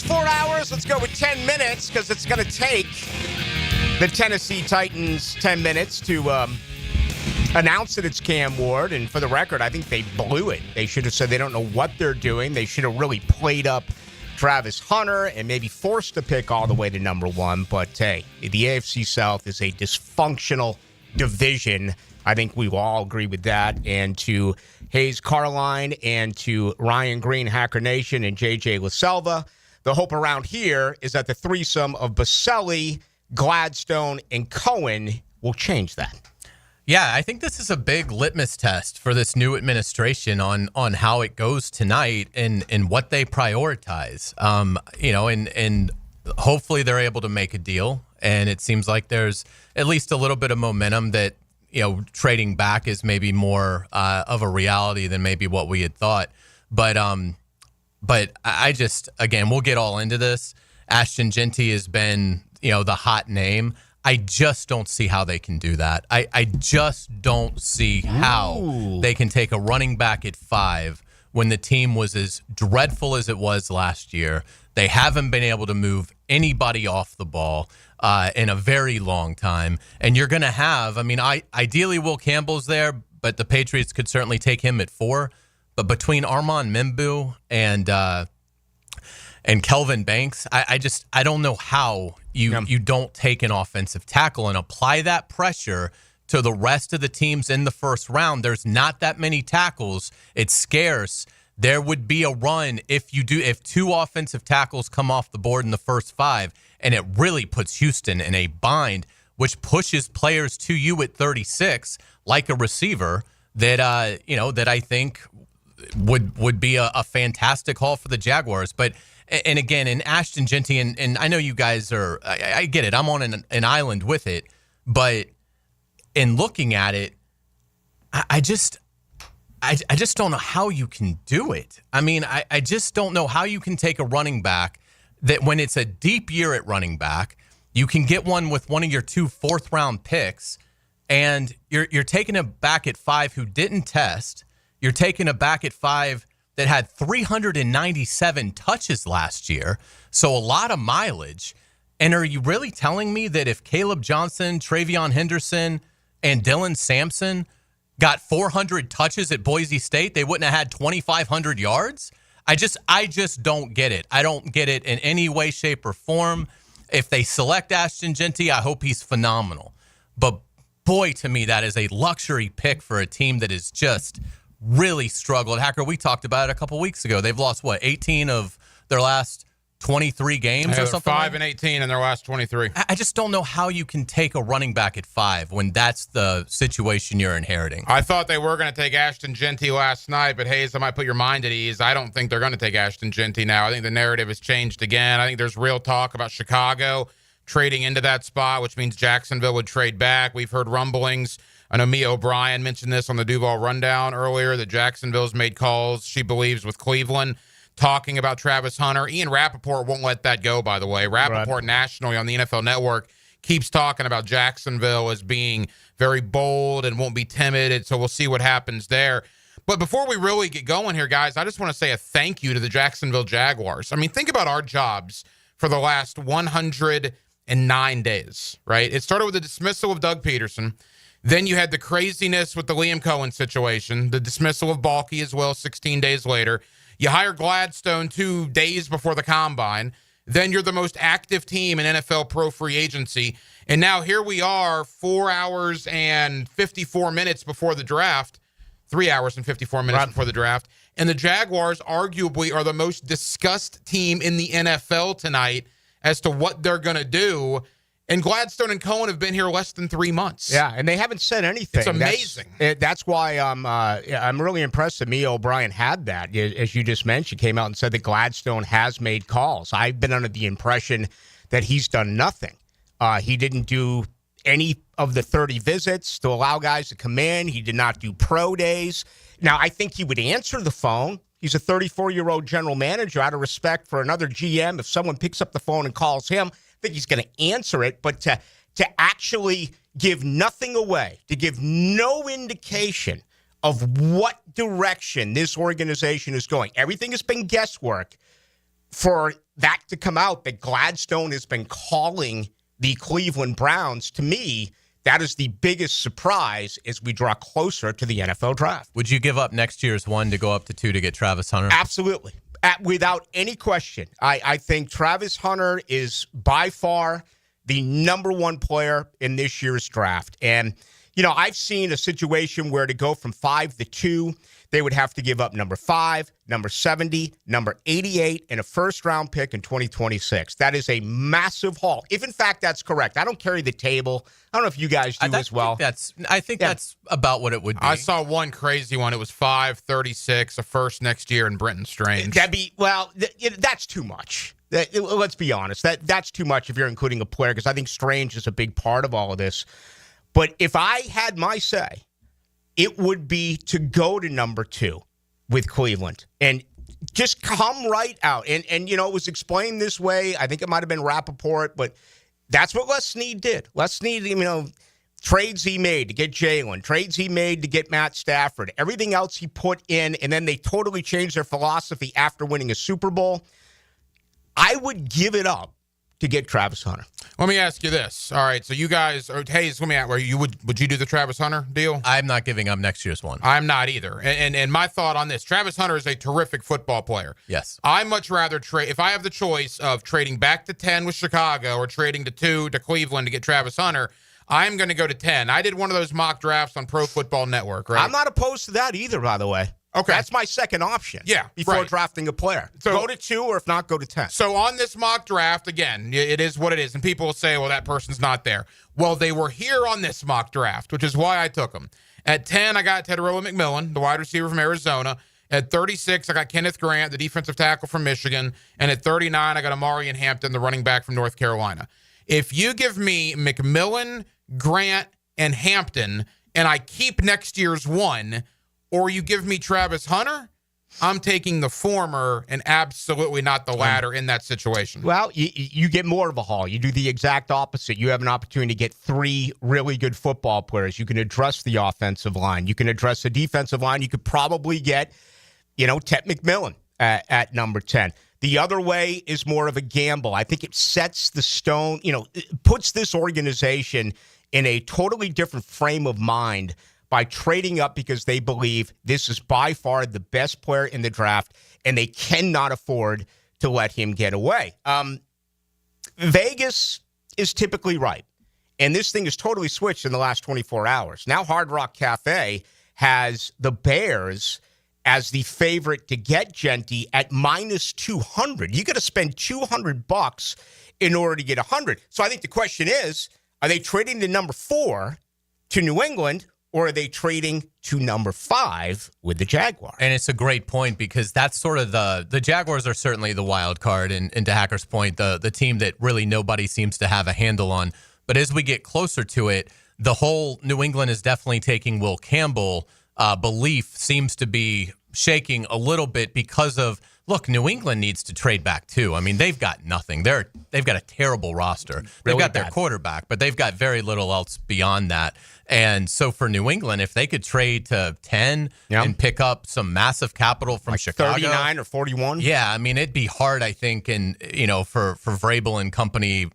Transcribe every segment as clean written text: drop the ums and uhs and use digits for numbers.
4 hours. Let's go with 10 minutes because it's going to take the Tennessee Titans 10 minutes to announce that it's Cam Ward. And for the record, I think they blew it. They should have said they don't know what they're doing. They should have really played up Travis Hunter and maybe forced the pick all the way to number one. But, hey, the AFC South is a dysfunctional division. I think we will all agree with that. And to Hayes Carline and to Ryan Green, Hacker Nation, and JJ LaSelva, the hope around here is that the threesome of Baselli, Gladstone, and Cohen will change that. Yeah, I think this is a big litmus test for this new administration on how it goes tonight and what they prioritize. And hopefully they're able to make a deal. And it seems like there's at least a little bit of momentum that, trading back is maybe more of a reality than maybe what we had thought. But I just, again, we'll get all into this. Ashton Genty has been, the hot name. I just don't see how they can do that. I just don't see how they can take a running back at 5 when the team was as dreadful as it was last year. They haven't been able to move anybody off the ball in a very long time. And you're going to have, ideally Will Campbell's there, but the Patriots could certainly take him at 4. But between Armand Mimbu and Kelvin Banks, I don't know how you don't take an offensive tackle and apply that pressure to the rest of the teams in the first round. There's not that many tackles. It's scarce. There would be a run if 2 offensive tackles come off the board in the first 5, and it really puts Houston in a bind, which pushes players to you at 36, like a receiver that I think would be a fantastic haul for the Jaguars. But and again, in Ashton Genty, and I know you guys are, I get it. I'm on an island with it. But in looking at it, I just don't know how you can do it. I just don't know how you can take a running back that when it's a deep year at running back, you can get one with one of your 2 fourth-round picks, and you're taking a back at 5 who didn't test. You're taking a back at 5 that had 397 touches last year, so a lot of mileage. And are you really telling me that if Caleb Johnson, Travion Henderson, and Dylan Sampson got 400 touches at Boise State, they wouldn't have had 2,500 yards? I just don't get it. I don't get it in any way, shape, or form. If they select Ashton Genty, I hope he's phenomenal. But boy, to me, that is a luxury pick for a team that is just really struggled. Hacker, we talked about it a couple weeks ago. They've lost, 18 of their last 23 games or something? 5-18 in their last 23. I just don't know how you can take a running back at 5 when that's the situation you're inheriting. I thought they were going to take Ashton Genty last night, but Hayes, I might put your mind at ease. I don't think they're going to take Ashton Genty now. I think the narrative has changed again. I think there's real talk about Chicago trading into that spot, which means Jacksonville would trade back. We've heard rumblings. I know Mia O'Brien mentioned this on the Duval Rundown earlier, that Jacksonville's made calls, she believes, with Cleveland, talking about Travis Hunter. Ian Rappaport won't let that go, by the way. Rappaport nationally on the NFL Network keeps talking about Jacksonville as being very bold and won't be timid, so we'll see what happens there. But before we really get going here, guys, I just want to say a thank you to the Jacksonville Jaguars. Think about our jobs for the last 109 days, right? It started with the dismissal of Doug Peterson. Then you had the craziness with the Liam Cohen situation, the dismissal of Balky as well 16 days later. You hire Gladstone 2 days before the Combine. Then you're the most active team in NFL pro free agency. And now here we are 4 hours and 54 minutes before the draft, 3 hours and 54 minutes before the draft. And the Jaguars arguably are the most discussed team in the NFL tonight as to what they're going to do. And Gladstone and Cohen have been here less than 3 months. Yeah, and they haven't said anything. It's amazing. That's why I'm really impressed that Mia O'Brien had that. As you just mentioned, came out and said that Gladstone has made calls. I've been under the impression that he's done nothing. He didn't do any of the 30 visits to allow guys to come in. He did not do pro days. Now, I think he would answer the phone. He's a 34-year-old general manager. Out of respect for another GM, if someone picks up the phone and calls him, I think he's going to answer it. But to actually give nothing away, to give no indication of what direction this organization is going, everything has been guesswork for that to come out, that Gladstone has been calling the Cleveland Browns, to me, that is the biggest surprise as we draw closer to the NFL draft. Would you give up next year's 1 to go up to 2 to get Travis Hunter? Absolutely. Without any question. I think Travis Hunter is by far the number 1 player in this year's draft. And, I've seen a situation where to go from 5 to 2, they would have to give up number 5, number 70, number 88, and a first-round pick in 2026. That is a massive haul. If, in fact, that's correct. I don't carry the table. I don't know if you guys do as well. I think that's about what it would be. I saw one crazy one. It was 5, 36, a first next year, and Brenton Strange. That's too much. Let's be honest. That's too much if you're including a player, because I think Strange is a big part of all of this. But if I had my say, it would be to go to number 2 with Cleveland and just come right out. And it was explained this way. I think it might have been Rappaport, but that's what Les Snead did. Les Snead, trades he made to get Jalen, trades he made to get Matt Stafford, everything else he put in, and then they totally changed their philosophy after winning a Super Bowl. I would give it up to get Travis Hunter. Let me ask you this. All right, so you guys, Hayes, let me ask, would you do the Travis Hunter deal? I'm not giving up next year's 1. I'm not either. And my thought on this, Travis Hunter is a terrific football player. Yes. I much rather trade, if I have the choice of trading back to 10 with Chicago or trading to 2 to Cleveland to get Travis Hunter, I'm going to go to 10. I did one of those mock drafts on Pro Football Network, right? I'm not opposed to that either, by the way. Okay. That's my second option. Yeah, before drafting a player. So go to 2, or if not, go to 10. So on this mock draft, again, it is what it is. And people will say, well, that person's not there. Well, they were here on this mock draft, which is why I took them. At 10, I got Tedroa McMillan, the wide receiver from Arizona. At 36, I got Kenneth Grant, the defensive tackle from Michigan. And at 39, I got Amari and Hampton, the running back from North Carolina. If you give me McMillan, Grant, and Hampton, and I keep next year's 1, or you give me Travis Hunter, I'm taking the former and absolutely not the latter in that situation. Well, you get more of a haul. You do the exact opposite. You have an opportunity to get 3 really good football players. You can address the offensive line. You can address the defensive line. You could probably get, Ted McMillan at number 10. The other way is more of a gamble. I think it sets the stone, it puts this organization in a totally different frame of mind by trading up, because they believe this is by far the best player in the draft, and they cannot afford to let him get away. Vegas is typically right, and this thing has totally switched in the last 24 hours. Now Hard Rock Cafe has the Bears as the favorite to get Genty at minus 200. You got to spend $200 in order to get 100. So I think the question is, are they trading the number 4 to New England, or are they trading to number 5 with the Jaguars? And it's a great point, because that's sort of the Jaguars are certainly the wild card, and to Hacker's point, the team that really nobody seems to have a handle on. But as we get closer to it, the whole New England is definitely taking Will Campbell belief seems to be shaking a little bit because of, look, New England needs to trade back too. I mean, they've got nothing. They've got a terrible roster. They've got their quarterback, but they've got very little else beyond that. And so for New England, if they could trade to 10 and pick up some massive capital from Chicago, 39 or 41. Yeah, I mean, it'd be hard, I think, and for Vrabel and company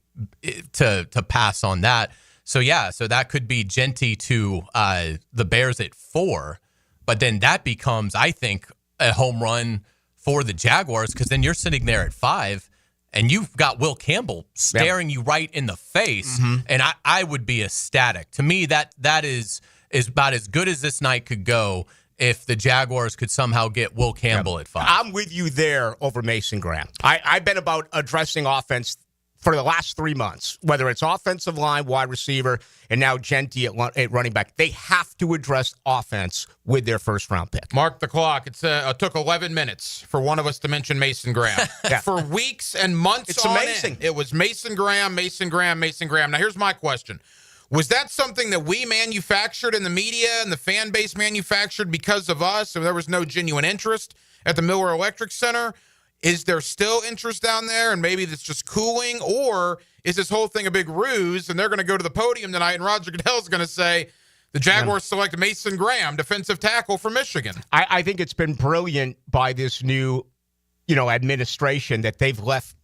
to pass on that. So so that could be Genty to the Bears at 4, but then that becomes, I think, a home run for the Jaguars, because then you're sitting there at 5 and you've got Will Campbell staring you right in the face. Mm-hmm. And I would be ecstatic. To me, that is about as good as this night could go if the Jaguars could somehow get Will Campbell at 5. I'm with you there over Mason Graham. I've been about addressing offense for the last 3 months, whether it's offensive line, wide receiver, and now Genty at running back. They have to address offense with their first-round pick. Mark the clock. It took 11 minutes for one of us to mention Mason Graham. For weeks and months it's on amazing. End, it was Mason Graham, Mason Graham, Mason Graham. Now, here's my question. Was that something that we manufactured in the media and the fan base manufactured because of us, so there was no genuine interest at the Miller Electric Center? Is there still interest down there, and maybe that's just cooling? Or is this whole thing a big ruse, and they're going to go to the podium tonight, and Roger Goodell's going to say, the Jaguars select Mason Graham, defensive tackle from Michigan? I think it's been brilliant by this new, administration that they've left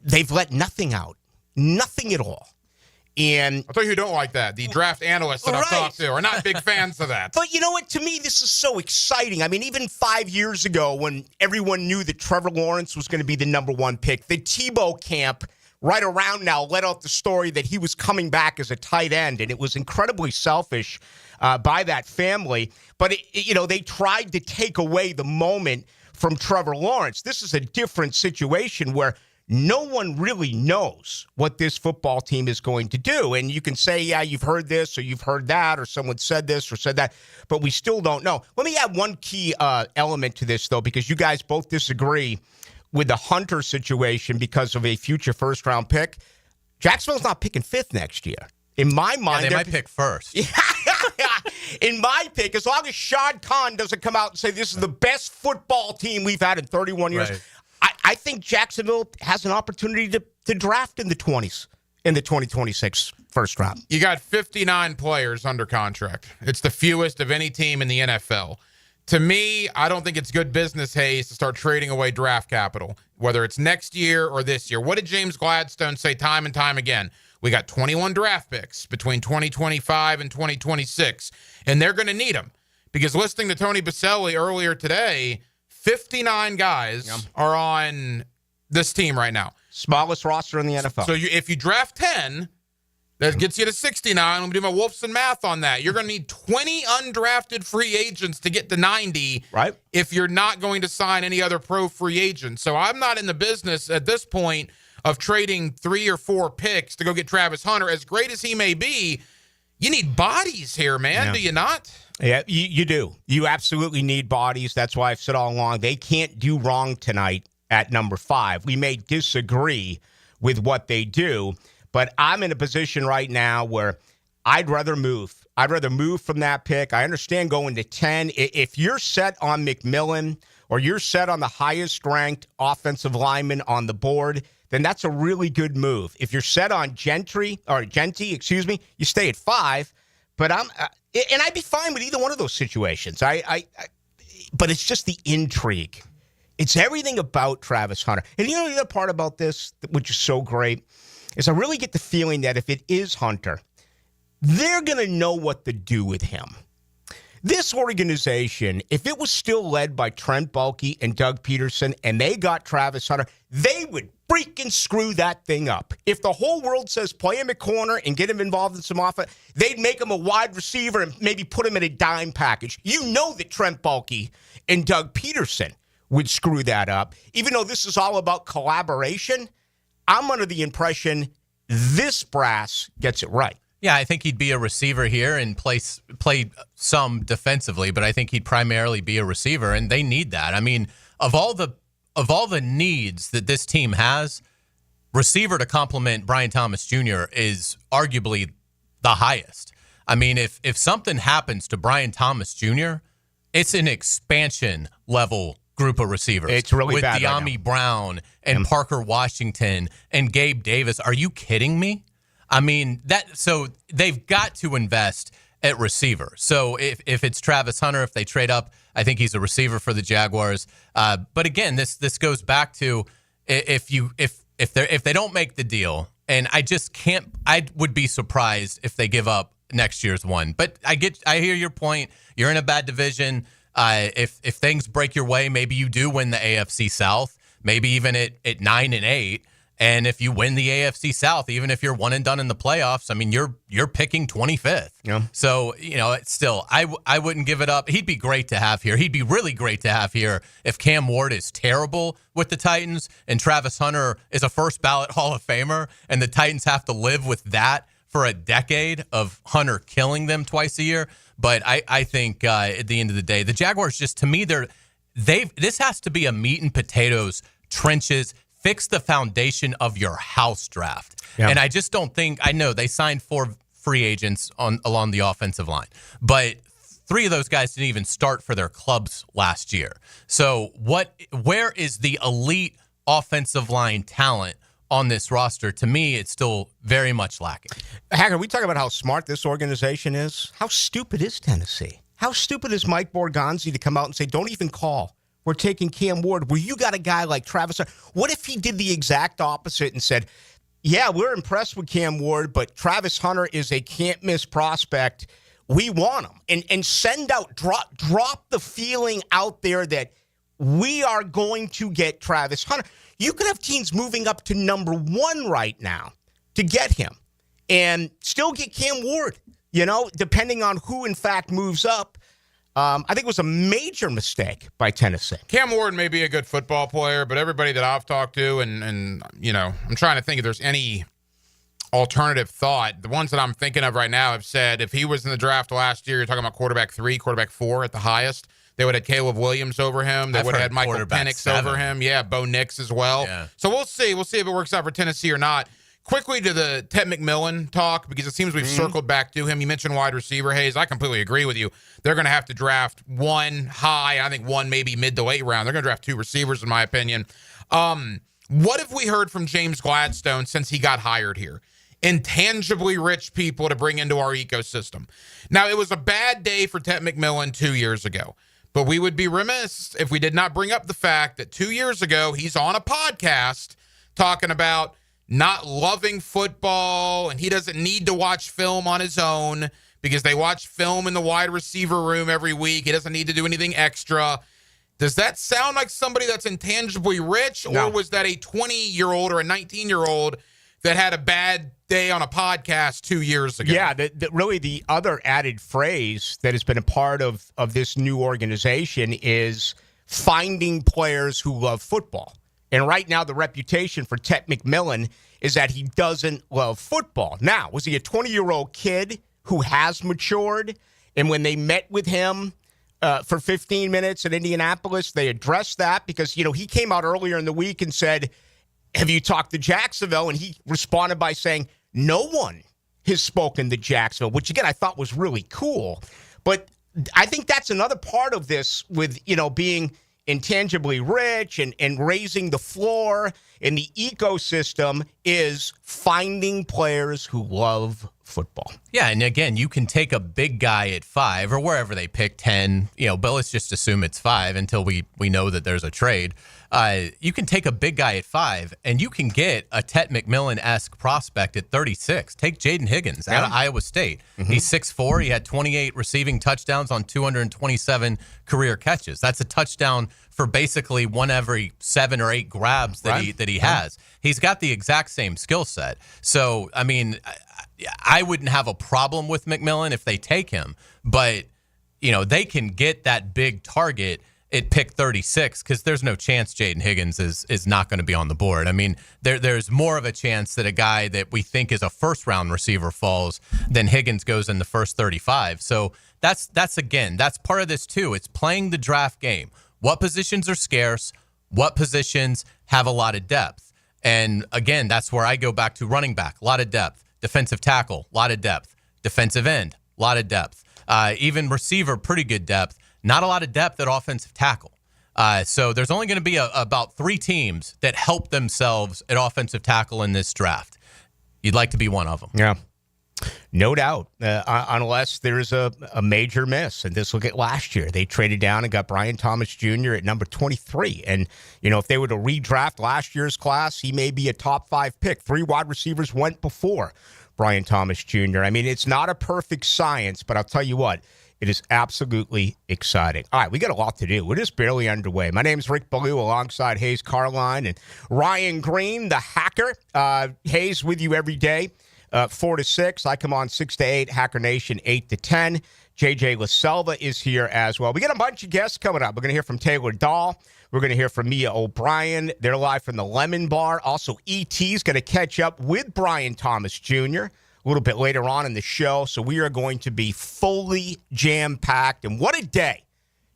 they've let nothing out. Nothing at all. And I'll tell you who don't like that. The draft analysts that I've talked to are not big fans of that. But you know what? To me, this is so exciting. I mean, even 5 years ago when everyone knew that Trevor Lawrence was going to be the number one pick, the Tebow camp right around now let out the story that he was coming back as a tight end, and it was incredibly selfish by that family. But, they tried to take away the moment from Trevor Lawrence. This is a different situation where no one really knows what this football team is going to do. And you can say, yeah, you've heard this or you've heard that or someone said this or said that, but we still don't know. Let me add one key element to this, though, because you guys both disagree with the Hunter situation because of a future first-round pick. Jacksonville's not picking fifth next year. In my mind, they might pick first. In my pick, as long as Shad Khan doesn't come out and say this is the best football team we've had in 31 years, right. I think Jacksonville has an opportunity to draft in the 20s in the 2026 first round. You got 59 players under contract. It's the fewest of any team in the NFL. To me, I don't think it's good business, Hayes, to start trading away draft capital, whether it's next year or this year. What did James Gladstone say time and time again? We got 21 draft picks between 2025 and 2026, and they're going to need them because listening to Tony Baselli earlier today, 59 guys are on this team right now. Smallest roster in the NFL. So if you draft 10, that gets you to 69. I'm going to do my Wolfson math on that. You're going to need 20 undrafted free agents to get to 90 right? If you're not going to sign any other pro free agents. So I'm not in the business at this point of trading 3 or 4 picks to go get Travis Hunter. As great as he may be, you need bodies here, man. Yeah. Do you not? Yeah, you do. You absolutely need bodies. That's why I've said all along, they can't do wrong tonight at number 5. We may disagree with what they do, but I'm in a position right now where I'd rather move. I'd rather move from that pick. I understand going to 10. If you're set on McMillan or you're set on the highest-ranked offensive lineman on the board, then that's a really good move. If you're set on Genty, you stay at 5. But and I'd be fine with either one of those situations. But it's just the intrigue. It's everything about Travis Hunter. And the other part about this, which is so great, is I really get the feeling that if it is Hunter, they're going to know what to do with him. This organization, if it was still led by Trent Baalke and Doug Peterson and they got Travis Hunter, they would freaking screw that thing up. If the whole world says play him at corner and get him involved in some offense, they'd make him a wide receiver and maybe put him in a dime package. You know that Trent Baalke and Doug Peterson would screw that up. Even though this is all about collaboration, I'm under the impression this brass gets it right. Yeah, I think he'd be a receiver here and play some defensively, but I think he'd primarily be a receiver, and they need that. I mean, of all the needs that this team has, receiver to complement Brian Thomas Jr. is arguably the highest. I mean, if something happens to Brian Thomas Jr., it's an expansion level group of receivers. It's really with bad De'Ami right Brown and Parker Washington and Gabe Davis. Are you kidding me? I mean, so they've got to invest at receiver. So if it's Travis Hunter, if they trade up, I think he's a receiver for the Jaguars. But again, this goes back to if they don't make the deal, and I would be surprised if they give up next year's one. But I hear your point. You're in a bad division. If things break your way, maybe you do win the AFC South, maybe even at 9-8. And if you win the AFC South, even if you're one and done in the playoffs, I mean, you're picking 25th. Yeah. So, it's still, I wouldn't give it up. He'd be great to have here. He'd be really great to have here if Cam Ward is terrible with the Titans and Travis Hunter is a first ballot Hall of Famer and the Titans have to live with that for a decade of Hunter killing them twice a year. But I think at the end of the day, the Jaguars just, to me, this has to be a meat and potatoes, trenches, fix the foundation of your house draft. Yeah. And I just don't think, I know they signed 4 free agents along the offensive line, but 3 of those guys didn't even start for their clubs last year. So where is the elite offensive line talent on this roster? To me, it's still very much lacking. Hacker, we talk about how smart this organization is. How stupid is Tennessee? How stupid is Mike Borgonzi to come out and say, don't even call? we're taking Cam Ward, where you got a guy like Travis Hunter. What if he did the exact opposite and said, yeah, we're impressed with Cam Ward, but Travis Hunter is a can't-miss prospect. We want him. And send out, drop the feeling out there that we are going to get Travis Hunter. You could have teams moving up to number 1 right now to get him and still get Cam Ward, depending on who, in fact, moves up. I think it was a major mistake by Tennessee. Cam Ward may be a good football player, but everybody that I've talked to, and I'm trying to think if there's any alternative thought. The ones that I'm thinking of right now have said if he was in the draft last year, you're talking about quarterback 3, quarterback 4 at the highest. They would have had Caleb Williams over him. They would have had Michael Penix 7 over him. Yeah, Bo Nix as well. Yeah. So we'll see. We'll see if it works out for Tennessee or not. Quickly to the Ted McMillan talk, because it seems we've circled back to him. You mentioned wide receiver, Hayes. I completely agree with you. They're going to have to draft 1 high, I think 1 maybe mid to late round. They're going to draft 2 receivers, in my opinion. What have we heard from James Gladstone since he got hired here? Intangibly rich people to bring into our ecosystem. Now, it was a bad day for Ted McMillan 2 years ago, but we would be remiss if we did not bring up the fact that 2 years ago, he's on a podcast talking about not loving football, and he doesn't need to watch film on his own because they watch film in the wide receiver room every week. He doesn't need to do anything extra. Does that sound like somebody that's intangibly rich, or was that a 20-year-old or a 19-year-old that had a bad day on a podcast 2 years ago? Yeah, really the other added phrase that has been a part of this new organization is finding players who love football. And right now, the reputation for Ted McMillan is that he doesn't love football. Now, was he a 20-year-old kid who has matured? And when they met with him for 15 minutes in Indianapolis, they addressed that because, he came out earlier in the week and said, have you talked to Jacksonville? And he responded by saying, no one has spoken to Jacksonville, which, again, I thought was really cool. But I think that's another part of this with, being intangibly rich and raising the floor in the ecosystem is finding players who love football. Yeah, and again, you can take a big guy at 5 or wherever they pick 10, but let's just assume it's 5 until we know that there's a trade. You can take a big guy at 5 and you can get a Ted McMillan-esque prospect at 36. Take Jaden Higgins out of Iowa State. Mm-hmm. He's 6'4". He had 28 receiving touchdowns on 227 career catches. That's a touchdown for basically 1 every 7 or 8 grabs that he has. He's got the exact same skill set. So, I mean, I wouldn't have a problem with McMillan if they take him, but they can get that big target at pick 36 because there's no chance Jaden Higgins is not going to be on the board. I mean, there's more of a chance that a guy that we think is a first-round receiver falls than Higgins goes in the first 35. So that's part of this too. It's playing the draft game. What positions are scarce? What positions have a lot of depth? And again, that's where I go back to running back, a lot of depth. Defensive tackle, a lot of depth. Defensive end, a lot of depth. Even receiver, pretty good depth. Not a lot of depth at offensive tackle. So there's only going to be about 3 teams that help themselves at offensive tackle in this draft. You'd like to be one of them. Yeah, no doubt. Unless there's a major miss. And this look at last year. They traded down and got Brian Thomas Jr. at number 23. And, if they were to redraft last year's class, he may be a top 5 pick. 3 wide receivers went before Brian Thomas Jr. I mean, it's not a perfect science, but I'll tell you what. It is absolutely exciting. All right, we got a lot to do. We're just barely underway. My name is Rick Ballou alongside Hayes Carline and Ryan Green, the hacker. Hayes with you every day, 4 to 6. I come on 6 to 8, Hacker Nation 8 to 10. JJ LaSelva is here as well. We got a bunch of guests coming up. We're going to hear from Taylor Dahl. We're going to hear from Mia O'Brien. They're live from the Lemon Bar. Also, E.T.'s going to catch up with Brian Thomas Jr. a little bit later on in the show. So we are going to be fully jam-packed. And what a day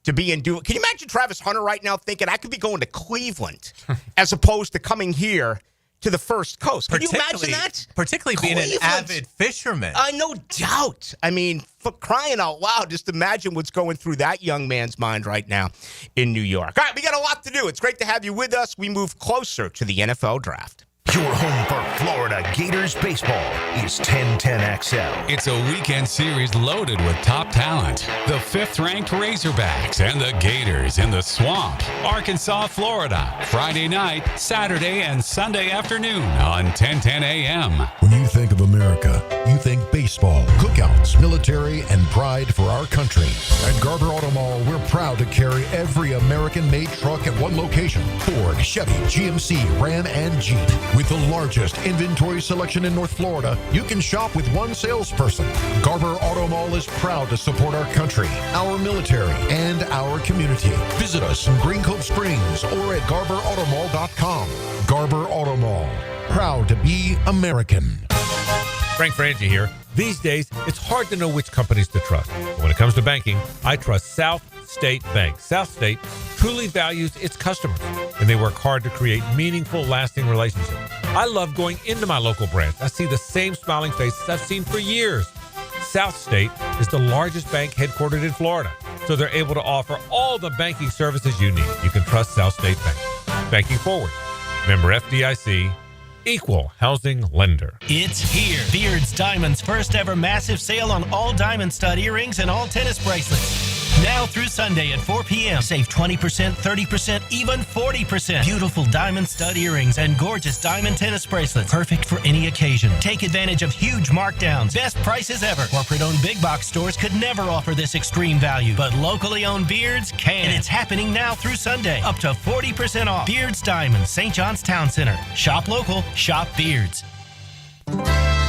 to be in. Can you imagine Travis Hunter right now thinking, I could be going to Cleveland as opposed to coming here to the first coast? Can you imagine that? Particularly Cleveland. Being an avid fisherman. No doubt. I mean, for crying out loud, just imagine what's going through that young man's mind right now in New York. All right, we got a lot to do. It's great to have you with us. We move closer to the NFL draft. Your home for Florida Gators baseball is 1010XL. It's a weekend series loaded with top talent. The 5th-ranked Razorbacks and the Gators in the Swamp, Arkansas, Florida. Friday night, Saturday, and Sunday afternoon on 1010 AM. When you think of America, you think baseball, cookouts, military, and pride for our country. At Garber Auto Mall, we're proud to carry every American-made truck at one location. Ford, Chevy, GMC, Ram, and Jeep. With the largest inventory selection in North Florida, you can shop with one salesperson. Garber Auto Mall is proud to support our country, our military, and our community. Visit us in Green Cove Springs or at GarberAutomall.com. Garber Auto Mall, proud to be American. Frank Frangie here. These days, it's hard to know which companies to trust. But when it comes to banking, I trust South State Bank. South State truly values its customers, and they work hard to create meaningful, lasting relationships. I love going into my local branch. I see the same smiling faces I've seen for years. South State is the largest bank headquartered in Florida, so they're able to offer all the banking services you need. You can trust South State Bank. Banking forward. Member FDIC. Equal housing lender. It's here. Beard's Diamonds' first ever massive sale on all diamond stud earrings and all tennis bracelets. Now through Sunday at 4 p.m. Save 20%, 30%, even 40%. Beautiful diamond stud earrings and gorgeous diamond tennis bracelets. Perfect for any occasion. Take advantage of huge markdowns. Best prices ever. Corporate-owned big box stores could never offer this extreme value, but locally owned Beards can. And it's happening now through Sunday. Up to 40% off. Beards Diamonds, St. John's Town Center. Shop local. Shop Beards.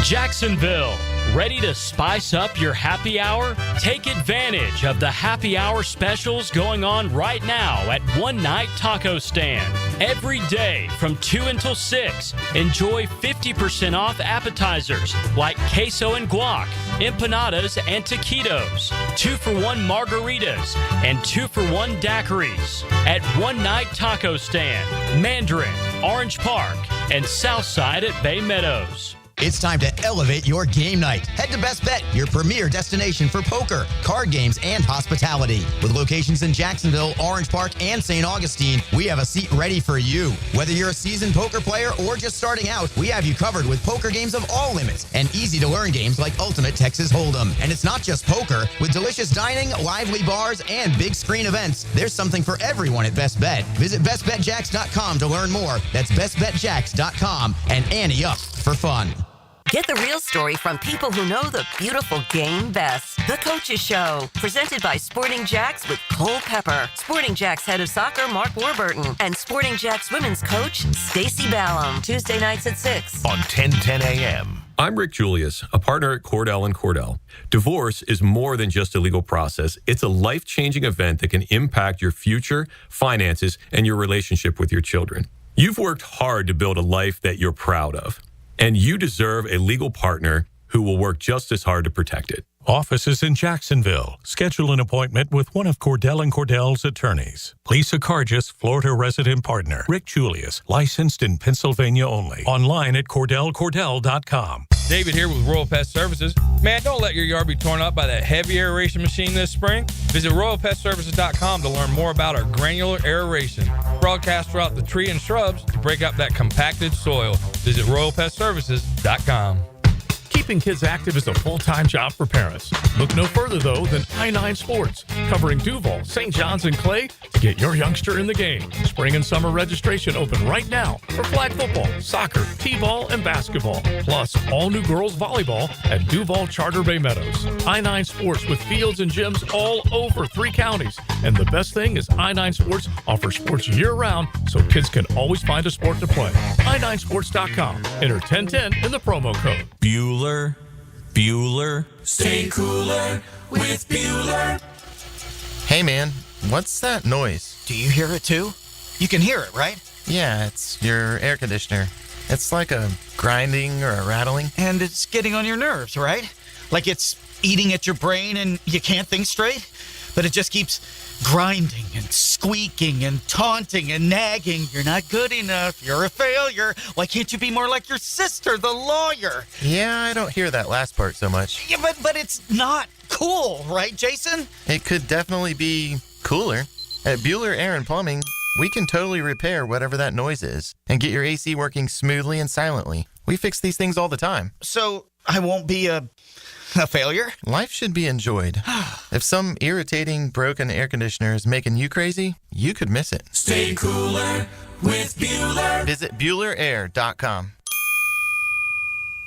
Jacksonville, ready to spice up your happy hour? Take advantage of the happy hour specials going on right now at One Night Taco Stand. Every day from 2 until 6, enjoy 50% off appetizers like queso and guac, empanadas and taquitos, 2-for-1 margaritas, and 2-for-1 daiquiris at One Night Taco Stand, Mandarin, Orange Park, and Southside at Bay Meadows. It's time to elevate your game night. Head to Best Bet, your premier destination for poker, card games, and hospitality. With locations in Jacksonville, Orange Park, and St. Augustine, we have a seat ready for you. Whether you're a seasoned poker player or just starting out, we have you covered with poker games of all limits and easy-to-learn games like Ultimate Texas Hold'em. And it's not just poker. With delicious dining, lively bars, and big screen events, there's something for everyone at Best Bet. Visit bestbetjacks.com to learn more. That's bestbetjacks.com and ante up for fun. Get the real story from people who know the beautiful game best. The Coaches Show, presented by Sporting Jacks with Cole Pepper, Sporting Jacks head of soccer Mark Warburton, and Sporting Jacks women's coach Stacey Ballum. Tuesday nights at 6 on 1010 AM. I'm Rick Julius, a partner at Cordell & Cordell. Divorce is more than just a legal process. It's a life-changing event that can impact your future, finances, and your relationship with your children. You've worked hard to build a life that you're proud of. And you deserve a legal partner who will work just as hard to protect it. Offices in Jacksonville. Schedule an appointment with one of Cordell & Cordell's attorneys. Lisa Cargis, Florida resident partner. Rick Julius, licensed in Pennsylvania only. Online at CordellCordell.com. David here with Royal Pest Services. Man, don't let your yard be torn up by that heavy aeration machine this spring. Visit RoyalPestServices.com to learn more about our granular aeration. Broadcast throughout the tree and shrubs to break up that compacted soil. Visit RoyalPestServices.com. Keeping kids active is a full-time job for parents. Look no further, though, than I-9 Sports, covering Duval, St. John's, and Clay to get your youngster in the game. Spring and summer registration open right now for flag football, soccer, t-ball, and basketball. Plus, all new girls volleyball at Duval Charter Bay Meadows. I-9 Sports with fields and gyms all over 3 counties. And the best thing is I-9 Sports offers sports year-round so kids can always find a sport to play. I9sports.com. Enter 1010 in the promo code. Bueller, stay cooler with Bueller. Hey man, what's that noise? Do you hear it too? You can hear it, right? Yeah, it's your air conditioner. It's like a grinding or a rattling. And it's getting on your nerves, right? Like it's eating at your brain and you can't think straight? But it just keeps grinding and squeaking and taunting and nagging. You're not good enough. You're a failure. Why can't you be more like your sister, the lawyer? Yeah, I don't hear that last part so much. Yeah, but it's not cool, right, Jason? It could definitely be cooler. At Bueller Air and Plumbing, We can totally repair whatever that noise is and get your AC working smoothly and silently. We fix these things all the time. So I won't be a failure? Life should be enjoyed. If some irritating, broken air conditioner is making you crazy, you could miss it. Stay cooler with Bueller. Visit BuellerAir.com.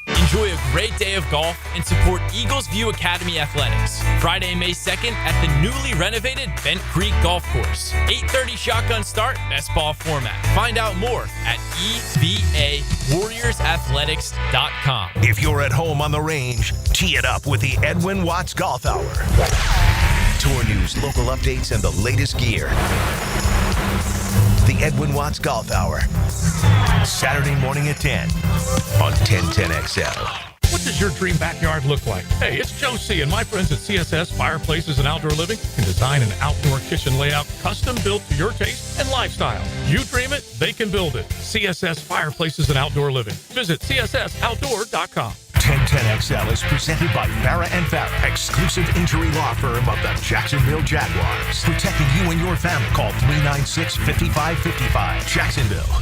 Enjoy a great day of golf and support Eagles View Academy Athletics. Friday, May 2nd at the newly renovated Bent Creek Golf Course. 8:30 shotgun start, best ball format. Find out more at EVAWarriorsAthletics.com. If you're at home on the range, tee it up with the Edwin Watts Golf Hour. Tour news, local updates, and the latest gear. The Edwin Watts Golf Hour. Saturday morning at 10 on 1010XL. What does your dream backyard look like? Hey, it's Joe C. and my friends at CSS Fireplaces and Outdoor Living can design an outdoor kitchen layout custom built to your taste and lifestyle. You dream it, they can build it. CSS Fireplaces and Outdoor Living. Visit CSSOutdoor.com. 1010XL is presented by Farah and Farah, exclusive injury law firm of the Jacksonville Jaguars. Protecting you and your family. Call 396-5555. Jacksonville.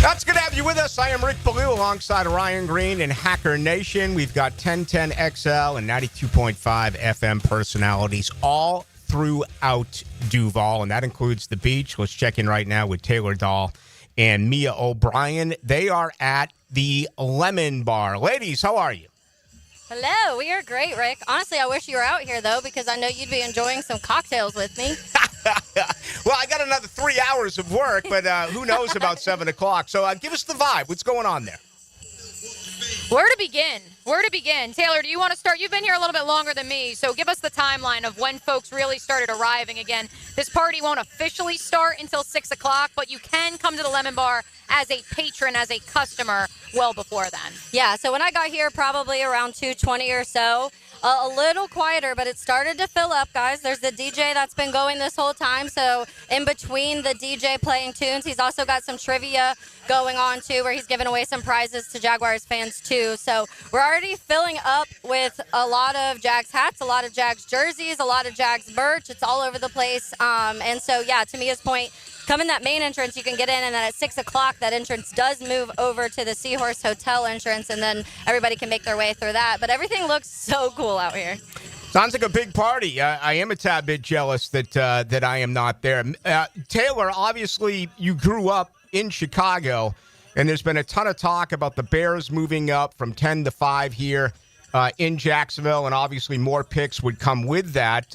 That's good to have you with us. I am Rick Ballou alongside Ryan Green and Hacker Nation. We've got 1010XL and 92.5 FM personalities all throughout Duval, and that includes the beach. Let's check in right now with Taylor Dahl and Mia O'Brien. They are at the Lemon Bar. Ladies, how are you? Hello, we are great, Rick. Honestly, I wish you were out here, though, because I know you'd be enjoying some cocktails with me. Well, I got another 3 hours of work, but who knows about 7 o'clock. So give us the vibe. What's going on there? Where to begin? Taylor, do you want to start? You've been here a little bit longer than me, so give us the timeline of when folks really started arriving again. This party won't officially start until 6 o'clock, but you can come to the Lemon Bar as a patron, as a customer, well before then. Yeah, so when I got here, probably around 2:20 or so, a little quieter, but it started to fill up, guys. There's the DJ that's been going this whole time, so in between the DJ playing tunes, he's also got some trivia going on, too, where he's giving away some prizes to Jaguars fans, too. So we're already filling up with a lot of Jags hats, a lot of Jags jerseys, a lot of Jags merch. It's all over the place. And so, yeah, to Mia's point, come in that main entrance, you can get in, and then at 6 o'clock, that entrance does move over to the Seahorse Hotel entrance, and then everybody can make their way through that. But everything looks so cool out here. Sounds like a big party. I am a tad bit jealous that I am not there. Taylor, obviously, you grew up in Chicago, and there's been a ton of talk about the Bears moving up from 10 to 5 here in Jacksonville, and obviously more picks would come with that.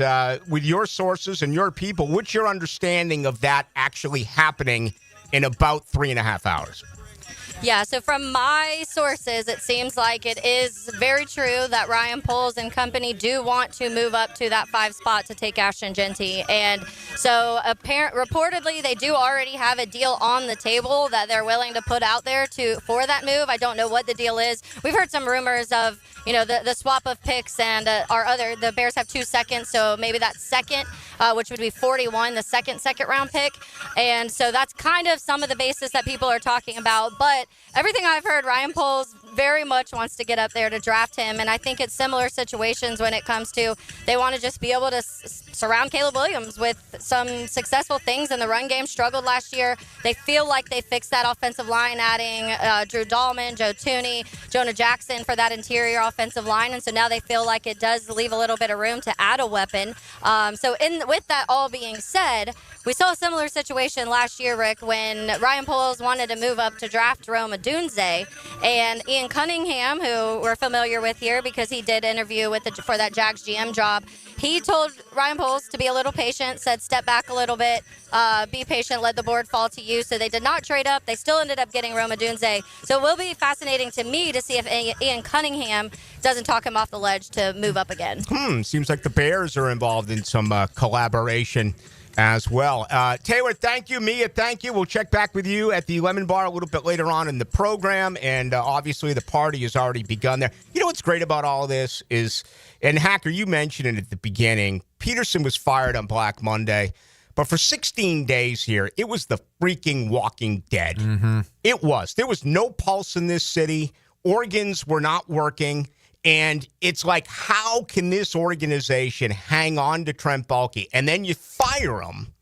With your sources and your people, what's your understanding of that actually happening in about 3.5 hours? Yeah, so from my sources, it seems like it is very true that Ryan Poles and company do want to move up to that 5 spot to take Ashton Genty. And so reportedly, they do already have a deal on the table that they're willing to put out there for that move. I don't know what the deal is. We've heard some rumors of, the swap of picks and the Bears have 2 seconds, so maybe that second, which would be 41, the second round pick. And so that's kind of some of the basis that people are talking about. But everything I've heard, Ryan Poles very much wants to get up there to draft him. And I think it's similar situations when it comes to they want to just be able to surround Caleb Williams with some successful things in the run game. Struggled last year. They feel like they fixed that offensive line, adding Drew Dahlman, Joe Tooney, Jonah Jackson for that interior offensive line. And so now they feel like it does leave a little bit of room to add a weapon. With that all being said, we saw a similar situation last year, Rick, when Ryan Poles wanted to move up to draft Rome Odunze, and Ian Cunningham, who we're familiar with here because he did interview for that Jags GM job, he told Ryan Poles to be a little patient, said step back a little bit, be patient, let the board fall to you. So they did not trade up. They still ended up getting Rome Odunze. So it will be fascinating to me to see if Ian Cunningham doesn't talk him off the ledge to move up again. Seems like the Bears are involved in some collaboration as well. Taylor, thank you. Mia, thank you. We'll check back with you at the Lemon Bar a little bit later on in the program, and obviously the party has already begun there. You know what's great about all this is, and Hacker, you mentioned it at the beginning, Peterson was fired on Black Monday, but for 16 days here, it was the freaking Walking Dead. Mm-hmm. It was. There was no pulse in this city. Organs were not working. And it's like, how can this organization hang on to Trent Baalke? And then you fire him.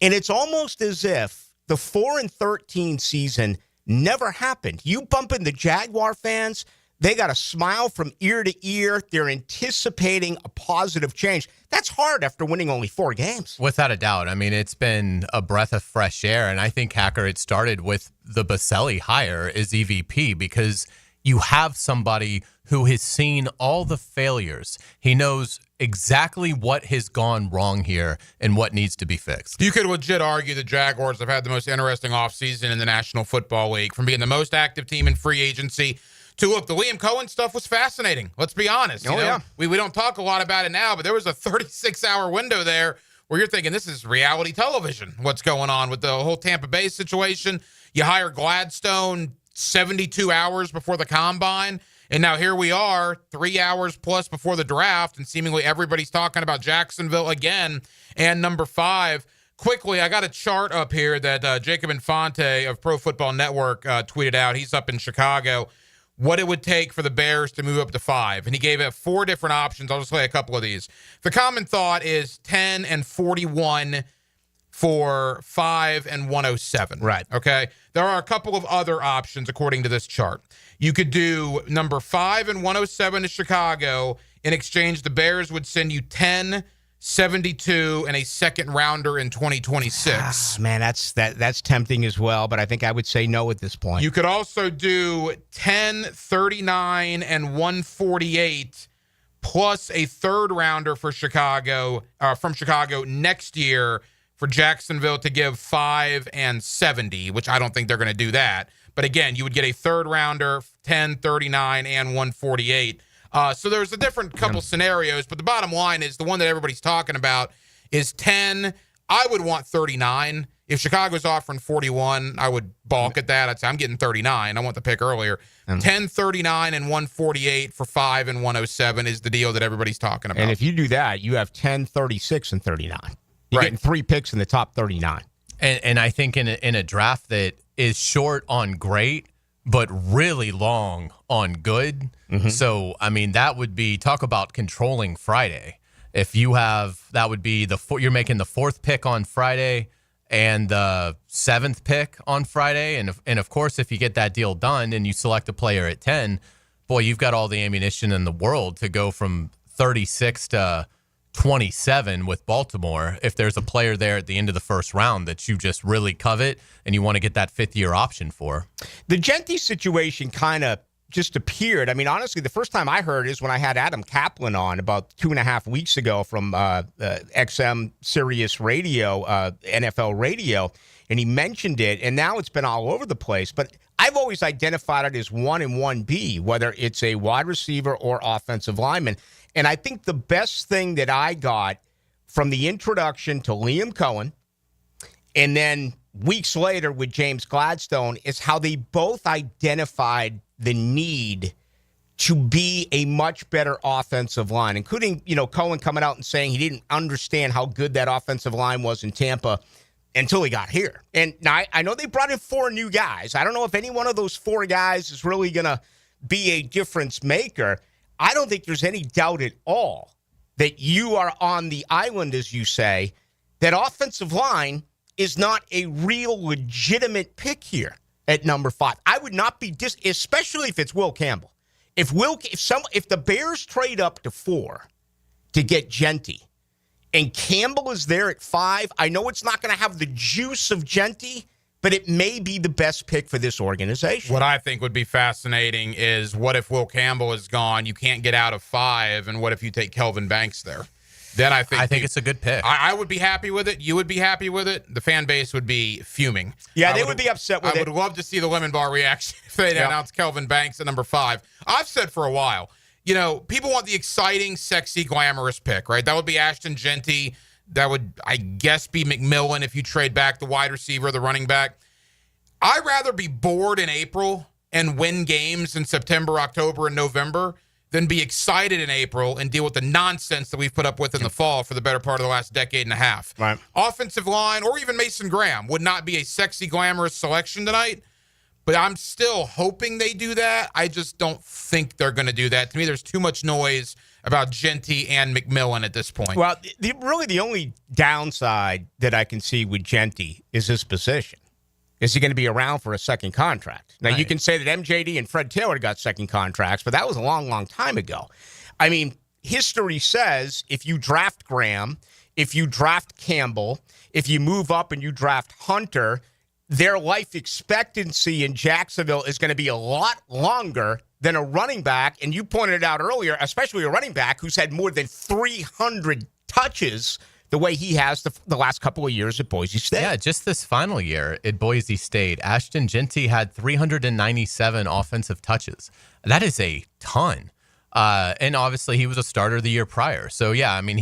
And it's almost as if the 4-13 season never happened. You bump in the Jaguar fans, they got a smile from ear to ear. They're anticipating a positive change. That's hard after winning only 4 games. Without a doubt. I mean, it's been a breath of fresh air. And I think, Hacker, it started with the Baselli hire as EVP because you have somebody who has seen all the failures. He knows exactly what has gone wrong here and what needs to be fixed. You could legit argue the Jaguars have had the most interesting offseason in the National Football League, from being the most active team in free agency to, look, the Liam Cohen stuff was fascinating. Let's be honest. Yeah. We don't talk a lot about it now, but there was a 36-hour window there where you're thinking this is reality television, what's going on with the whole Tampa Bay situation. You hire Gladstone 72 hours before the combine, and now here we are 3 hours plus before the draft, and seemingly everybody's talking about Jacksonville again. And number 5, quickly, I got a chart up here that Jacob Infante of Pro Football Network tweeted out. He's up in Chicago. What it would take for the Bears to move up to 5. And he gave it 4 different options. I'll just lay a couple of these. The common thought is 10 and 41 for 5 and 107. Right. Okay. There are a couple of other options according to this chart. You could do number 5 and 107 to Chicago. In exchange, the Bears would send you 10, 72, and a second rounder in 2026. Man, that's tempting as well, but I think I would say no at this point. You could also do 10, 39, and 148 plus a third rounder for Chicago, from Chicago next year for Jacksonville to give 5 and 70, which I don't think they're going to do that. But again, you would get a third rounder, 10, 39, and 148. So there's a different couple scenarios, but the bottom line is the one that everybody's talking about is 10. I would want 39. If Chicago's offering 41, I would balk at that. I'd say I'm getting 39. I want the pick earlier. 10, 39, and 148 for 5 and 107 is the deal that everybody's talking about. And if you do that, you have 10, 36, and 39. You're getting 3 picks in the top 39. And I think in a draft that is short on great, but really long on good. Mm-hmm. So, I mean, that would be, talk about controlling Friday. If you have, that would be you're making the 4th pick on Friday and the 7th pick on Friday. And of course, if you get that deal done and you select a player at 10, boy, you've got all the ammunition in the world to go from 36 to 27 with Baltimore if there's a player there at the end of the first round that you just really covet and you want to get that 5th-year option for. The Genty situation kind of just appeared. I mean, honestly, the first time I heard is when I had Adam Kaplan on about 2.5 weeks ago from XM Sirius Radio, NFL Radio, and he mentioned it, and now it's been all over the place. But I've always identified it as 1 and 1B, whether it's a wide receiver or offensive lineman. And I think the best thing that I got from the introduction to Liam Cohen and then weeks later with James Gladstone is how they both identified the need to be a much better offensive line, including, Cohen coming out and saying he didn't understand how good that offensive line was in Tampa until he got here. And now I know they brought in 4 new guys. I don't know if any one of those 4 guys is really going to be a difference maker. I don't think there's any doubt at all that you are on the island, as you say, that offensive line is not a real legitimate pick here at number 5. I would not be especially if it's Will Campbell. If the Bears trade up to 4 to get Genty and Campbell is there at 5, I know it's not going to have the juice of Genty, but it may be the best pick for this organization. What I think would be fascinating is what if Will Campbell is gone, you can't get out of 5, and what if you take Kelvin Banks there? Then I think it's a good pick. I would be happy with it. You would be happy with it. The fan base would be fuming. Yeah, they would be upset with it. I would love to see the Lemon Bar reaction if they announced Kelvin Banks at number 5. I've said for a while, people want the exciting, sexy, glamorous pick, right? That would be Ashton Genty. That would, I guess, be McMillan if you trade back the wide receiver, the running back. I'd rather be bored in April and win games in September, October, and November than be excited in April and deal with the nonsense that we've put up with in the fall for the better part of the last decade and a half. Right. Offensive line, or even Mason Graham, would not be a sexy, glamorous selection tonight, but I'm still hoping they do that. I just don't think they're going to do that. To me, there's too much noise about Genty and McMillan at this point. Well, really the only downside that I can see with Genty is his position. Is he going to be around for a second contract? Now, you can say that MJD and Fred Taylor got second contracts, but that was a long, long time ago. I mean, history says if you draft Graham, if you draft Campbell, if you move up and you draft Hunter, their life expectancy in Jacksonville is going to be a lot longer than a running back. And you pointed it out earlier, especially a running back who's had more than 300 touches the way he has the last couple of years at Boise State. Yeah, just this final year at Boise State, Ashton Genty had 397 offensive touches. That is a ton. And obviously he was a starter the year prior. So, yeah, I mean,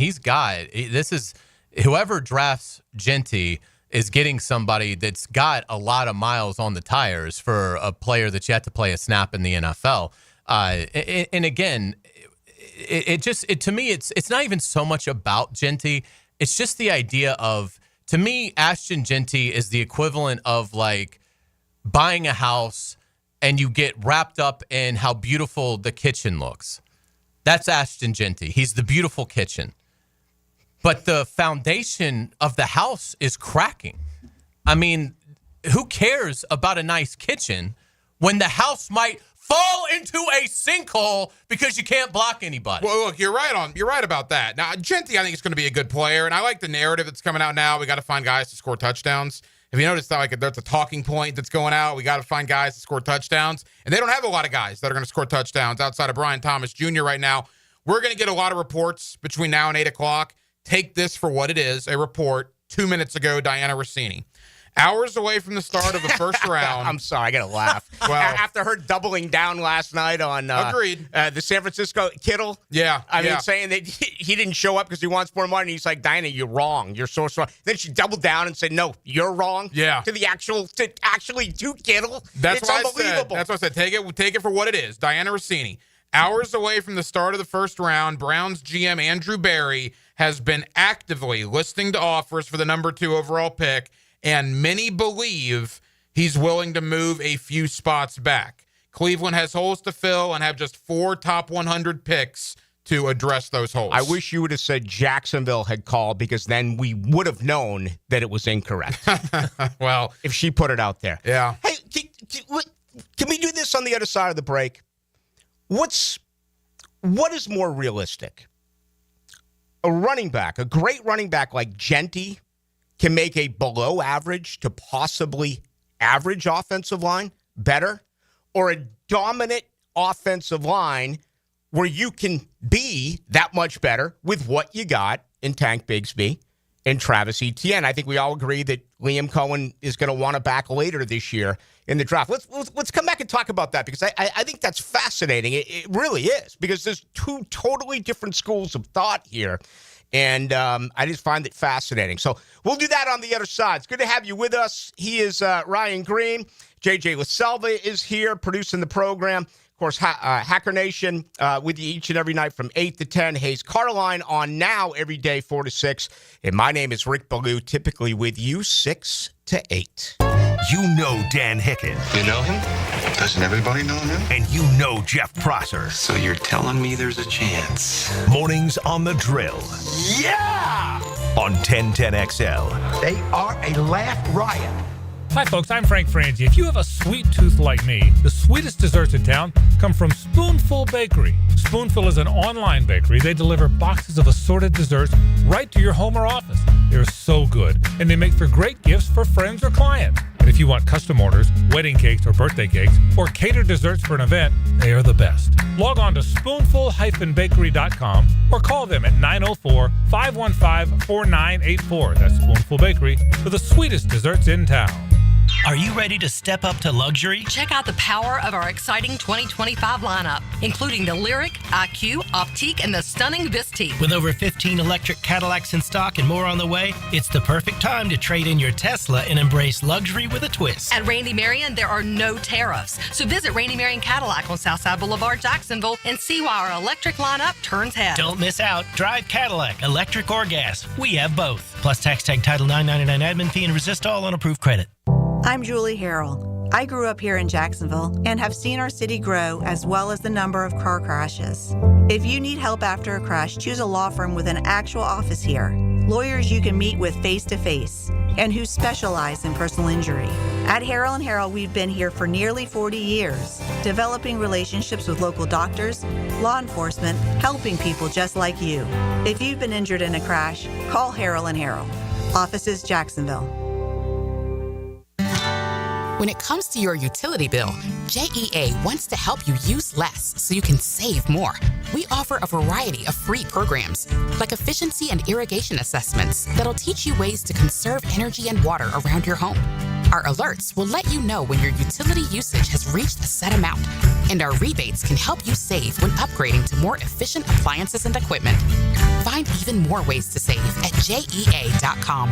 whoever drafts Genty is getting somebody that's got a lot of miles on the tires for a player that's yet to play a snap in the NFL. And again, to me, it's not even so much about Genty. It's just the idea of, to me, Ashton Genty is the equivalent of like buying a house and you get wrapped up in how beautiful the kitchen looks. That's Ashton Genty. He's the beautiful kitchen. But the foundation of the house is cracking. I mean, who cares about a nice kitchen when the house might fall into a sinkhole because you can't block anybody? Well, look, you're right about that. Now, Genty, I think, is going to be a good player, and I like the narrative that's coming out now. We got to find guys to score touchdowns. Have you noticed that, like, there's a talking point that's going out? We got to find guys to score touchdowns, and they don't have a lot of guys that are going to score touchdowns outside of Brian Thomas Jr. right now. We're going to get a lot of reports between now and 8 o'clock. Take this for what it is, a report 2 minutes ago, Diana Rossini. Hours away from the start of the first round. I'm sorry, I got to laugh. Well, after her doubling down last night on agreed. The San Francisco Kittle. Yeah. I mean, saying that he didn't show up because he wants more money. He's like, Diana, you're wrong. You're so wrong. Then she doubled down and said, no, you're wrong. Yeah. To actually Kittle. That's it's unbelievable. That's what I said. Take it for what it is. Diana Rossini. Hours away from the start of the first round, Browns GM Andrew Berry has been actively listening to offers for the number 2 overall pick, and many believe he's willing to move a few spots back. Cleveland has holes to fill and have just 4 top 100 picks to address those holes. I wish you would have said Jacksonville had called, because then we would have known that it was incorrect. Well, if she put it out there. Yeah. Hey, can we do this on the other side of the break? What is more realistic? A running back, a great running back like Genty, can make a below average to possibly average offensive line better, or a dominant offensive line where you can be that much better with what you got in Tank Bigsby and Travis Etienne? I think we all agree that Liam Cohen is going to want to back later this year in the draft. Let's come back and talk about that, because I think that's fascinating. It really is, because there's 2 totally different schools of thought here. And I just find it fascinating. So we'll do that on the other side. It's good to have you with us. He is Ryan Green. JJ LaSelva is here producing the program. Of course, Hacker Nation with you each and every night from 8 to 10. Hayes Carline on now every day, 4 to 6. And my name is Rick Ballou, typically with you 6 to 8. You know Dan Hicken. You know him? Doesn't everybody know him? And you know Jeff Prosser. So you're telling me there's a chance? Mornings on the Drill. Yeah! On 1010XL. They are a laugh riot. Hi, folks. I'm Frank Frangie. If you have a sweet tooth like me, the sweetest desserts in town come from Spoonful Bakery. Spoonful is an online bakery. They deliver boxes of assorted desserts right to your home or office. They're so good, and they make for great gifts for friends or clients. And if you want custom orders, wedding cakes or birthday cakes, or catered desserts for an event, they are the best. Log on to spoonful-bakery.com or call them at 904-515-4984. That's Spoonful Bakery for the sweetest desserts in town. Are you ready to step up to luxury? Check out the power of our exciting 2025 lineup, including the Lyric, IQ, Optique, and the stunning Vistique. With over 15 electric Cadillacs in stock and more on the way, it's the perfect time to trade in your Tesla and embrace luxury with a twist. At Randy Marion, there are no tariffs. So visit Randy Marion Cadillac on Southside Boulevard, Jacksonville, and see why our electric lineup turns heads. Don't miss out. Drive Cadillac, electric or gas. We have both. Plus tax tag Title 999 admin fee and resist all on approved credit. I'm Julie Harrell. I grew up here in Jacksonville and have seen our city grow as well as the number of car crashes. If you need help after a crash, choose a law firm with an actual office here. Lawyers you can meet with face-to-face and who specialize in personal injury. At Harrell & Harrell, we've been here for nearly 40 years, developing relationships with local doctors, law enforcement, helping people just like you. If you've been injured in a crash, call Harrell & Harrell. Offices, Jacksonville. When it comes to your utility bill, JEA wants to help you use less so you can save more. We offer a variety of free programs, like efficiency and irrigation assessments that'll teach you ways to conserve energy and water around your home. Our alerts will let you know when your utility usage has reached a set amount, and our rebates can help you save when upgrading to more efficient appliances and equipment. Find even more ways to save at JEA.com.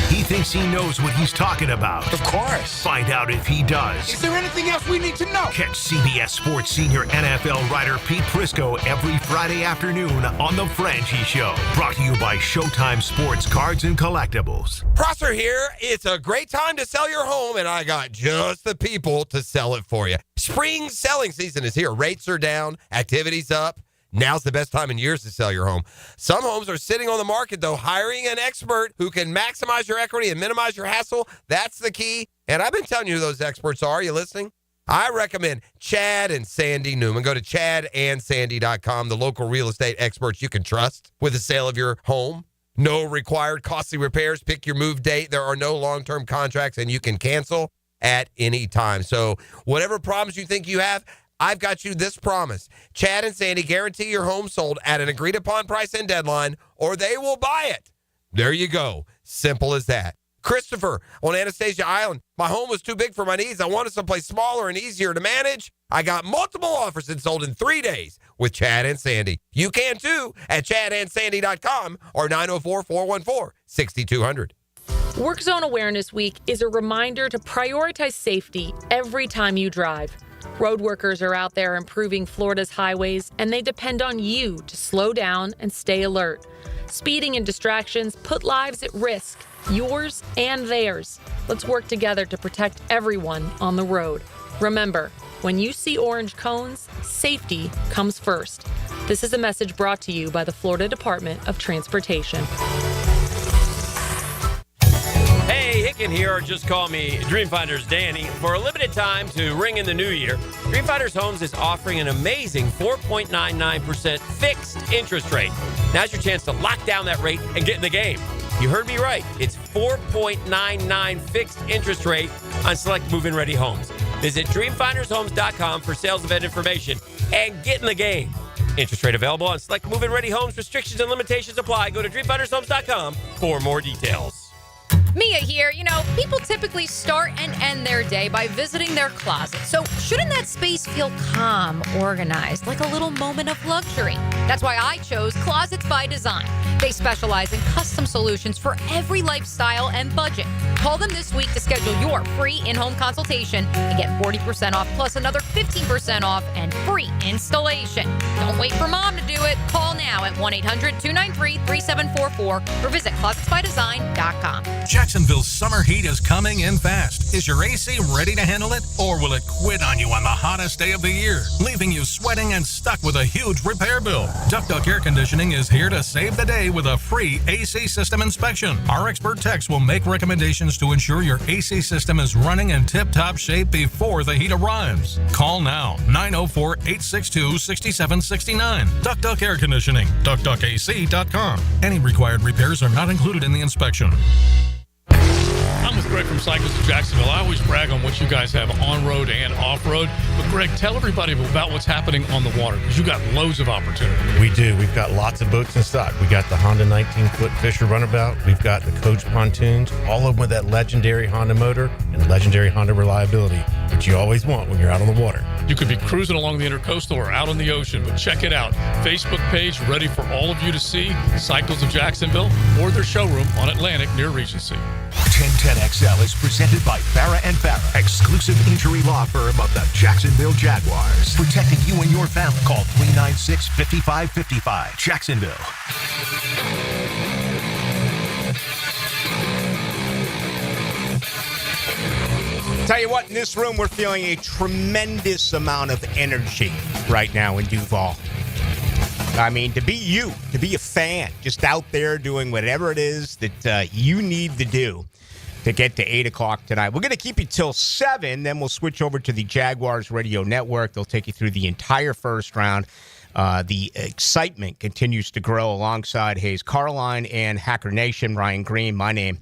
He thinks he knows what he's talking about. Of course. Find out if he does. Is there anything else we need to know? Catch CBS Sports senior NFL writer Pete Prisco every Friday afternoon on The Franchi Show. Brought to you by Showtime Sports Cards and Collectibles. Prosser here. It's a great time to sell your home, and I got just the people to sell it for you. Spring selling season is here. Rates are down. Activity's up. Now's the best time in years to sell your home. Some homes are sitting on the market, though. Hiring an expert who can maximize your equity and minimize your hassle, that's the key. And I've been telling you who those experts are. Are you listening? I recommend Chad and Sandy Newman. Go to chadandsandy.com, the local real estate experts you can trust with the sale of your home. No required costly repairs. Pick your move date. There are no long-term contracts, and you can cancel at any time. So whatever problems you think you have, I've got you this promise. Chad and Sandy guarantee your home sold at an agreed-upon price and deadline, or they will buy it. There you go. Simple as that. Christopher on Anastasia Island. My home was too big for my needs. I wanted someplace smaller and easier to manage. I got multiple offers and sold in 3 days with Chad and Sandy. You can too at chadandsandy.com or 904-414-6200. Work Zone Awareness Week is a reminder to prioritize safety every time you drive. Road workers are out there improving Florida's highways, and they depend on you to slow down and stay alert. Speeding and distractions put lives at risk, yours and theirs. Let's work together to protect everyone on the road. Remember, when you see orange cones, safety comes first. This is a message brought to you by the Florida Department of Transportation. Hey, Hicken here, or just call me Dreamfinders Danny. For a limited time to ring in the new year, Dreamfinders Homes is offering an amazing 4.99% fixed interest rate. Now's your chance to lock down that rate and get in the game. You heard me right. It's 4.99 fixed interest rate on select move-in ready homes. Visit dreamfindershomes.com for sales event information and get in the game. Interest rate available on select move-in ready homes. Restrictions and limitations apply. Go to dreamfindershomes.com for more details. Mia here. You know, people typically start and end their day by visiting their closet. So shouldn't that space feel calm, organized, like a little moment of luxury? That's why I chose Closets by Design. They specialize in custom solutions for every lifestyle and budget. Call them this week to schedule your free in-home consultation and get 40% off plus another 15% off and free installation. Don't wait for mom to do it. Call now at 1-800-293-3744 or visit closetsbydesign.com. Jacksonville's summer heat is coming in fast. Is your AC ready to handle it? Or will it quit on you on the hottest day of the year, leaving you sweating and stuck with a huge repair bill? Duck Air Conditioning is here to save the day with a free AC system inspection. Our expert techs will make recommendations to ensure your AC system is running in tip-top shape before the heat arrives. Call now, 904-862-6769. Duck Air Conditioning, duckac.com. Any required repairs are not included in the inspection. I'm with Greg from Cycles of Jacksonville. I always brag on what you guys have on-road and off-road. But Greg, tell everybody about what's happening on the water, because you got loads of opportunity. We do. We've got lots of boats in stock. We got the Honda 19-foot Fisher Runabout. We've got the Coach pontoons, all of them with that legendary Honda motor and legendary Honda reliability, which you always want when you're out on the water. You could be cruising along the Intercoastal or out on the ocean, but check it out. Facebook page ready for all of you to see, Cycles of Jacksonville, or their showroom on Atlantic near Regency. 1010XL is presented by Farrah & Farrah, exclusive injury law firm of the Jacksonville Jaguars. Protecting you and your family. Call 396-5555. Jacksonville. Tell you what, in this room, we're feeling a tremendous amount of energy right now in Duval. I mean, to be you, to be a fan, just out there doing whatever it is that you need to do to get to 8 o'clock tonight. We're going to keep you till 7, then we'll switch over to the Jaguars Radio Network. They'll take you through the entire first round. The excitement continues to grow alongside Hayes Carline and Hacker Nation. Ryan Green, my name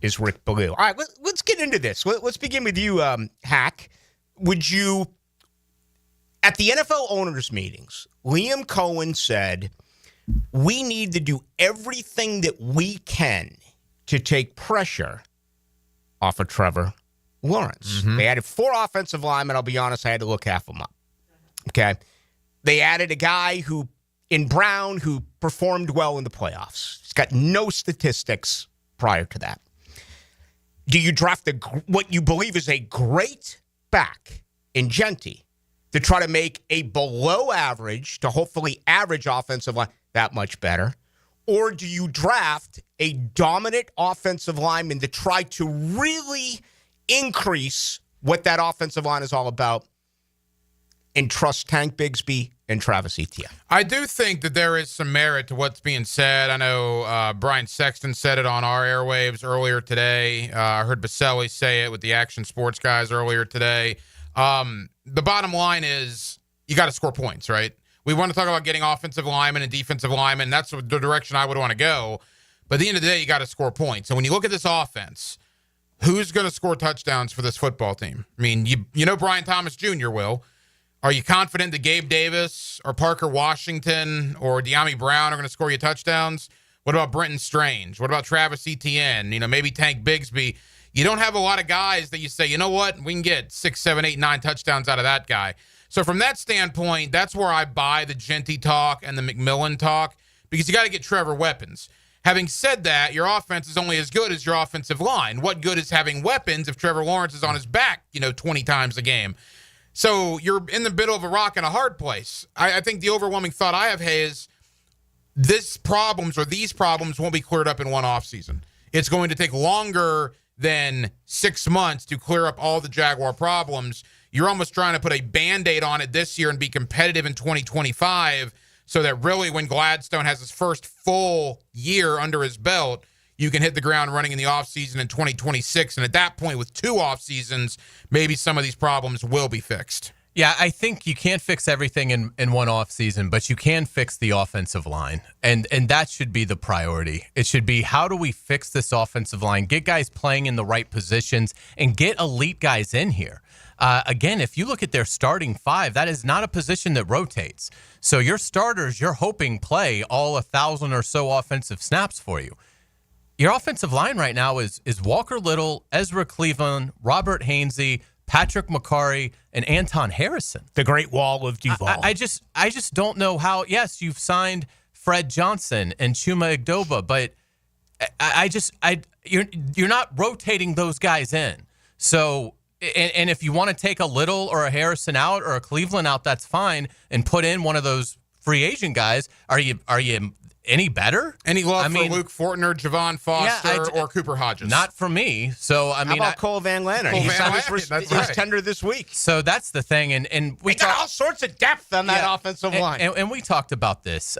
is Rick Ballou. All right, let's get into this. Let's begin with you, Hack. Would you, at the NFL owners' meetings, Liam Cohen said, we need to do everything that we can to take pressure off of Trevor Lawrence. Mm-hmm. They added 4 offensive linemen. I'll be honest, I had to look half of them up. Okay. They added a guy in Brown who performed well in the playoffs. He's got no statistics prior to that. Do you draft what you believe is a great back in Genty to try to make a below average to hopefully average offensive line that much better? Or do you draft a dominant offensive lineman to try to really increase what that offensive line is all about and trust Tank Bigsby and Travis Etienne? I do think that there is some merit to what's being said. I know Brian Sexton said it on our airwaves earlier today. I heard Baselli say it with the Action Sports guys earlier today. The bottom line is you got to score points, right? We want to talk about getting offensive linemen and defensive linemen. That's the direction I would want to go. But at the end of the day, you got to score points. And when you look at this offense, who's going to score touchdowns for this football team? I mean, you know Brian Thomas Jr. will. Are you confident that Gabe Davis or Parker Washington or De'Ami Brown are going to score you touchdowns? What about Brenton Strange? What about Travis Etienne? Maybe Tank Bigsby. You don't have a lot of guys that you say, you know what, we can get 6, 7, 8, 9 touchdowns out of that guy. So from that standpoint, that's where I buy the Genty talk and the McMillan talk, because you got to get Trevor weapons. Having said that, your offense is only as good as your offensive line. What good is having weapons if Trevor Lawrence is on his back, 20 times a game? So you're in the middle of a rock and a hard place. I think the overwhelming thought I have, is these problems won't be cleared up in one offseason. It's going to take longer than 6 months to clear up all the Jaguar problems. You're almost trying to put a Band-Aid on it this year and be competitive in 2025 so that really when Gladstone has his first full year under his belt, you can hit the ground running in the offseason in 2026. And at that point, with 2 off seasons, maybe some of these problems will be fixed. Yeah, I think you can't fix everything in one offseason, but you can fix the offensive line. And that should be the priority. It should be, how do we fix this offensive line, get guys playing in the right positions, and get elite guys in here. Again, if you look at their starting 5, that is not a position that rotates. So your starters, you're hoping play all 1,000 or so offensive snaps for you. Your offensive line right now is Walker Little, Ezra Cleveland, Robert Hainsey, Patrick McCarry, and Anton Harrison. The Great Wall of Duval. I just don't know how. Yes, you've signed Fred Johnson and Chuma Igdoba, but you're not rotating those guys in. So, and if you want to take a Little or a Harrison out or a Cleveland out, that's fine, and put in one of those free agent guys. Are you any better? Any love for Luke Fortner, Javon Foster, or Cooper Hodges? Not for me. So, How about Cole Van Lanner? He signed his tender this week. So that's the thing. And we got all sorts of depth on that offensive line. And we talked about this.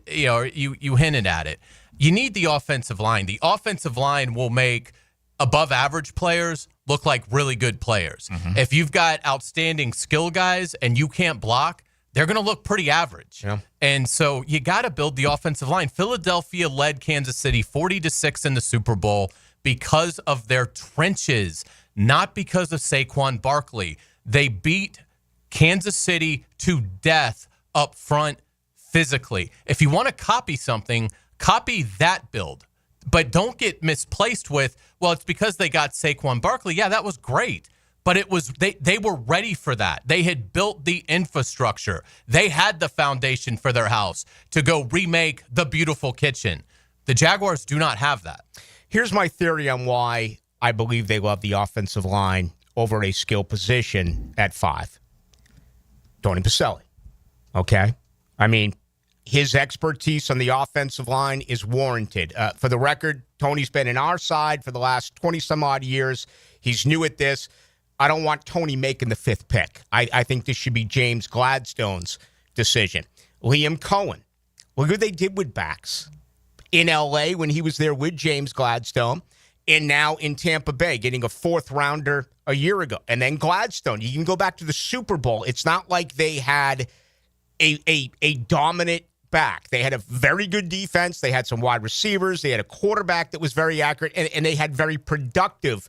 You hinted at it. You need the offensive line. The offensive line will make above average players look like really good players. Mm-hmm. If you've got outstanding skill guys and you can't block, they're going to look pretty average. Yeah. And so you got to build the offensive line. Philadelphia led Kansas City 40-6 in the Super Bowl because of their trenches, not because of Saquon Barkley. They beat Kansas City to death up front physically. If you want to copy something, copy that build. But don't get misplaced with, well, it's because they got Saquon Barkley. Yeah, that was great. But it was they were ready for that. They had built the infrastructure. They had the foundation for their house to go remake the beautiful kitchen. The Jaguars do not have that. Here's my theory on why I believe they love the offensive line over a skill position at 5. Tony Baselli. Okay? I mean, his expertise on the offensive line is warranted. For the record, Tony's been in our side for the last 20-some-odd years. He's new at this. I don't want Tony making the 5th pick. I think this should be James Gladstone's decision. Liam Cohen. Look what they did with backs in L.A. when he was there with James Gladstone, and now in Tampa Bay, getting a 4th rounder a year ago. And then Gladstone. You can go back to the Super Bowl. It's not like they had a dominant back. They had a very good defense. They had some wide receivers. They had a quarterback that was very accurate, and they had very productive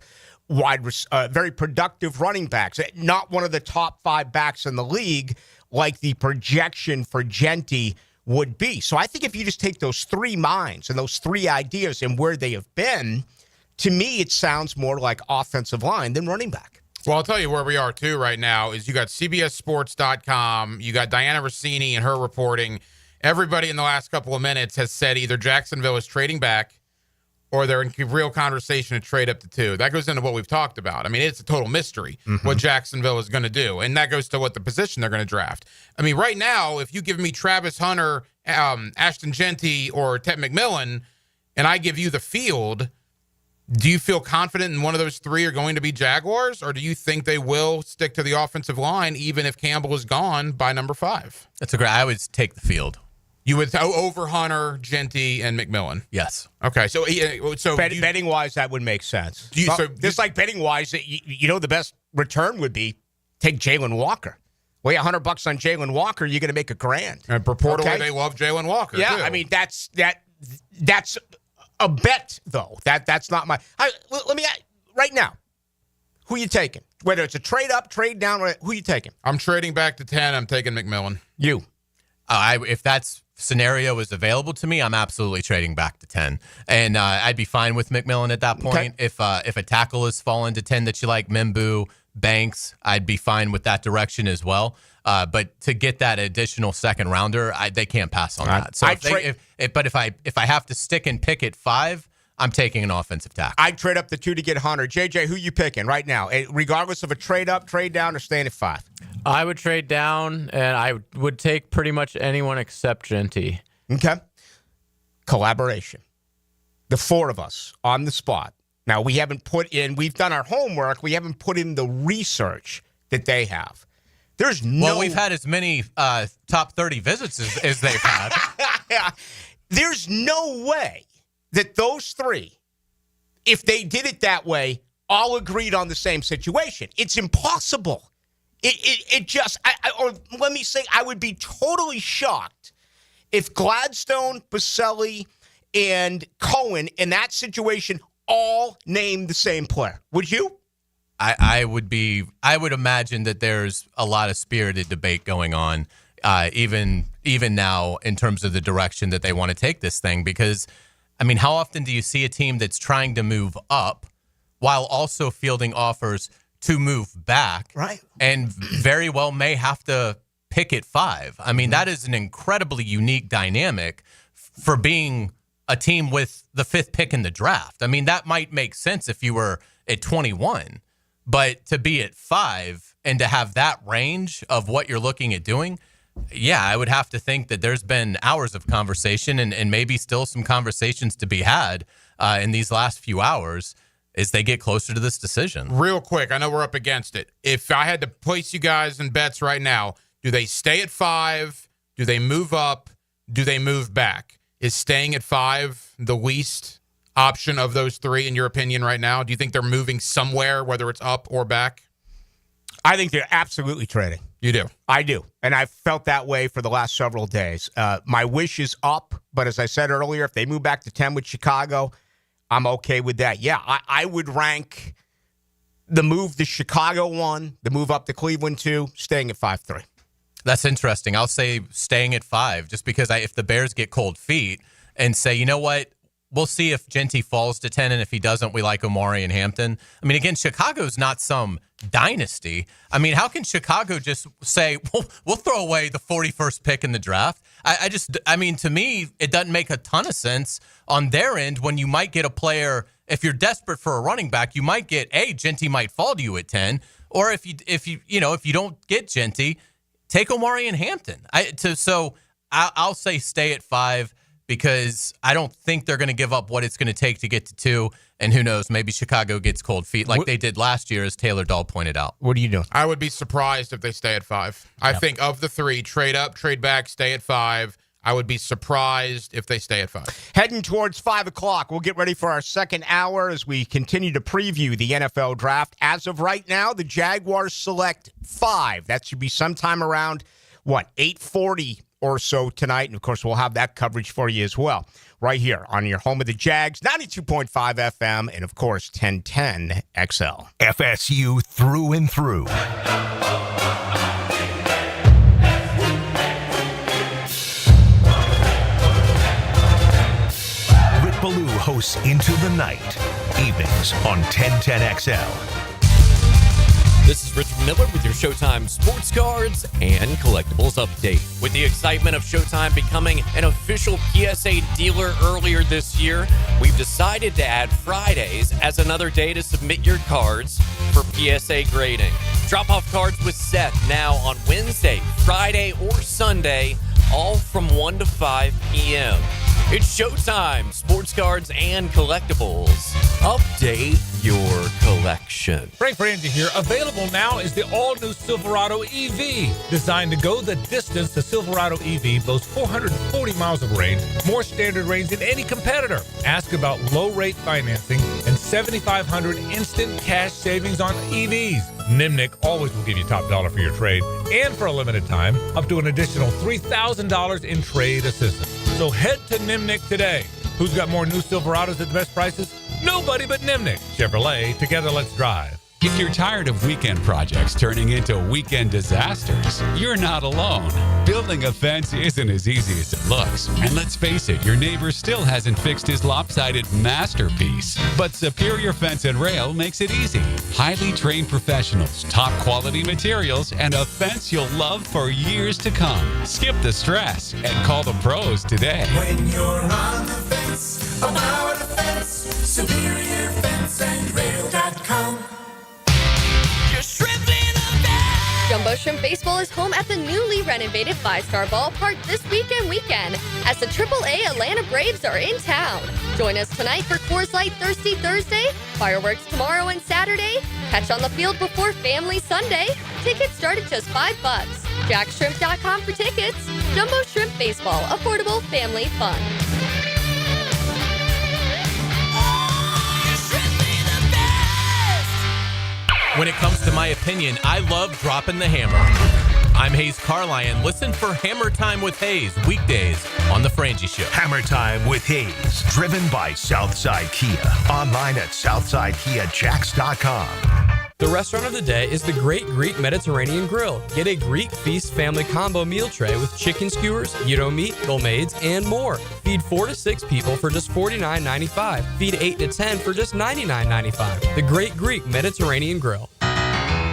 running backs. Not one of the top 5 backs in the league like the projection for Genty would be. So I think if you just take those 3 minds and those 3 ideas and where they have been, to me it sounds more like offensive line than running back. Well, I'll tell you where we are, too, right now is you got CBSSports.com. You got Diana Rossini and her reporting. Everybody in the last couple of minutes has said either Jacksonville is trading back or they're in real conversation to trade up to 2. That goes into what we've talked about. I mean, it's a total mystery what Jacksonville is going to do, and that goes to what the position they're going to draft. I mean, right now, if you give me Travis Hunter, Ashton Genty, or Ted McMillan, and I give you the field, do you feel confident in one of those 3 are going to be Jaguars, or do you think they will stick to the offensive line even if Campbell is gone by number 5? I would take the field. You would over Hunter, Genty, and McMillan? Yes. Okay. So betting-wise, that would make sense. Just like betting-wise, the best return would be take Jalen Walker. Lay $100 on Jalen Walker, you're going to make $1,000. And purportedly, they love Jalen Walker, yeah, too. I mean, that's a bet, though. That's not my... let me ask, right now, who are you taking? Whether it's a trade up, trade down, who are you taking? I'm trading back to 10. I'm taking McMillan. You? If that's scenario is available to me, I'm absolutely trading back to 10. And I'd be fine with McMillan at that point. Okay. If a tackle is fallen to 10 that you like, Mimbu, Banks, I'd be fine with that direction as well. But to get that additional 2nd rounder, they can't pass on that. So if I have to stick and pick at 5, I'm taking an offensive tackle. I'd trade up the 2 to get Hunter. JJ, who you picking right now? Regardless of a trade up, trade down, or staying at 5? I would trade down, and I would take pretty much anyone except Genty. Okay. Collaboration. The 4 of us on the spot. Now, we've done our homework. We haven't put in the research that they have. Well, we've had as many top 30 visits as they've had. There's no way that those 3, if they did it that way, all agreed on the same situation. It's impossible. Let me say, I would be totally shocked if Gladstone, Baselli, and Cohen in that situation all named the same player. Would you? I would imagine that there's a lot of spirited debate going on, even now in terms of the direction that they want to take this thing. Because, I mean, how often do you see a team that's trying to move up while also fielding offers to move back? Right. And very well may have to pick at 5. I mean, that is an incredibly unique dynamic for being a team with the 5th pick in the draft. I mean, that might make sense if you were at 21. But to be at 5 and to have that range of what you're looking at doing, yeah, I would have to think that there's been hours of conversation and maybe still some conversations to be had in these last few hours as they get closer to this decision. Real quick, I know we're up against it. If I had to place you guys in bets right now, do they stay at 5? Do they move up? Do they move back? Is staying at 5 the least option of those 3, in your opinion, right now? Do you think they're moving somewhere, whether it's up or back? I think they're absolutely trading. You do? I do. And I've felt that way for the last several days. My wish is up, but as I said earlier, if they move back to 10 with Chicago, I'm okay with that. Yeah, I would rank the move to Chicago 1, the move up to Cleveland 2, staying at 5-3. That's interesting. I'll say staying at 5, just because if the Bears get cold feet and say, you know what, we'll see if Genty falls to 10, and if he doesn't, we like Omari and Hampton. I mean, again, Chicago's not some dynasty. I mean, how can Chicago just say, we'll throw away the 41st pick in the draft? I mean, to me, it doesn't make a ton of sense on their end when you might get a player. If you're desperate for a running back, you might get Genty might fall to you at 10, or if you don't get Genty, take Omari and Hampton. I'll say stay at 5. because I don't think they're going to give up what it's going to take to get to 2. And who knows, maybe Chicago gets cold feet like they did last year, as Taylor Dahl pointed out. What are you doing? I would be surprised if they stay at 5. I think of the 3, trade up, trade back, stay at 5. I would be surprised if they stay at 5. Heading towards 5 o'clock. We'll get ready for our second hour as we continue to preview the NFL draft. As of right now, the Jaguars select 5. That should be sometime around, 8:40 or so tonight. And, of course, we'll have that coverage for you as well right here on your home of the Jags, 92.5 FM, and, of course, 1010 XL. FSU through and through. Baloo hosts Into the Night, evenings on 1010XL. This is Richard Miller with your Showtime Sports Cards and Collectibles Update. With the excitement of Showtime becoming an official PSA dealer earlier this year, we've decided to add Fridays as another day to submit your cards for PSA grading. Drop off cards with Seth now on Wednesday, Friday, or Sunday, all from 1 to 5 p.m. It's Showtime, Sports Cards and Collectibles. Update your collection. Frank Frangie here. Available now is the all-new Silverado EV. Designed to go the distance, the Silverado EV boasts 440 miles of range, more standard range than any competitor. Ask about low-rate financing and $7,500 instant cash savings on EVs. Nimnik always will give you top dollar for your trade, and for a limited time, up to an additional $3,000 in trade assistance. So head to Nimnik today. Who's got more new Silverados at the best prices? Nobody but Nimnik. Chevrolet, together let's drive. If you're tired of weekend projects turning into weekend disasters, you're not alone. Building a fence isn't as easy as it looks. And let's face it, your neighbor still hasn't fixed his lopsided masterpiece. But Superior Fence and Rail makes it easy. Highly trained professionals, top quality materials, and a fence you'll love for years to come. Skip the stress and call the pros today. When you're on the fence, about the fence, SuperiorFenceandRail.com. Jumbo Shrimp Baseball is home at the newly renovated 5-Star Ballpark this weekend as the AAA Atlanta Braves are in town. Join us tonight for Coors Light Thirsty Thursday, fireworks tomorrow and Saturday, catch on the field before Family Sunday. Tickets start at just $5. JackShrimp.com for tickets. Jumbo Shrimp Baseball, affordable family fun. When it comes to my opinion, I love dropping the hammer. I'm Hayes Carlyon. Listen for Hammer Time with Hayes, weekdays on The Frangie Show. Hammer Time with Hayes, driven by Southside Kia. Online at SouthsideKiaJacks.com. The restaurant of the day is the Great Greek Mediterranean Grill. Get a Greek Feast family combo meal tray with chicken skewers, gyro meat, gulmades, and more. Feed 4 to 6 people for just $49.95. Feed 8 to 10 for just $99.95. The Great Greek Mediterranean Grill.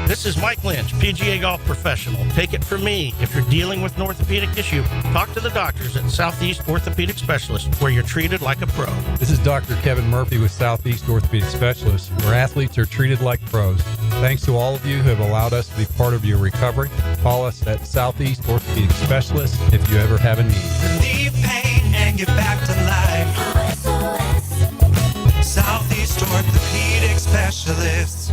This is Mike Lynch, PGA golf professional. Take it from me. If you're dealing with an orthopedic issue, talk to the doctors at Southeast Orthopedic Specialists, where you're treated like a pro. This is Dr. Kevin Murphy with Southeast Orthopedic Specialists, where athletes are treated like pros. Thanks to all of you who have allowed us to be part of your recovery. Call us at Southeast Orthopedic Specialists if you ever have a need. Relieve pain and get back to life. Southeast Orthopedic Specialists.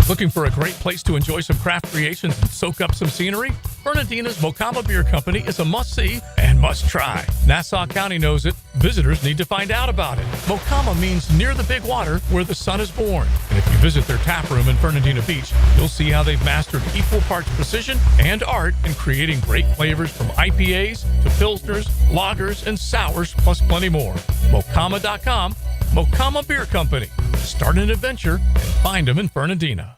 Looking for a great place to enjoy some craft creations and soak up some scenery? Fernandina's Mocama Beer Company is a must-see and must-try. Nassau County knows it. Visitors need to find out about it. Mocama means near the big water where the sun is born. And if you visit their tap room in Fernandina Beach, you'll see how they've mastered equal parts precision and art in creating great flavors from IPAs to Pilsners, lagers, and sours, plus plenty more. Mocama.com, Mocama Beer Company. Start an adventure and find them in Fernandina.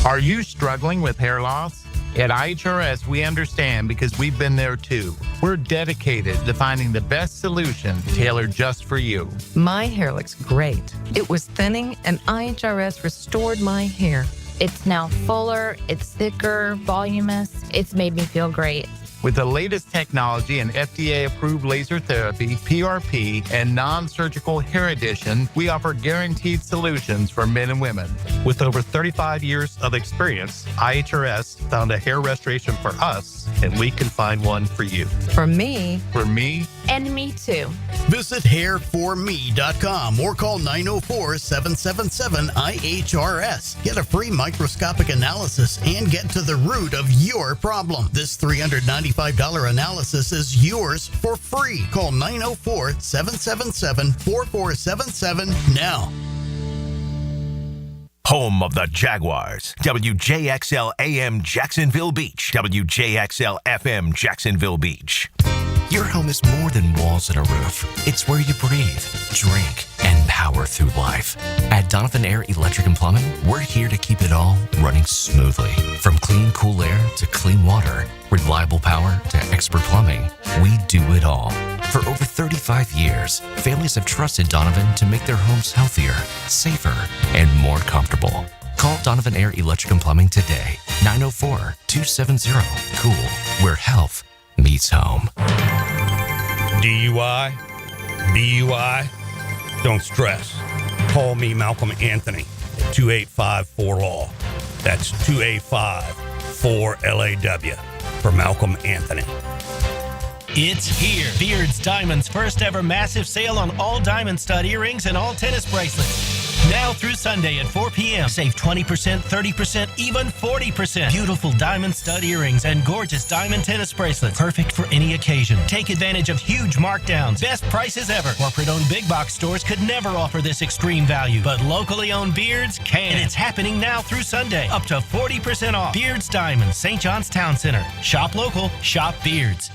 Are you struggling with hair loss? At IHRS, we understand because we've been there too. We're dedicated to finding the best solution tailored just for you. My hair looks great. It was thinning, and IHRS restored my hair. It's now fuller, it's thicker, voluminous. It's made me feel great. With the latest technology and FDA-approved laser therapy, PRP, and non-surgical hair addition, we offer guaranteed solutions for men and women. With over 35 years of experience, IHRS found a hair restoration for us, and we can find one for you. For me. For me. And me too. Visit hairforme.com or call 904-777-IHRS. Get a free microscopic analysis and get to the root of your problem. This $395 analysis is yours for free. Call 904-777-4477 now. Home of the Jaguars. WJXL AM Jacksonville Beach. WJXL FM Jacksonville Beach. Your home is more than walls and a roof. It's where you breathe, drink, and power through life. At Donovan Air Electric and Plumbing, we're here to keep it all running smoothly. From clean, cool air to clean water, reliable power to expert plumbing, we do it all. For over 35 years, families have trusted Donovan to make their homes healthier, safer, and more comfortable. Call Donovan Air Electric and Plumbing today. 904-270-COOL, where health meets home. DUI, BUI, don't stress. Call me Malcolm Anthony at 285-4LAW. That's 285-4LAW for Malcolm Anthony. It's here. Beard's Diamond's first ever massive sale on all diamond stud earrings and all tennis bracelets. Now through Sunday at 4 p.m. Save 20%, 30%, even 40%. Beautiful diamond stud earrings and gorgeous diamond tennis bracelets. Perfect for any occasion. Take advantage of huge markdowns. Best prices ever. Corporate-owned big box stores could never offer this extreme value, but locally owned Beards can. And it's happening now through Sunday. Up to 40% off. Beards Diamond, St. John's Town Center. Shop local, shop Beards.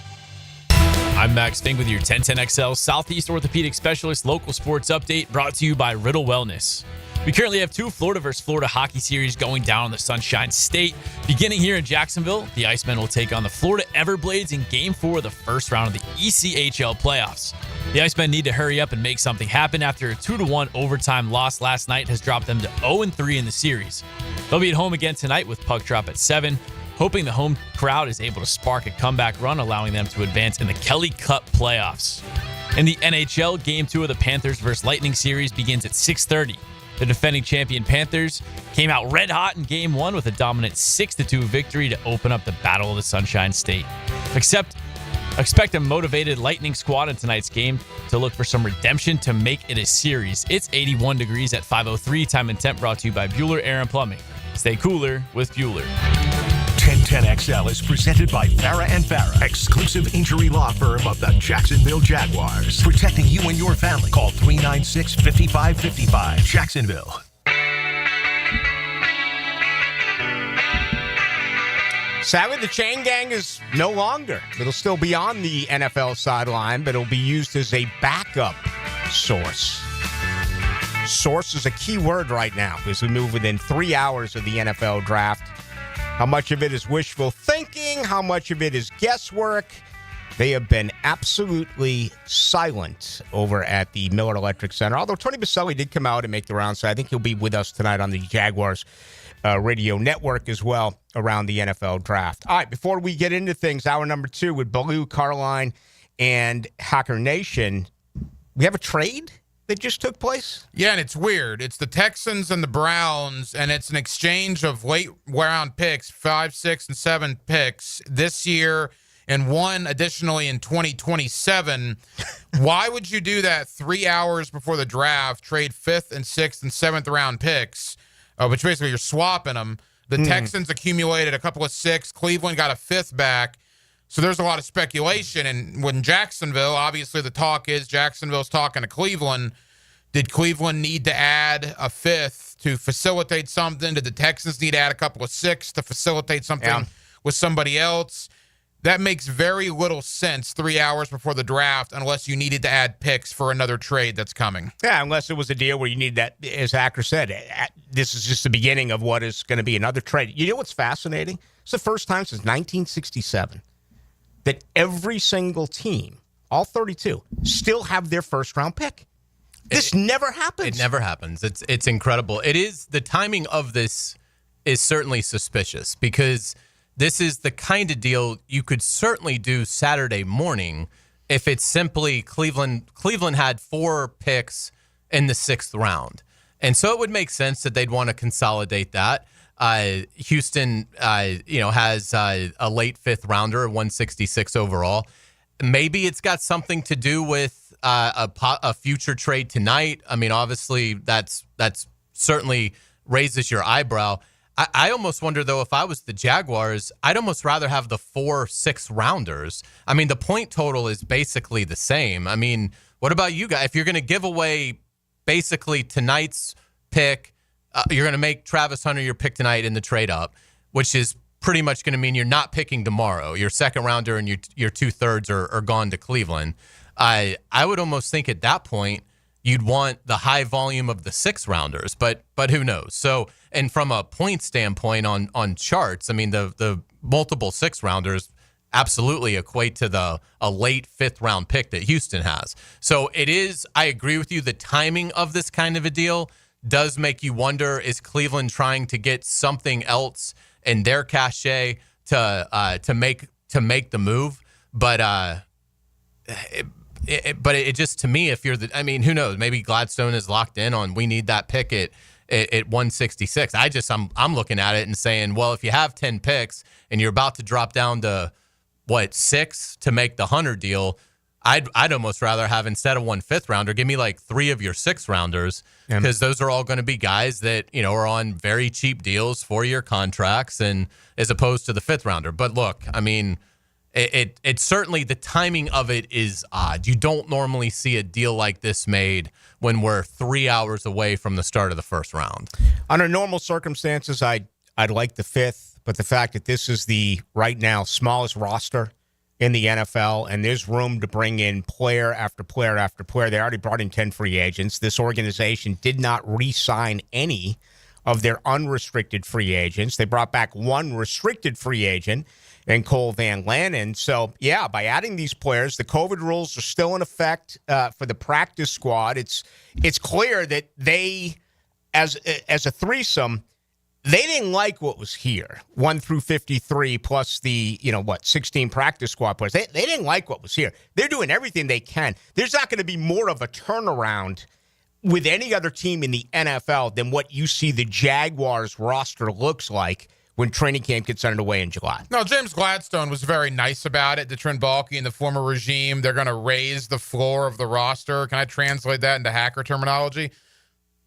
I'm Max Fink with your 1010XL Southeast Orthopedic Specialist local sports update brought to you by Riddle Wellness. We currently have two Florida vs. Florida hockey series going down in the Sunshine State. Beginning here in Jacksonville, the Icemen will take on the Florida Everblades in Game 4 of the first round of the ECHL playoffs. The Icemen need to hurry up and make something happen after a 2-1 overtime loss last night has dropped them to 0-3 in the series. They'll be at home again tonight with puck drop at 7. Hoping the home crowd is able to spark a comeback run, allowing them to advance in the Kelly Cup playoffs. In the NHL, Game 2 of the Panthers vs. Lightning series begins at 6:30. The defending champion Panthers came out red hot in Game 1 with a dominant 6-2 victory to open up the Battle of the Sunshine State. Expect a motivated Lightning squad in tonight's game to look for some redemption to make it a series. It's 81 degrees at 5:03. Time and temp brought to you by Bueller Air and Plumbing. Stay cooler with Bueller. 1010XL is presented by Farah & Farah, exclusive injury law firm of the Jacksonville Jaguars. Protecting you and your family. Call 396-5555. Jacksonville. Sadly, the chain gang is no longer. It'll still be on the NFL sideline, but it'll be used as a backup source. Source is a key word right now as we move within 3 hours of the NFL draft. How much of it is wishful thinking? How much of it is guesswork? They have been absolutely silent over at the Miller Electric Center. Although Tony Baselli did come out and make the rounds, so I think he'll be with us tonight on the Jaguars radio network as well around the NFL draft. All right, before we get into things, hour number 2 with Baloo, Carline, and Hacker Nation, we have a trade that just took place? Yeah, and it's weird. It's the Texans and the Browns, and it's an exchange of late round picks, 5, 6, and 7 picks this year, and one additionally in 2027. Why would you do that 3 hours before the draft, trade 5th and 6th and 7th round picks, which basically you're swapping them? The Texans accumulated a couple of 6. Cleveland got a 5th back. So there's a lot of speculation. And when Jacksonville, obviously the talk is Jacksonville's talking to Cleveland. Did Cleveland need to add a 5th to facilitate something? Did the Texans need to add a couple of 6 to facilitate something with somebody else? That makes very little sense 3 hours before the draft unless you needed to add picks for another trade that's coming. Yeah, unless it was a deal where you need that, as Hacker said, this is just the beginning of what is going to be another trade. You know what's fascinating? It's the first time since 1967 that every single team, all 32, still have their first-round pick. This never happens. It never happens. It's incredible. It is, the timing of this is certainly suspicious because this is the kind of deal you could certainly do Saturday morning if it's simply Cleveland. Cleveland had 4 picks in the 6th round. And so it would make sense that they'd want to consolidate that. Houston, has a late 5th rounder, 166 overall. Maybe it's got something to do with a future trade tonight. I mean, obviously, that's certainly raises your eyebrow. I almost wonder, though, if I was the Jaguars, I'd almost rather have the 4 6th rounders. I mean, the point total is basically the same. I mean, what about you guys? If you're going to give away basically tonight's pick, you're going to make Travis Hunter your pick tonight in the trade up, which is pretty much going to mean you're not picking tomorrow. Your 2nd rounder and your 2/3 are gone to Cleveland. I would almost think at that point you'd want the high volume of the 6 rounders, but who knows? So, and from a point standpoint on charts, I mean, the multiple 6 rounders absolutely equate to a late 5th round pick that Houston has. So it is, I agree with you, the timing of this kind of a deal does make you wonder, is Cleveland trying to get something else in their cachet to make the move? But it just, to me, if you're who knows? Maybe Gladstone is locked in on, we need that pick at 166. I'm looking at it and saying, well, if you have 10 picks and you're about to drop down to 6 to make the Hunter deal, I'd almost rather have, instead of 1 5th rounder, give me like 3 of your 6 rounders, because those are all going to be guys that, are on very cheap deals, 4-year contracts, and as opposed to the 5th rounder. But look, I mean, it certainly, the timing of it is odd. You don't normally see a deal like this made when we're 3 hours away from the start of the 1st round. Under normal circumstances, I'd like the 5th, but the fact that this is the right now smallest roster in the NFL, and there's room to bring in player after player after player. They already brought in 10 free agents. This organization did not re-sign any of their unrestricted free agents. They brought back 1 restricted free agent in Cole Van Lanen. So, yeah, by adding these players, the COVID rules are still in effect for the practice squad. It's clear that they, as a threesome, they didn't like what was here, 1 through 53 plus the, 16 practice squad players. They didn't like what was here. They're doing everything they can. There's not going to be more of a turnaround with any other team in the NFL than what you see the Jaguars roster looks like when training camp gets underway in July. No, James Gladstone was very nice about it. The Trent Baalke and the former regime, they're going to raise the floor of the roster. Can I translate that into hacker terminology?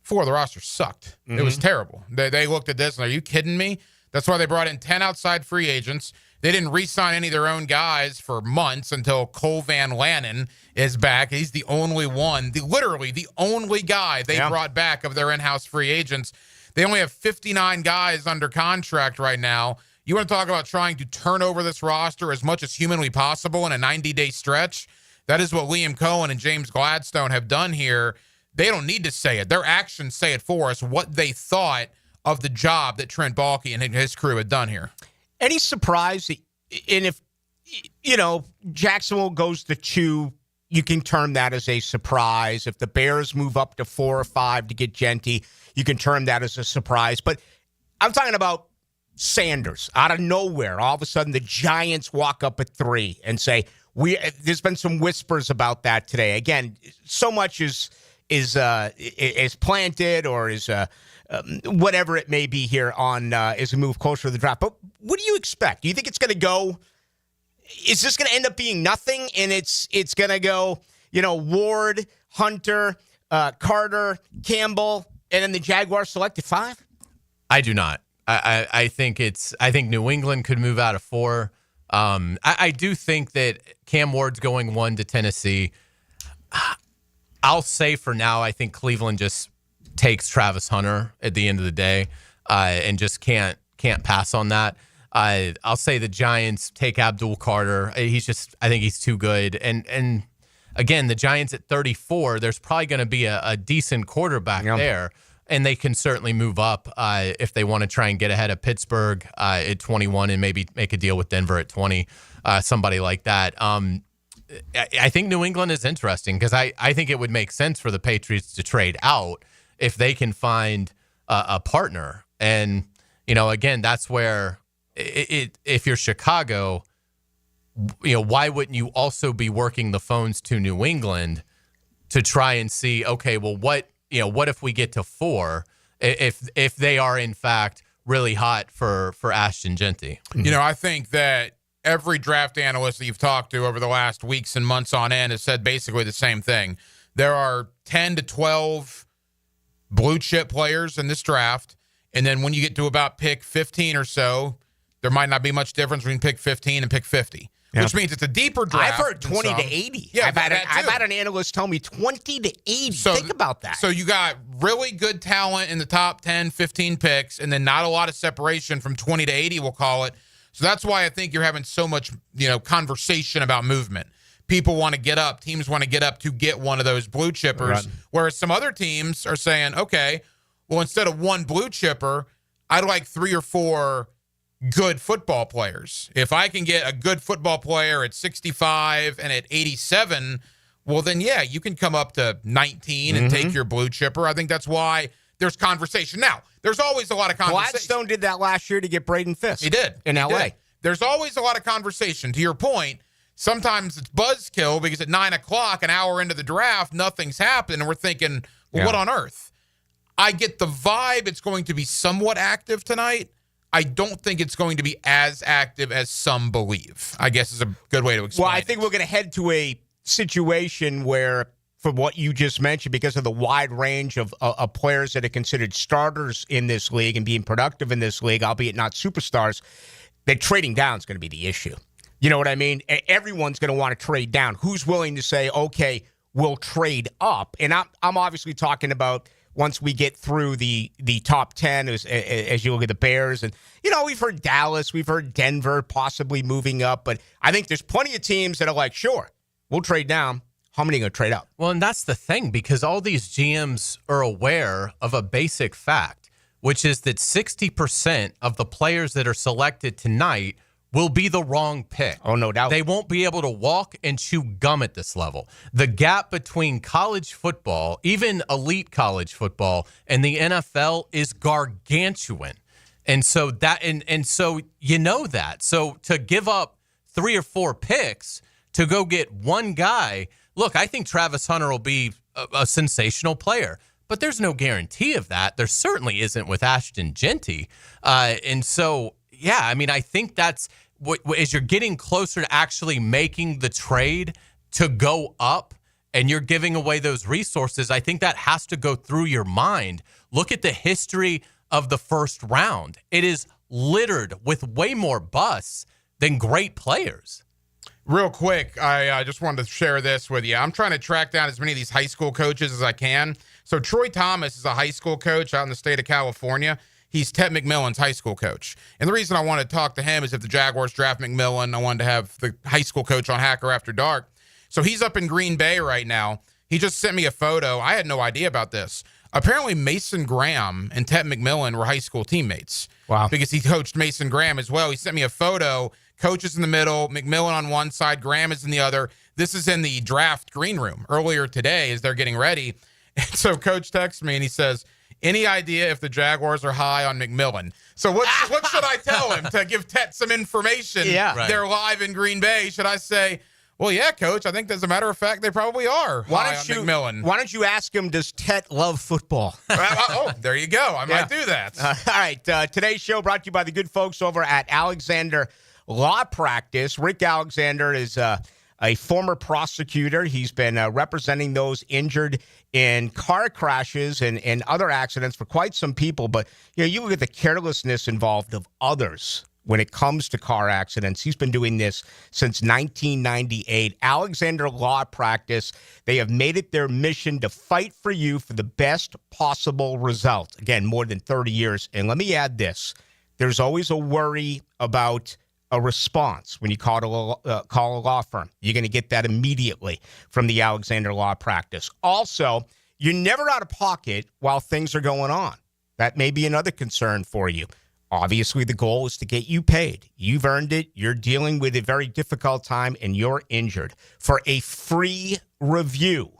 4 of the roster sucked. It was terrible. They looked at this and, are you kidding me? That's why they brought in 10 outside free agents. They didn't re-sign any of their own guys for months until Cole Van Lanen is back. He's the only one, literally the only guy they brought back of their in-house free agents. They only have 59 guys under contract right now. You want to talk about trying to turn over this roster as much as humanly possible in a 90-day stretch? That is what Liam Cohen and James Gladstone have done here. They don't need to say it. Their actions say it for us, what they thought of the job that Trent Baalke and his crew had done here. Any surprise? And if, Jacksonville goes to 2, you can term that as a surprise. If the Bears move up to 4 or 5 to get Genty, you can term that as a surprise. But I'm talking about Sanders. Out of nowhere, all of a sudden the Giants walk up at 3 and say, there's been some whispers about that today. Again, so much is planted or is whatever it may be here on as we move closer to the draft. But what do you expect? Do you think it's going to go? Is this going to end up being nothing? And it's going to go, Ward, Hunter, Carter, Campbell, and then the Jaguars select at 5? I do not. I think New England could move out of 4. I do think that Cam Ward's going 1 to Tennessee. I'll say for now, I think Cleveland just takes Travis Hunter at the end of the day, and just can't pass on that. I'll say the Giants take Abdul Carter. I think he's too good. And again, the Giants at 34, there's probably going to be a decent quarterback there, and they can certainly move up if they want to try and get ahead of Pittsburgh at 21 and maybe make a deal with Denver at 20, somebody like that. I think New England is interesting because I think it would make sense for the Patriots to trade out if they can find a partner. And, again, that's where if you're Chicago, why wouldn't you also be working the phones to New England to try and see, okay, well, what if we get to 4 if they are in fact really hot for Ashton Genty? I think that every draft analyst that you've talked to over the last weeks and months on end has said basically the same thing. There are 10 to 12 blue chip players in this draft. And then when you get to about pick 15 or so, there might not be much difference between pick 15 and pick 50, which means it's a deeper draft. I've heard 20 to 80. Yeah, I've had an analyst tell me 20 to 80. Think about that. So you got really good talent in the top 10, 15 picks, and then not a lot of separation from 20 to 80, we'll call it. So that's why I think you're having so much, conversation about movement. People want to get up. Teams want to get up to get one of those blue chippers, right. Whereas some other teams are saying, okay, well, instead of one blue chipper, I'd like 3 or 4 good football players. If I can get a good football player at 65 and at 87, well, then, yeah, you can come up to 19 and take your blue chipper. I think that's why there's conversation. Now, there's always a lot of conversation. Gladstone did that last year to get Braden Fisk. He did. In L.A. Did. There's always a lot of conversation. To your point, sometimes it's buzzkill because at 9 o'clock, an hour into the draft, nothing's happened, and we're thinking, well, what on earth? I get the vibe it's going to be somewhat active tonight. I don't think it's going to be as active as some believe, I guess is a good way to explain Well, I think we're going to head to a situation where, from what you just mentioned, because of the wide range of players that are considered starters in this league and being productive in this league, albeit not superstars, that trading down is going to be the issue. You know what I mean? Everyone's going to want to trade down. Who's willing to say, okay, we'll trade up? And I'm obviously talking about once we get through the top 10 as you look at the Bears. And, we've heard Dallas, we've heard Denver possibly moving up. But I think there's plenty of teams that are like, sure, we'll trade down. How many are going to trade up? Well, and that's the thing, because all these GMs are aware of a basic fact, which is that 60% of the players that are selected tonight will be the wrong pick. Oh, no doubt. They won't be able to walk and chew gum at this level. The gap between college football, even elite college football, and the NFL is gargantuan. And so that, and so that. So to give up 3 or 4 picks to go get one guy, look, I think Travis Hunter will be a sensational player, but there's no guarantee of that. There certainly isn't with Ashton Genty. And so, yeah, I mean, I think that's as you're getting closer to actually making the trade to go up and you're giving away those resources, I think that has to go through your mind. Look at the history of the first round. It is littered with way more busts than great players. Real quick, I just wanted to share this with you. I'm trying to track down as many of these high school coaches as I can. So Troy Thomas is a high school coach out in the state of California. He's Ted McMillan's high school coach. And the reason I want to talk to him is if the Jaguars draft McMillan, I wanted to have the high school coach on Hacker After Dark. So he's up in Green Bay right now. He just sent me a photo. I had no idea about this. Apparently Mason Graham and Ted McMillan were high school teammates. Wow. Because he coached Mason Graham as well. He sent me a photo. Coach is in the middle, McMillan on one side, Graham is in the other. This is in the draft green room earlier today as they're getting ready. And so Coach texts me and he says, any idea if the Jaguars are high on McMillan? So what should I tell him to give Tet some information? Yeah. Right. They're live in Green Bay. Should I say, well, yeah, Coach, I think as a matter of fact, they probably are high on McMillan. Why don't you ask him, does Tet love football? Oh, there you go. I might do that. All right. Today's show brought to you by the good folks over at Alexander Law Practice. Rick Alexander is a former prosecutor. He's been representing those injured in car crashes and other accidents for quite some people. But, you look at the carelessness involved of others when it comes to car accidents. He's been doing this since 1998. Alexander Law Practice, they have made it their mission to fight for you for the best possible result. Again, more than 30 years. And let me add this. There's always a worry about a response when you call a law firm. You're going to get that immediately from the Alexander Law Practice. Also, you're never out of pocket while things are going on. That may be another concern for you. Obviously, the goal is to get you paid. You've earned it. You're dealing with a very difficult time, and you're injured. For a free review,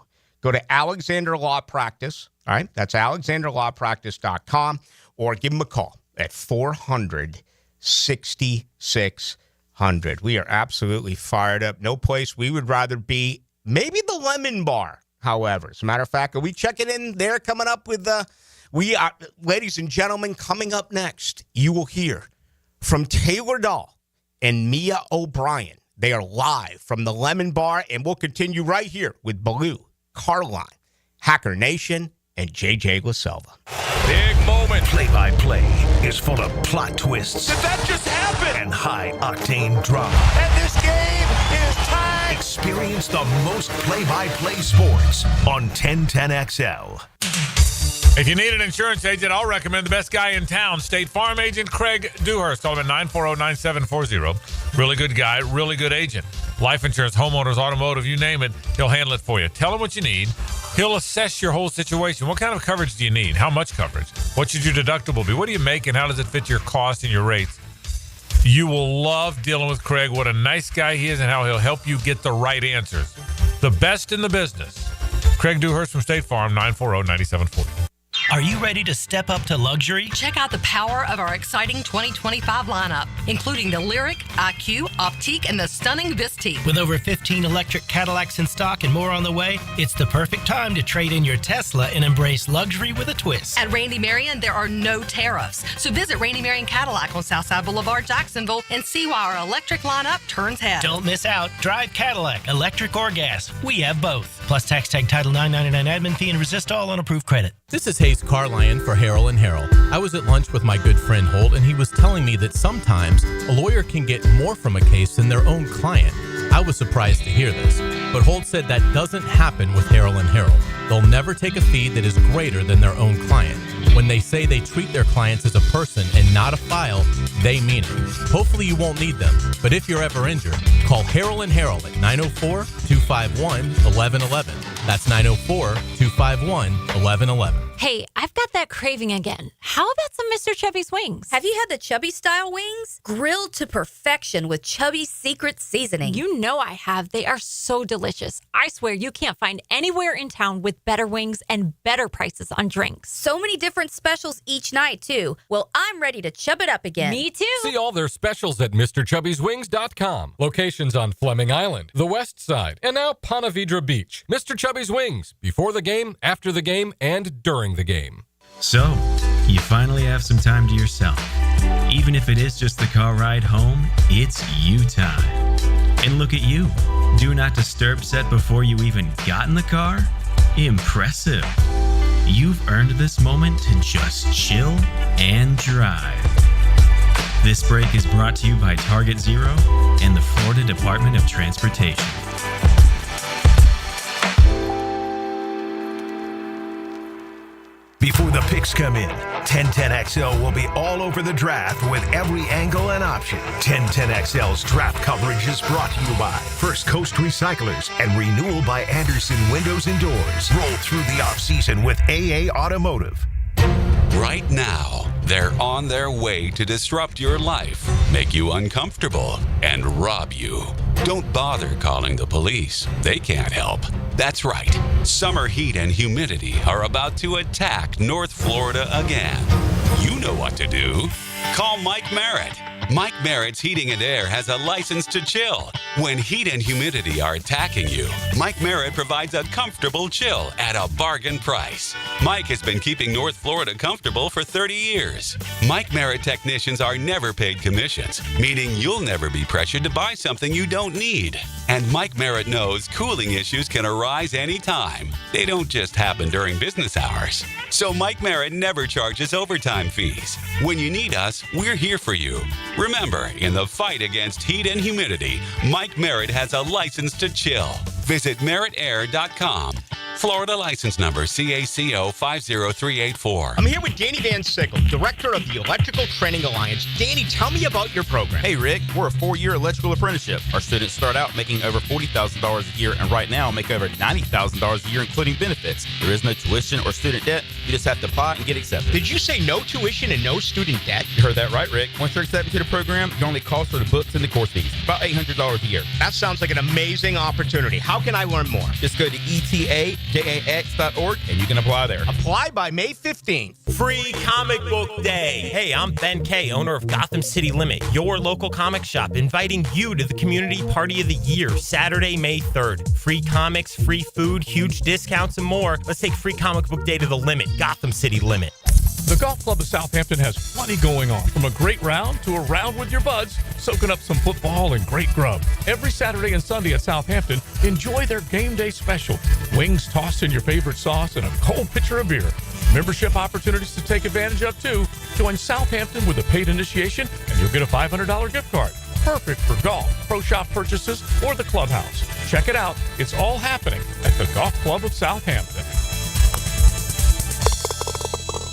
go to Alexander Law Practice. All right, that's alexanderlawpractice.com, or give them a call at 400 6600. We are absolutely fired up. No place we would rather be. Maybe the Lemon Bar, however. As a matter of fact, are we checking in there coming up with ladies and gentlemen, coming up next, you will hear from Taylor Dahl and Mia O'Brien. They are live from the Lemon Bar, and we'll continue right here with Baloo, Carline, Hacker Nation, and JJ LaSelva. Big moment. Play-by-play is full of plot twists. Did that just happen? And high-octane drama. And this game is tied. Experience the most play-by-play sports on 1010XL. If you need an insurance agent, I'll recommend the best guy in town, State Farm agent Craig Dewhurst. Call him at 940-9740. Really good guy, really good agent. Life insurance, homeowners, automotive, you name it, he'll handle it for you. Tell him what you need. He'll assess your whole situation. What kind of coverage do you need? How much coverage? What should your deductible be? What do you make, and how does it fit your cost and your rates? You will love dealing with Craig. What a nice guy he is, and how he'll help you get the right answers. The best in the business. Craig Dewhurst from State Farm, 940-9740. Are you ready to step up to luxury? Check out the power of our exciting 2025 lineup, including the Lyric, IQ, Optique, and the stunning Vistique. With over 15 electric Cadillacs in stock and more on the way, it's the perfect time to trade in your Tesla and embrace luxury with a twist. At Randy Marion, there are no tariffs. So visit Randy Marion Cadillac on Southside Boulevard, Jacksonville, and see why our electric lineup turns heads. Don't miss out. Drive Cadillac, electric or gas. We have both. Plus tax tag title $9.99 admin fee and resist all on approved credit. This is Hayes Carline for Harrell & Harrell. I was at lunch with my good friend Holt, and he was telling me that sometimes a lawyer can get more from a case than their own client. I was surprised to hear this, but Holt said that doesn't happen with Harrell & Harrell. They'll never take a fee that is greater than their own client. When they say they treat their clients as a person and not a file, they mean it. Hopefully you won't need them, but if you're ever injured, call Harrell & Harrell at 904-251-1111. That's 904-251-1111. Hey, I've got that craving again. How about some Mr. Chubby's wings? Have you had the Chubby style wings? Grilled to perfection with Chubby's secret seasoning. You know I have. They are so delicious. I swear you can't find anywhere in town with better wings and better prices on drinks. So many different specials each night, too. Well, I'm ready to chub it up again. Me too. See all their specials at MrChubby'sWings.com. Locations on Fleming Island, the West Side, and now Ponte Vedra Beach. Mr. Chubby's Wings. Before the game, after the game, and during the game. So, you finally have some time to yourself. Even if it is just the car ride home, it's you time. And look at you. Do not disturb set before you even got in the car? Impressive. You've earned this moment to just chill and drive. This break is brought to you by Target Zero and the Florida Department of Transportation. Before the picks come in, 1010XL will be all over the draft with every angle and option. 1010XL's draft coverage is brought to you by First Coast Recyclers and Renewal by Anderson Windows and Doors. Roll through the offseason with AA Automotive. Right now, they're on their way to disrupt your life, make you uncomfortable, and rob you. Don't bother calling the police. They can't help. That's right. Summer heat and humidity are about to attack North Florida again. You know what to do. Call Mike Merritt. Mike Merritt's Heating and Air has a license to chill. When heat and humidity are attacking you, Mike Merritt provides a comfortable chill at a bargain price. Mike has been keeping North Florida comfortable for 30 years. Mike Merritt technicians are never paid commissions, meaning you'll never be pressured to buy something you don't need. And Mike Merritt knows cooling issues can arise anytime. They don't just happen during business hours. So Mike Merritt never charges overtime fees. When you need us, we're here for you. Remember, in the fight against heat and humidity, Mike Merritt has a license to chill. Visit merrittair.com. Florida license number CACO 50384. I'm here with Danny Van Sickle, director of the Electrical Training Alliance. Danny, tell me about your program. Hey, Rick, we're a 4-year electrical apprenticeship. Our students start out making over $40,000 a year, and right now make over $90,000 a year, including benefits. There is no tuition or student debt. You just have to apply and get accepted. Did you say no tuition and no student debt? You heard that right, Rick. Once you're accepted to the program, your only cost for the books and the course fees. About $800 a year. That sounds like an amazing opportunity. How can I learn more? Just go to etajax.org and you can apply there. Apply by May 15th. Free Comic Book Day. Hey, I'm Ben Kay, owner of Gotham City Limit, your local comic shop, inviting you to the Community Party of the Year, Saturday, May 3rd. Free comics, free food, huge discounts, and more. Let's take Free Comic Book Day to the limit. Gotham City Limit. The Golf Club of Southampton has plenty going on, from a great round to a round with your buds, soaking up some football and great grub. Every Saturday and Sunday at Southampton, enjoy their game day special. Wings tossed in your favorite sauce and a cold pitcher of beer. Membership opportunities to take advantage of, too. Join Southampton with a paid initiation, and you'll get a $500 gift card. Perfect for golf, pro shop purchases, or the clubhouse. Check it out. It's all happening at the Golf Club of Southampton.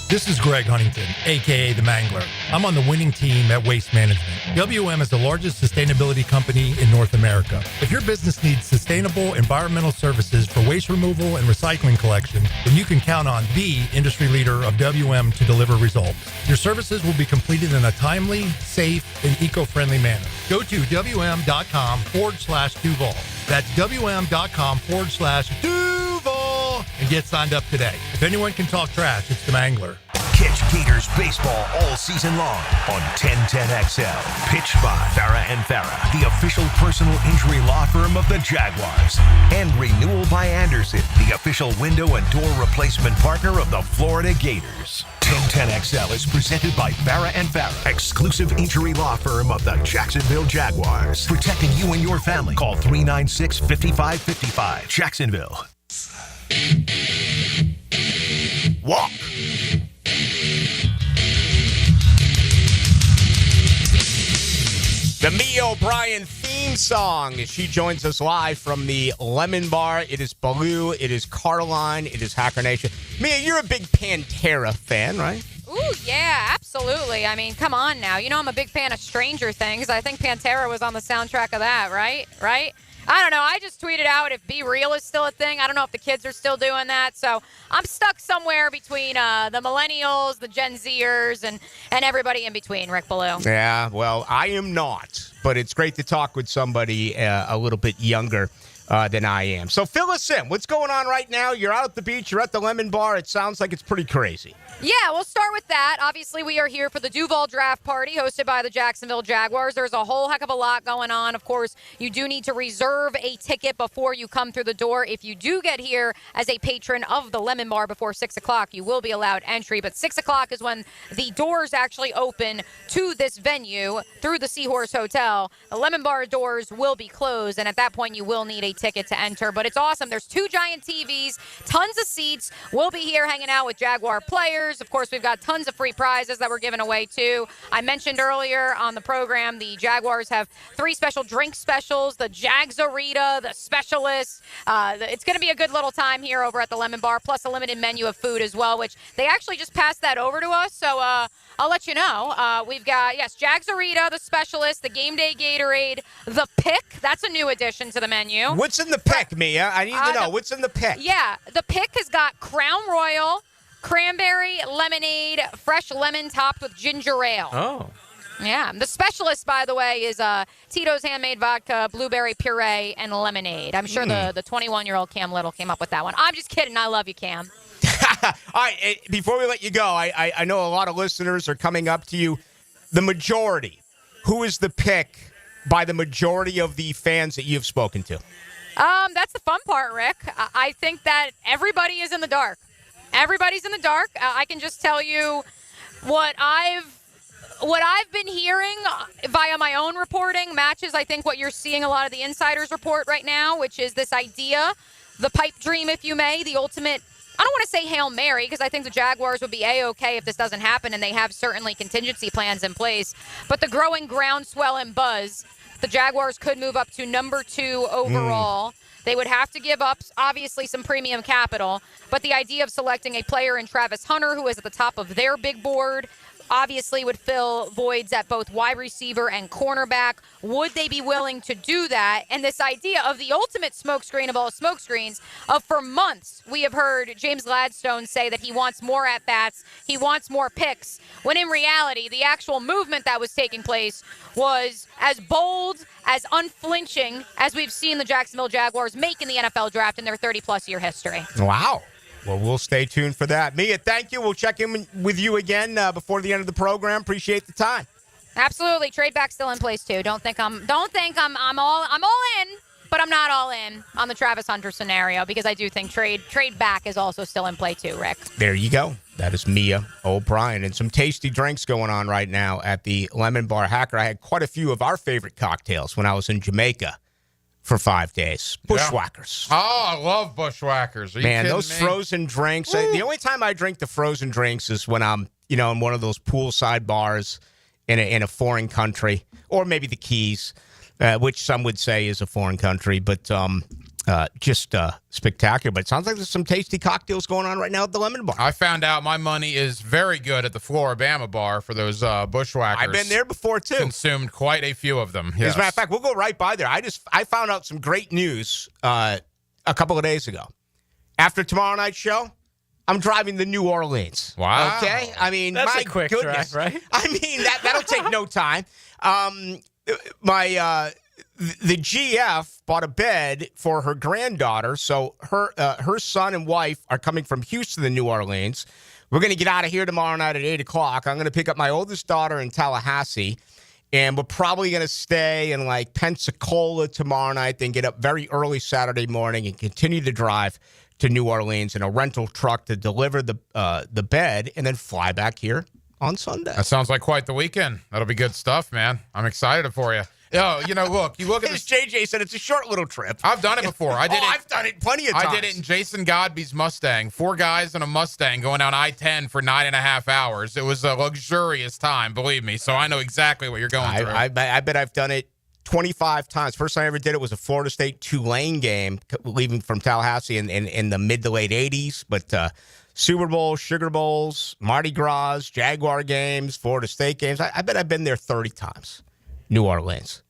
This is Greg Huntington, a.k.a. The Mangler. I'm on the winning team at Waste Management. WM is the largest sustainability company in North America. If your business needs sustainable environmental services for waste removal and recycling collection, then you can count on the industry leader of WM to deliver results. Your services will be completed in a timely, safe, and eco-friendly manner. Go to WM.com/Duval. That's WM.com/Duval and get signed up today. If anyone can talk trash, it's the Mangler. Catch Gators baseball all season long on 1010XL. Pitched by Farah and Farah, the official personal injury law firm of the Jaguars. And Renewal by Anderson, the official window and door replacement partner of the Florida Gators. 1010XL is presented by Farah and Farah, exclusive injury law firm of the Jacksonville Jaguars. Protecting you and your family. Call 396-5555. Jacksonville. Walk. The Mia O'Brien theme song as she joins us live from the Lemon Bar. It is Baloo, it is Carline, it is Hacker Nation. Mia, you're a big Pantera fan, right? Ooh, yeah, absolutely. I mean, come on now. You know I'm a big fan of Stranger Things. I think Pantera was on the soundtrack of that, right? I don't know. I just tweeted out if Be Real is still a thing. I don't know if the kids are still doing that. So I'm stuck somewhere between the millennials, the Gen Zers, and everybody in between, Rick Ballou. Yeah, well, I am not. But it's great to talk with somebody a little bit younger than I am. So fill us in. What's going on right now? You're out at the beach. You're at the Lemon Bar. It sounds like it's pretty crazy. Yeah, we'll start with that. Obviously, we are here for the Duval Draft Party hosted by the Jacksonville Jaguars. There's a whole heck of a lot going on. Of course, you do need to reserve a ticket before you come through the door. If you do get here as a patron of the Lemon Bar before 6 o'clock, you will be allowed entry. But 6 o'clock is when the doors actually open to this venue through the Seahorse Hotel. The Lemon Bar doors will be closed, and at that point, you will need a ticket to enter. But it's awesome. There's 2 giant TVs, tons of seats. We'll be here hanging out with Jaguar players. Of course, we've got tons of free prizes that we're giving away, too. I mentioned earlier on the program, the Jaguars have 3 special drink specials, the Jagsarita, the Specialist. It's going to be a good little time here over at the Lemon Bar, plus a limited menu of food as well, which they actually just passed that over to us, so I'll let you know. We've got, yes, Jagsarita, the Specialist, the Game Day Gatorade, the Pick. That's a new addition to the menu. What's in the Pick, Mia? I need to know. What's in the Pick? Yeah, the Pick has got Crown Royal, cranberry lemonade, fresh lemon topped with ginger ale. Oh. Yeah. The Specialist, by the way, is Tito's handmade vodka, blueberry puree, and lemonade. I'm sure the 21-year-old Cam Little came up with that one. I'm just kidding. I love you, Cam. All right. Before we let you go, I know a lot of listeners are coming up to you. The majority. Who is the pick by the majority of the fans that you've spoken to? That's the fun part, Rick. I think that everybody is in the dark. Everybody's in the dark. I can just tell you what I've been hearing via my own reporting matches, I think, what you're seeing a lot of the insiders report right now, which is this idea, the pipe dream, if you may, the ultimate, I don't want to say Hail Mary, because I think the Jaguars would be A-okay if this doesn't happen, and they have certainly contingency plans in place. But the growing groundswell and buzz, the Jaguars could move up to number 2 overall. They would have to give up, obviously, some premium capital. But the idea of selecting a player in Travis Hunter, who is at the top of their big board, obviously would fill voids at both wide receiver and cornerback. Would they be willing to do that? And this idea of the ultimate smokescreen of all smokescreens, for months we have heard James Gladstone say that he wants more at-bats, he wants more picks, when in reality the actual movement that was taking place was as bold, as unflinching as we've seen the Jacksonville Jaguars make in the NFL draft in their 30-plus year history. Wow. Well, we'll stay tuned for that. Mia, thank you. We'll check in with you again before the end of the program. Appreciate the time. Absolutely. Trade back still in place too. Don't think I'm all in, but I'm not all in on the Travis Hunter scenario because I do think trade back is also still in play too, Rick. There you go. That is Mia O'Brien. And some tasty drinks going on right now at the Lemon Bar Hacker. I had quite a few of our favorite cocktails when I was in Jamaica for 5 days. Bushwhackers. Yeah. Oh, I love Bushwhackers. Are you Man, kidding those me? frozen drinks. The only time I drink the frozen drinks is when I'm, in one of those poolside bars in a foreign country, or maybe the Keys, which some would say is a foreign country, but just spectacular. But it sounds like there's some tasty cocktails going on right now at the Lemon Bar. I found out my money is very good at the Floribama Bar for those Bushwhackers. I've been there before, too. Consumed quite a few of them. Yes. As a matter of fact, we'll go right by there. I found out some great news a couple of days ago. After tomorrow night's show, I'm driving to New Orleans. Wow. Okay? I mean, That's my a quick goodness. drive, right? I mean, that'll take no time. The GF bought a bed for her granddaughter, so her son and wife are coming from Houston to New Orleans. We're going to get out of here tomorrow night at 8 o'clock. I'm going to pick up my oldest daughter in Tallahassee, and we're probably going to stay in, like, Pensacola tomorrow night, then get up very early Saturday morning and continue the drive to New Orleans in a rental truck to deliver the bed and then fly back here on Sunday. That sounds like quite the weekend. That'll be good stuff, man. I'm excited for you. Oh, look, you look at this. JJ said it's a short little trip. I've done it before. I've done it plenty of times. I did it in Jason Godby's Mustang. 4 guys in a Mustang going down I-10 for 9.5 hours. It was a luxurious time, believe me. So I know exactly what you're going through. I bet I've done it 25 times. First time I ever did it was a Florida State Tulane game, leaving from Tallahassee in the mid to late 80s. But Super Bowl, Sugar Bowls, Mardi Gras, Jaguar games, Florida State games. I bet I've been there 30 times, New Orleans.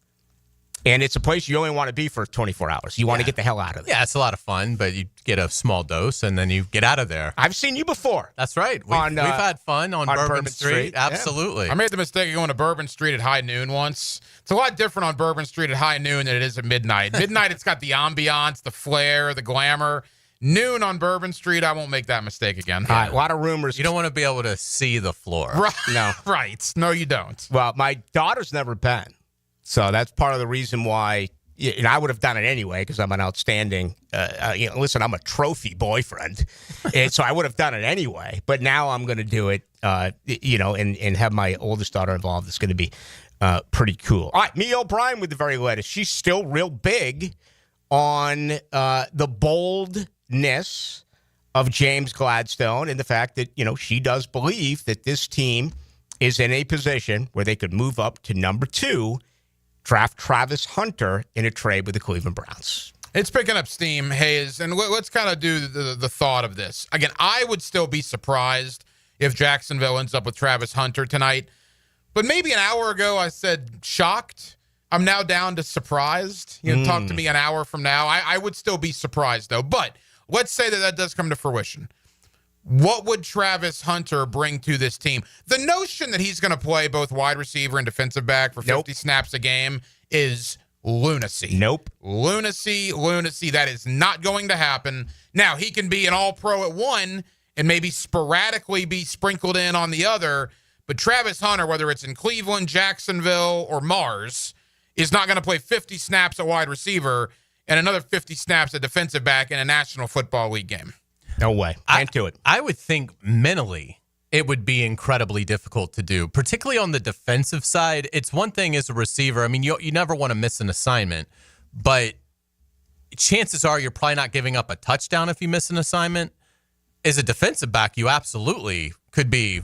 And it's a place you only want to be for 24 hours. You want to get the hell out of there. Yeah, it's a lot of fun, but you get a small dose, and then you get out of there. I've seen you before. That's right. We've had fun on Bourbon Street. Absolutely. I made the mistake of going to Bourbon Street at high noon once. It's a lot different on Bourbon Street at high noon than it is at midnight. Midnight, it's got the ambiance, the flair, the glamour. Noon on Bourbon Street, I won't make that mistake again. A lot of rumors. You don't want to be able to see the floor. Right. No. Right. No, you don't. Well, my daughter's never been. So that's part of the reason why, and I would have done it anyway because I'm an outstanding, listen, I'm a trophy boyfriend. And so I would have done it anyway. But now I'm going to do it, and have my oldest daughter involved. It's going to be pretty cool. All right, Mia O'Brien with the very latest. She's still real big on the boldness of James Gladstone and the fact that, she does believe that this team is in a position where they could move up to number 2, draft Travis Hunter in a trade with the Cleveland Browns. It's picking up steam, Hayes, and let's kind of do the thought of this. Again, I would still be surprised if Jacksonville ends up with Travis Hunter tonight, but maybe an hour ago I said shocked. I'm now down to surprised. Talk to me an hour from now. I would still be surprised, though, but let's say that does come to fruition. What would Travis Hunter bring to this team? The notion that he's going to play both wide receiver and defensive back for 50 snaps a game is lunacy. Nope. Lunacy. That is not going to happen. Now, he can be an all-pro at one and maybe sporadically be sprinkled in on the other, but Travis Hunter, whether it's in Cleveland, Jacksonville, or Mars, is not going to play 50 snaps at wide receiver and another 50 snaps at defensive back in a National Football League game. No way. Can't do it. I would think mentally it would be incredibly difficult to do, particularly on the defensive side. It's one thing as a receiver. I mean, you never want to miss an assignment, but chances are you're probably not giving up a touchdown if you miss an assignment. As a defensive back, you absolutely could be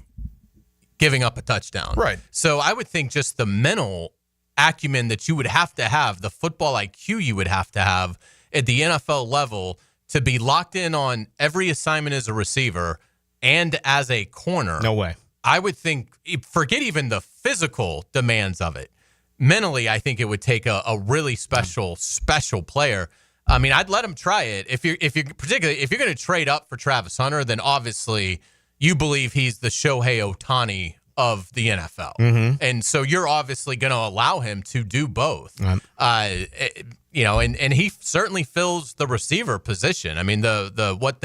giving up a touchdown. Right. So I would think just the mental acumen that you would have to have, the football IQ you would have to have at the NFL level to be locked in on every assignment as a receiver and as a corner. No way. I would think, forget even the physical demands of it. Mentally, I think it would take a really special player. I mean, I'd let him try it. Particularly if you're going to trade up for Travis Hunter, then obviously you believe he's the Shohei Ohtani of the NFL. Mm-hmm. And so you're obviously going to allow him to do both. And he certainly fills the receiver position. I mean, what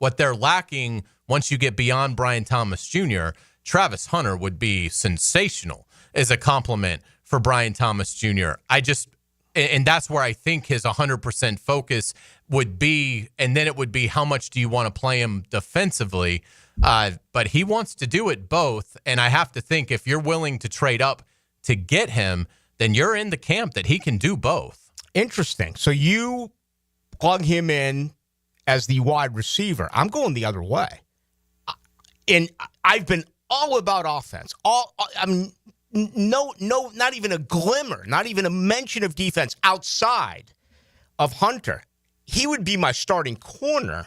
What they're lacking once you get beyond Brian Thomas Jr., Travis Hunter would be sensational as a compliment for Brian Thomas Jr. And that's where I think his 100% focus would be, and then it would be how much do you want to play him defensively? But he wants to do it both, and I have to think if you're willing to trade up to get him, then you're in the camp that he can do both. Interesting. So you plug him in as the wide receiver. I'm going the other way. And I've been all about offense. No, not even a glimmer, not even a mention of defense outside of Hunter. He would be my starting corner,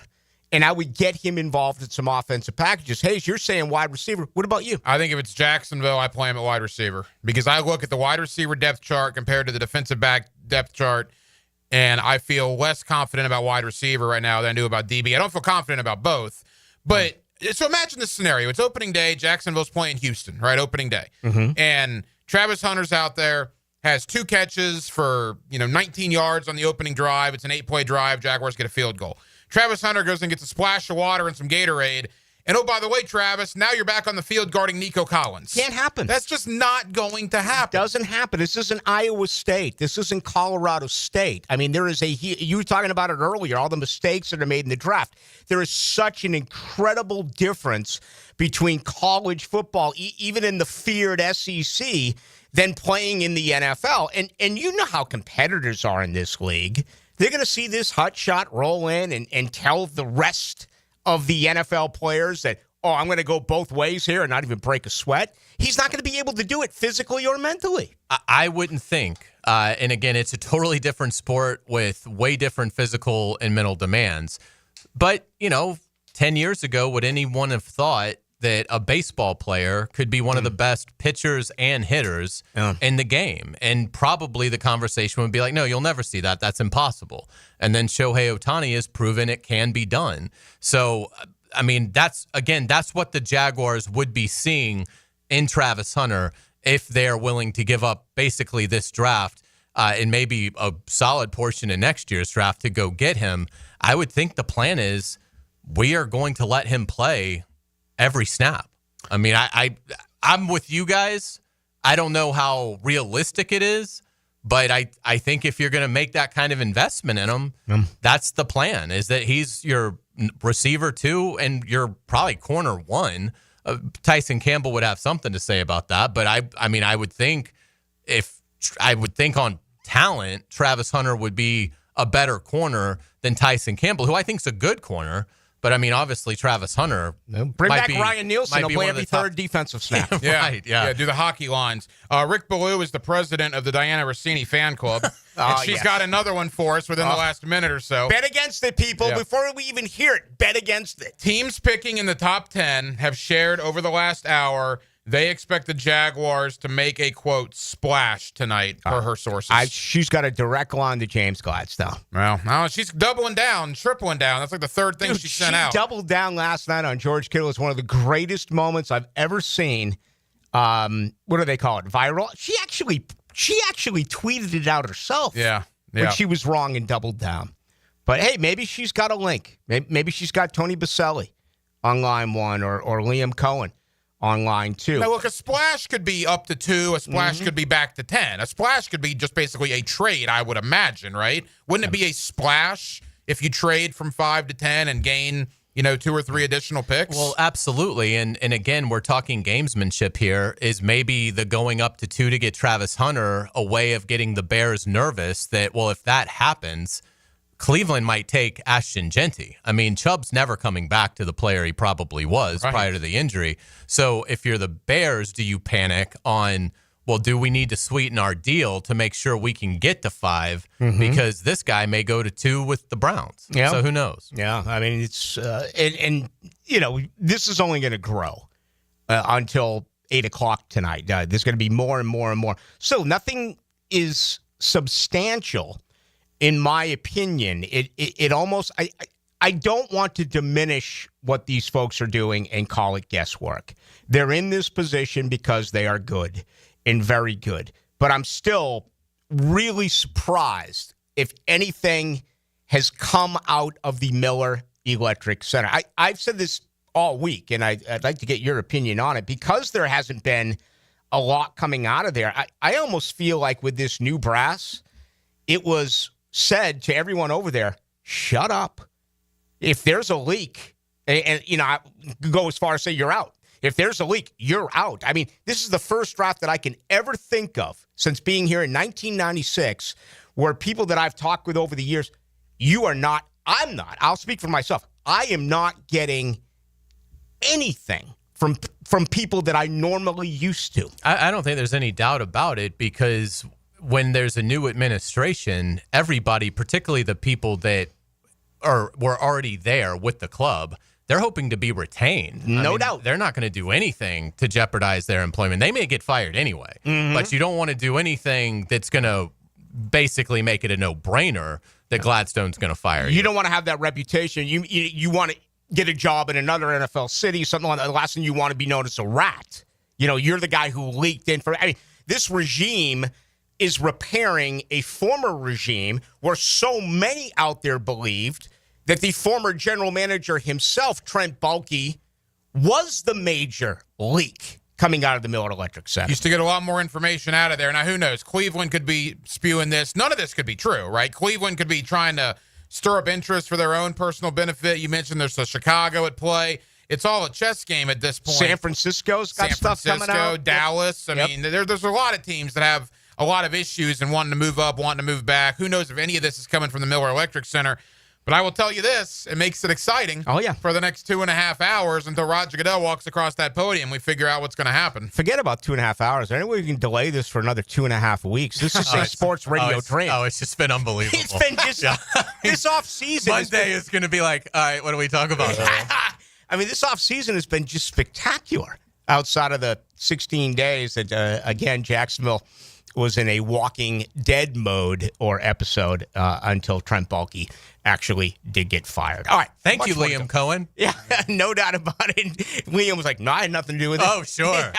and I would get him involved in some offensive packages. Hayes, you're saying wide receiver. What about you? I think if it's Jacksonville, I play him at wide receiver because I look at the wide receiver depth chart compared to the defensive back depth chart, and I feel less confident about wide receiver right now than I do about DB. I don't feel confident about both, but so imagine this scenario. It's opening day. Jacksonville's playing Houston, right? Opening day. Mm-hmm. And Travis Hunter's out there, has 2 catches for 19 yards on the opening drive. It's an 8-play drive. Jaguars get a field goal. Travis Hunter goes and gets a splash of water and some Gatorade. And, oh, by the way, Travis, now you're back on the field guarding Nico Collins. Can't happen. That's just not going to happen. Doesn't happen. This isn't Iowa State. This isn't Colorado State. I mean, there is you were talking about it earlier, all the mistakes that are made in the draft. There is such an incredible difference between college football, even in the feared SEC, than playing in the NFL. And you know how competitors are in this league. They're going to see this hot shot roll in and tell the rest of the NFL players that, I'm going to go both ways here and not even break a sweat. He's not going to be able to do it physically or mentally. I wouldn't think. And again, it's a totally different sport with way different physical and mental demands. But, 10 years ago, would anyone have thought that a baseball player could be one of the best pitchers and hitters in the game? And probably the conversation would be like, no, you'll never see that. That's impossible. And then Shohei Ohtani has proven it can be done. So, I mean, that's what the Jaguars would be seeing in Travis Hunter if they're willing to give up basically this draft and maybe a solid portion of next year's draft to go get him. I would think the plan is we are going to let him play every snap. I mean, I'm with you guys. I don't know how realistic it is, but I think if you're going to make that kind of investment in him, that's the plan, is that he's your receiver 2 and you're probably corner 1. Tyson Campbell would have something to say about that, but I would think on talent, Travis Hunter would be a better corner than Tyson Campbell, who I think is a good corner. But, I mean, obviously, Travis Hunter. Bring back Ryan Nielsen. He'll play every third defensive snap. Right, yeah. Do the hockey lines. Rick Ballou is the president of the Diana Rossini fan club. And she's got another one for us within the last minute or so. Bet against it, people. Yeah. Before we even hear it, bet against it. Teams picking in the top 10 have shared over the last hour they expect the Jaguars to make a, quote, splash tonight, per her sources. She's got a direct line to James Gladstone. Well, no, she's doubling down, tripling down. That's like the third thing she sent out. She doubled down last night on George Kittle. It's one of the greatest moments I've ever seen. What do they call it? Viral? She actually tweeted it out herself. Yeah. When she was wrong and doubled down. But, hey, maybe she's got a link. Maybe she's got Tony Baselli on line 1 or Liam Cohen on line 2. Now, look, a splash could be up to 2. A splash could be back to 10. A splash could be just basically a trade, I would imagine, right? Wouldn't it be a splash if you trade from 5 to 10 and gain, 2 or 3 additional picks? Well, absolutely. And again, we're talking gamesmanship here. Is maybe the going up to 2 to get Travis Hunter a way of getting the Bears nervous that, well, if that happens, Cleveland might take Ashton Genty. I mean, Chubb's never coming back to the player he probably was prior to the injury. So if you're the Bears, do you panic on, well, do we need to sweeten our deal to make sure we can get to 5? Because this guy may go to 2 with the Browns. Yeah. So who knows? Yeah. I mean, it's, this is only going to grow until 8 o'clock tonight. There's going to be more and more and more. So nothing is substantial. In my opinion, it almost, I don't want to diminish what these folks are doing and call it guesswork. They're in this position because they are good and very good. But I'm still really surprised if anything has come out of the Miller Electric Center. I've said this all week, and I'd like to get your opinion on it. Because there hasn't been a lot coming out of there, I almost feel like with this new brass, it was said to everyone over there, shut up. If there's a leak, and I go as far as say you're out. If there's a leak, you're out. I mean, this is the first draft that I can ever think of since being here in 1996 where people that I've talked with over the years, I'm not. I'll speak for myself. I am not getting anything from people that I normally used to. I don't think there's any doubt about it, because when there's a new administration, everybody, particularly the people that were already there with the club, they're hoping to be retained. No doubt. They're not going to do anything to jeopardize their employment. They may get fired anyway, but you don't want to do anything that's going to basically make it a no-brainer that Gladstone's going to fire you. You don't want to have that reputation. You want to get a job in another NFL city, something like that. The last thing you want to be known as a rat. You're the guy who leaked in for. I mean, this regime is repairing a former regime where so many out there believed that the former general manager himself, Trent Baalke, was the major leak coming out of the Miller Electric Center. Used to get a lot more information out of there. Now, who knows? Cleveland could be spewing this. None of this could be true, right? Cleveland could be trying to stir up interest for their own personal benefit. You mentioned there's a Chicago at play. It's all a chess game at this point. San Francisco's got stuff coming out. Dallas. I mean, there's a lot of teams that have a lot of issues and wanting to move up, wanting to move back. Who knows if any of this is coming from the Miller Electric Center? But I will tell you this, it makes it exciting for the next 2.5 hours until Roger Goodell walks across that podium. We figure out what's going to happen. Forget about 2.5 hours. Anyway, we can delay this for another 2.5 weeks. This is a sports radio dream. It's just been unbelievable. It's been just this offseason. Monday is going to be like, all right, what do we talk about? I mean, this offseason has been just spectacular outside of the 16 days that, again, Jacksonville was in a Walking Dead mode or episode until Trent Baalke actually did get fired. All right. Thank you, Liam Cohen. Yeah, no doubt about it. Liam was like, no, I had nothing to do with it. Oh, sure.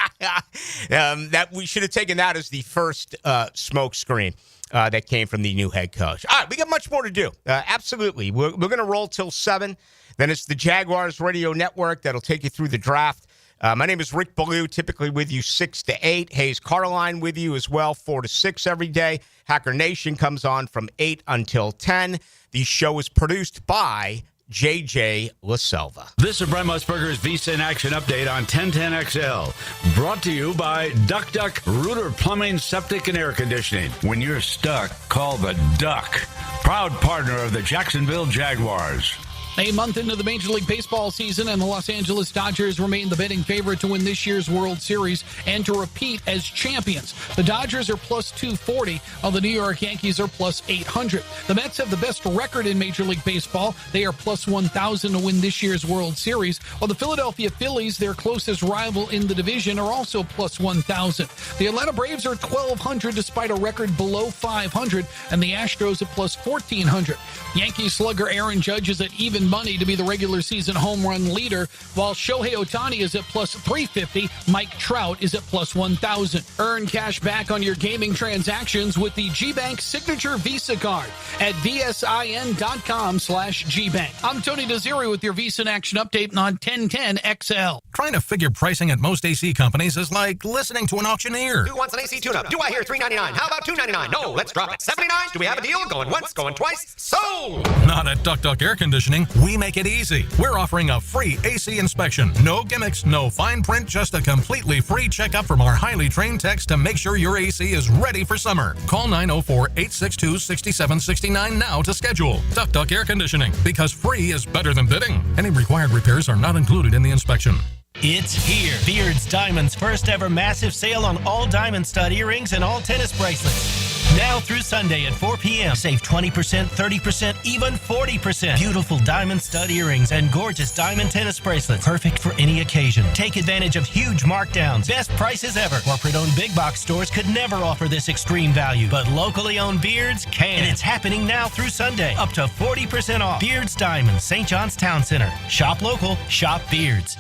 That we should have taken that as the first smoke screen that came from the new head coach. All right, we got much more to do. Absolutely. We're going to roll till 7. Then it's the Jaguars Radio Network that'll take you through the draft. My name is Rick Ballou, typically with you 6 to 8. Hayes Carline with you as well, 4 to 6 every day. Hacker Nation comes on from 8 until 10. The show is produced by JJ LaSelva. This is Brent Musburger's Visa in Action update on 1010XL. Brought to you by Duck Duck Rooter Plumbing, Septic, and Air Conditioning. When you're stuck, call the Duck. Proud partner of the Jacksonville Jaguars. A month into the Major League Baseball season, and the Los Angeles Dodgers remain the betting favorite to win this year's World Series and to repeat as champions. The Dodgers are plus 240, while the New York Yankees are plus 800. The Mets have the best record in Major League Baseball. They are plus 1,000 to win this year's World Series, while the Philadelphia Phillies, their closest rival in the division, are also plus 1,000. The Atlanta Braves are 1,200 despite a record below 500, and the Astros at plus 1,400. Yankee slugger Aaron Judge is at even money to be the regular season home run leader, while Shohei Ohtani is at plus 350. Mike Trout is at plus 1,000. Earn cash back on your gaming transactions with the GBank Signature Visa Card at vsin.com/GBank. I'm Tony Desiri with your Visa in Action update on 1010XL. Trying to figure pricing at most AC companies is like listening to an auctioneer. Who wants an AC tune-up? Do I hear $3.99? How about $2.99? No, let's drop it. $79? Do we have a deal? Going once, going twice? Sold! Not at Duck Duck Air Conditioning. We make it easy. We're offering a free AC inspection. No gimmicks, no fine print, just a completely free checkup from our highly trained techs to make sure your AC is ready for summer. Call 904-862-6769 now to schedule. Duck Duck Air Conditioning, because free is better than bidding. Any required repairs are not included in the inspection. It's here. Beard's Diamonds' first ever massive sale on all diamond stud earrings and all tennis bracelets. Now through Sunday at 4 p.m. Save 20%, 30%, even 40%. Beautiful diamond stud earrings and gorgeous diamond tennis bracelets. Perfect for any occasion. Take advantage of huge markdowns. Best prices ever. Corporate-owned big box stores could never offer this extreme value, but locally owned Beards can. And it's happening now through Sunday. Up to 40% off. Beards Diamonds, St. John's Town Center. Shop local. Shop Beards.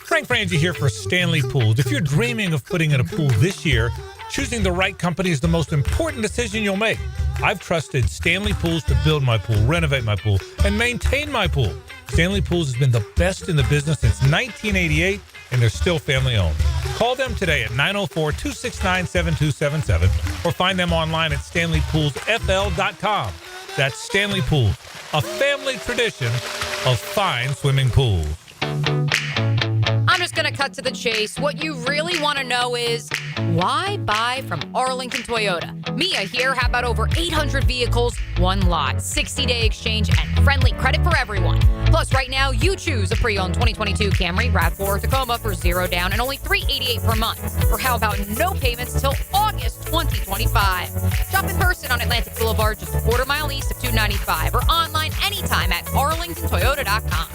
Frank Frangie here for Stanley Pools. If you're dreaming of putting in a pool this year, Choosing the right company is the most important decision you'll make. I've trusted Stanley Pools to build my pool, renovate my pool, and maintain my pool. Stanley Pools has been the best in the business since 1988, and they're still family-owned. Call them today at 904-269-7277 or find them online at stanleypoolsfl.com. That's Stanley Pools, a family tradition of fine swimming pools. I'm just going to cut to the chase. What you really want to know is, why buy from Arlington Toyota? Mia here. How about over 800 vehicles, one lot, 60-day exchange, and friendly credit for everyone. Plus, right now, you choose a pre-owned 2022 Camry, RAV4, or Tacoma for $0 down and only $388 per month. Or how about no payments till August 2025? Shop in person on Atlantic Boulevard, just a quarter-mile east of 295, or online anytime at arlingtontoyota.com.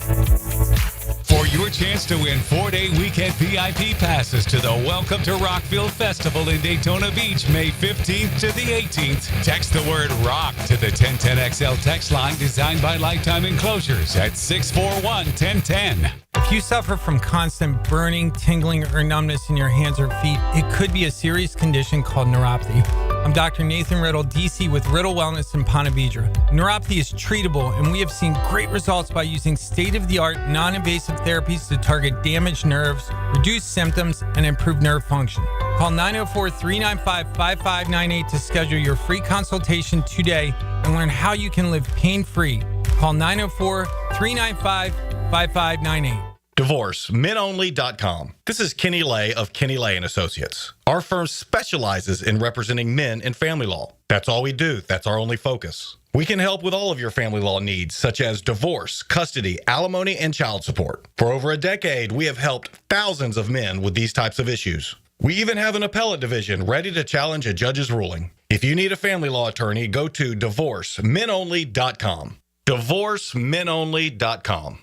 For your chance to win 4-day weekend VIP passes to the Welcome to Rockville Festival in Daytona Beach, May 15th to the 18th, text the word ROCK to the 1010XL text line designed by Lifetime Enclosures at 641-1010. If you suffer from constant burning, tingling, or numbness in your hands or feet, it could be a serious condition called neuropathy. I'm Dr. Nathan Riddle, DC with Riddle Wellness in Ponte Vedra. Neuropathy is treatable, and we have seen great results by using state-of-the-art, non-invasive therapies to target damaged nerves, reduce symptoms, and improve nerve function. Call 904-395-5598 to schedule your free consultation today and learn how you can live pain-free. Call 904-395-5598. DivorceMenOnly.com. This is Kenny Lay of Kenny Lay & Associates. Our firm specializes in representing men in family law. That's all we do. That's our only focus. We can help with all of your family law needs, such as divorce, custody, alimony, and child support. For over a decade, we have helped thousands of men with these types of issues. We even have an appellate division ready to challenge a judge's ruling. If you need a family law attorney, go to DivorceMenOnly.com. DivorceMenOnly.com.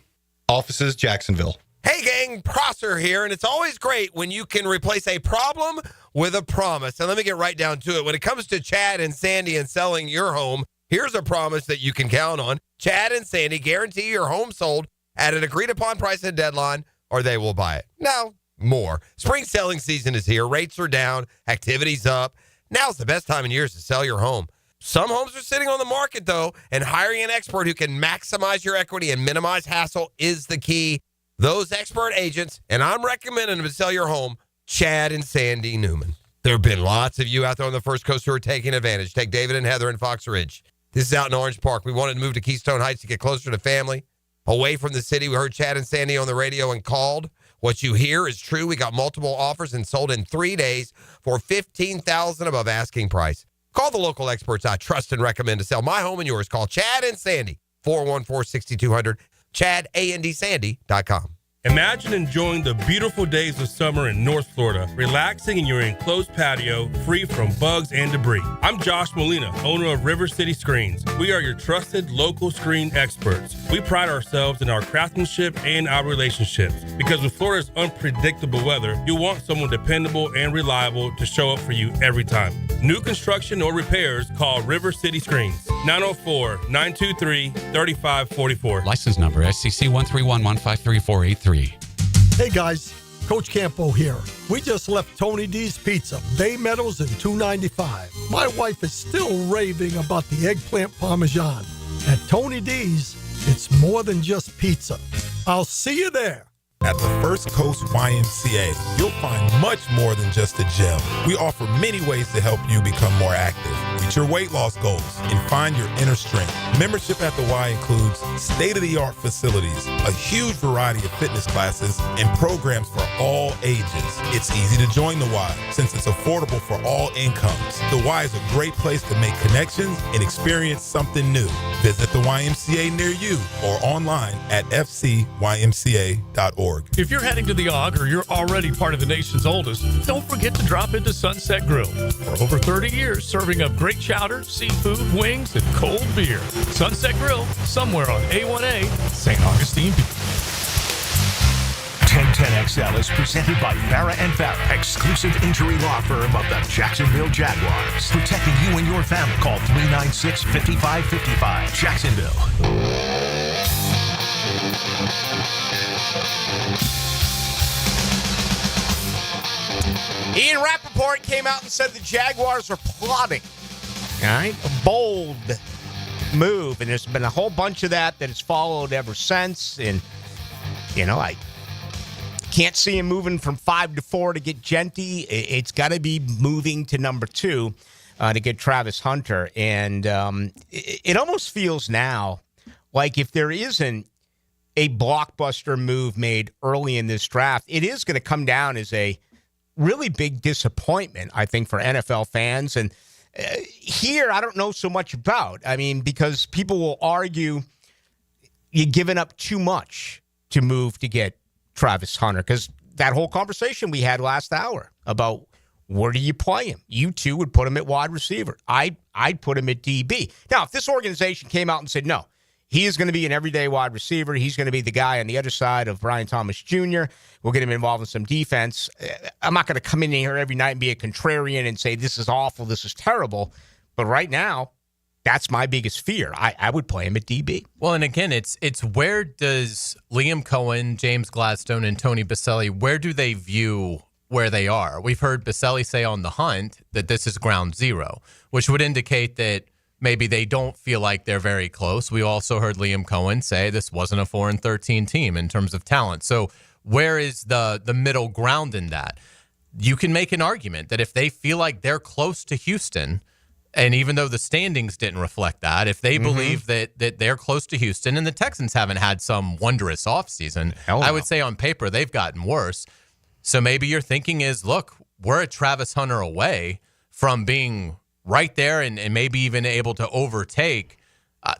Offices, Jacksonville. Hey gang, Prosser here, and it's always great when you can replace a problem with a promise. And let me get right down to it. When it comes to Chad and Sandy and selling your home, here's a promise that you can count on. Chad and Sandy guarantee your home sold at an agreed-upon price and deadline, or they will buy it. Now, more. Spring selling season is here. Rates are down. Activity's up. Now's the best time in years to sell your home. Some homes are sitting on the market, though, and hiring an expert who can maximize your equity and minimize hassle is the key. Those expert agents, and I'm recommending them to sell your home, Chad and Sandy Newman. There have been lots of you out there on the First Coast who are taking advantage. Take David and Heather in Fox Ridge. This is out in Orange Park. We wanted to move to Keystone Heights to get closer to family, away from the city. We heard Chad and Sandy on the radio and called. What you hear is true. We got multiple offers and sold in 3 days for $15,000 above asking price. Call the local experts I trust and recommend to sell my home and yours. Call Chad and Sandy, 414-6200, ChadAndSandy.com. Imagine enjoying the beautiful days of summer in North Florida, relaxing in your enclosed patio, free from bugs and debris. I'm Josh Molina, owner of River City Screens. We are your trusted local screen experts. We pride ourselves in our craftsmanship and our relationships, because with Florida's unpredictable weather, you want someone dependable and reliable to show up for you every time. New construction or repairs, call River City Screens, 904-923-3544. License number SCC 131153483. Hey guys, Coach Campo here. We just left Tony D's Pizza, Bay Meadows and 295. My wife is still raving about the eggplant parmesan. At Tony D's, it's more than just pizza. I'll see you there. At the First Coast YMCA, you'll find much more than just a gym. We offer many ways to help you become more active, reach your weight loss goals, and find your inner strength. Membership at the Y includes state-of-the-art facilities, a huge variety of fitness classes, and programs for all ages. It's easy to join the Y since it's affordable for all incomes. The Y is a great place to make connections and experience something new. Visit the YMCA near you or online at fcymca.org. If you're heading to the Og or you're already part of the nation's oldest, don't forget to drop into Sunset Grill. For over 30 years, serving up great chowder, seafood, wings, and cold beer. Sunset Grill, somewhere on A1A, St. Augustine Beach. 1010XL is presented by Farah & Farah, exclusive injury law firm of the Jacksonville Jaguars. Protecting you and your family. Call 396-5555. Jacksonville. Ian Rappaport came out and said the Jaguars are plotting. All right, a bold move, and there's been a whole bunch of that has followed ever since. And I can't see him moving from 5 to 4 to get Genty. It's got to be moving to number 2 to get Travis Hunter. And it almost feels now like if there isn't a blockbuster move made early in this draft, it is going to come down as a really big disappointment, I think, for NFL fans. And here, I don't know so much about. I mean, because people will argue you're giving up too much to move to get Travis Hunter, because that whole conversation we had last hour about where do you play him? You two would put him at wide receiver. I'd put him at DB. Now, if this organization came out and said, no, he is going to be an everyday wide receiver, he's going to be the guy on the other side of Brian Thomas Jr., we'll get him involved in some defense, I'm not going to come in here every night and be a contrarian and say this is awful, this is terrible. But right now, that's my biggest fear. I would play him at DB. Well, and again, it's where does Liam Cohen, James Gladstone, and Tony Baselli, where do they view where they are? We've heard Baselli say on The Hunt that this is ground zero, which would indicate that maybe they don't feel like they're very close. We also heard Liam Cohen say this wasn't a 4-13 team in terms of talent. So where is the middle ground in that? You can make an argument that if they feel like they're close to Houston, and even though the standings didn't reflect that, if they believe that they're close to Houston, and the Texans haven't had some wondrous offseason, I would say on paper they've gotten worse. So maybe your thinking is, look, we're a Travis Hunter away from being right there and maybe even able to overtake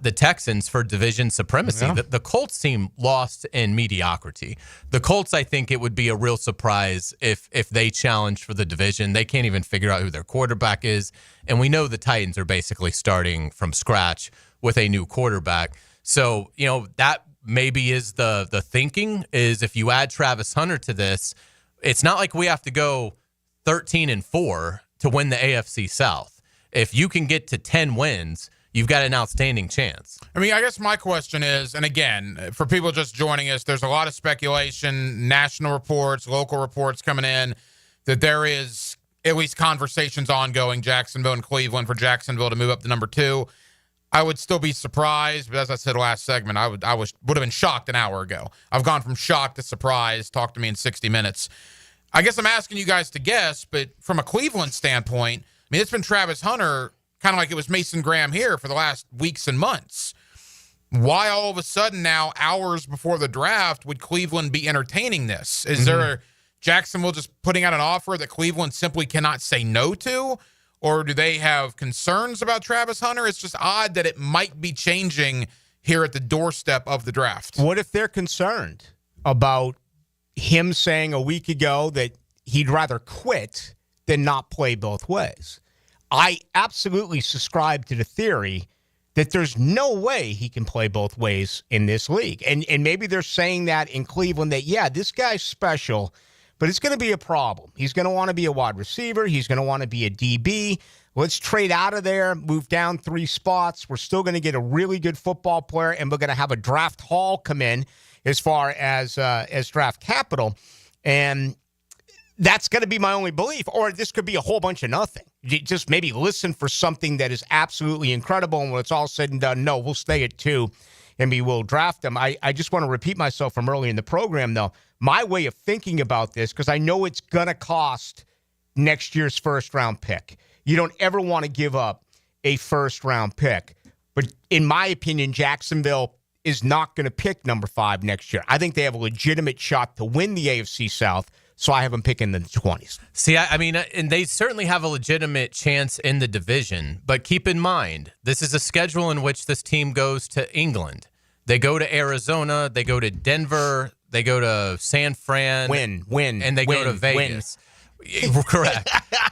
the Texans for division supremacy. Yeah. The Colts team lost in mediocrity. The Colts, I think it would be a real surprise if they challenge for the division. They can't even figure out who their quarterback is. And we know the Titans are basically starting from scratch with a new quarterback. So, that maybe is the thinking is if you add Travis Hunter to this, it's not like we have to go 13-4 to win the AFC South. If you can get to 10 wins, you've got an outstanding chance. I mean, I guess my question is, and again, for people just joining us, there's a lot of speculation, national reports, local reports coming in, that there is at least conversations ongoing, Jacksonville and Cleveland, for Jacksonville to move up to number 2. I would still be surprised, but as I said last segment, I would have been shocked an hour ago. I've gone from shocked to surprised. Talk to me in 60 minutes. I guess I'm asking you guys to guess, but from a Cleveland standpoint, I mean, it's been Travis Hunter, kind of like it was Mason Graham here for the last weeks and months. Why all of a sudden now, hours before the draft, would Cleveland be entertaining this? Is there Jacksonville just putting out an offer that Cleveland simply cannot say no to? Or do they have concerns about Travis Hunter? It's just odd that it might be changing here at the doorstep of the draft. What if they're concerned about him saying a week ago that he'd rather quit than not play both ways? I absolutely subscribe to the theory that there's no way he can play both ways in this league. And maybe they're saying that in Cleveland that, yeah, this guy's special, but it's going to be a problem. He's going to want to be a wide receiver. He's going to want to be a DB. Let's trade out of there, move down 3 spots. We're still going to get a really good football player, and we're going to have a draft haul come in as far as draft capital. And that's going to be my only belief. Or this could be a whole bunch of nothing. Just maybe listen for something that is absolutely incredible, and when it's all said and done, no, we'll stay at 2, and we will draft them. I just want to repeat myself from earlier in the program, though. My way of thinking about this, because I know it's going to cost next year's first-round pick. You don't ever want to give up a first-round pick. But in my opinion, Jacksonville is not going to pick number 5 next year. I think they have a legitimate shot to win the AFC South, so I have them picking in the 20s. See, I mean, and they certainly have a legitimate chance in the division, but keep in mind, this is a schedule in which this team goes to England. They go to Arizona, they go to Denver, they go to San Fran. Win. And they go to Vegas. Correct.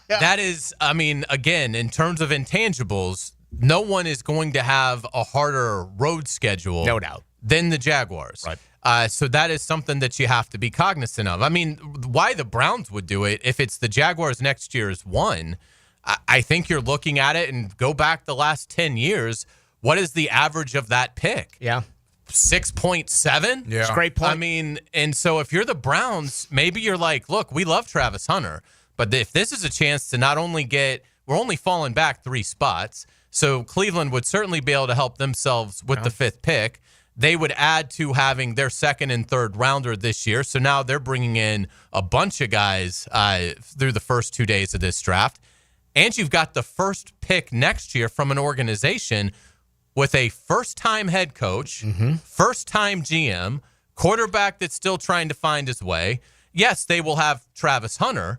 That is, I mean, again, in terms of intangibles, no one is going to have a harder road schedule. No doubt. Than the Jaguars. Right. So that is something that you have to be cognizant of. I mean, why the Browns would do it, if it's the Jaguars next year's one, I think you're looking at it and go back the last 10 years. What is the average of that pick? Yeah. 6.7? Yeah. It's a great point. I mean, and so if you're the Browns, maybe you're like, look, we love Travis Hunter, But if this is a chance to not only we're only falling back 3 spots, so Cleveland would certainly be able to help themselves with the 5th pick. They would add to having their 2nd and 3rd rounder this year. So now they're bringing in a bunch of guys through the first 2 days of this draft. And you've got the 1st pick next year from an organization with a first-time head coach, first-time GM, quarterback that's still trying to find his way. Yes, they will have Travis Hunter,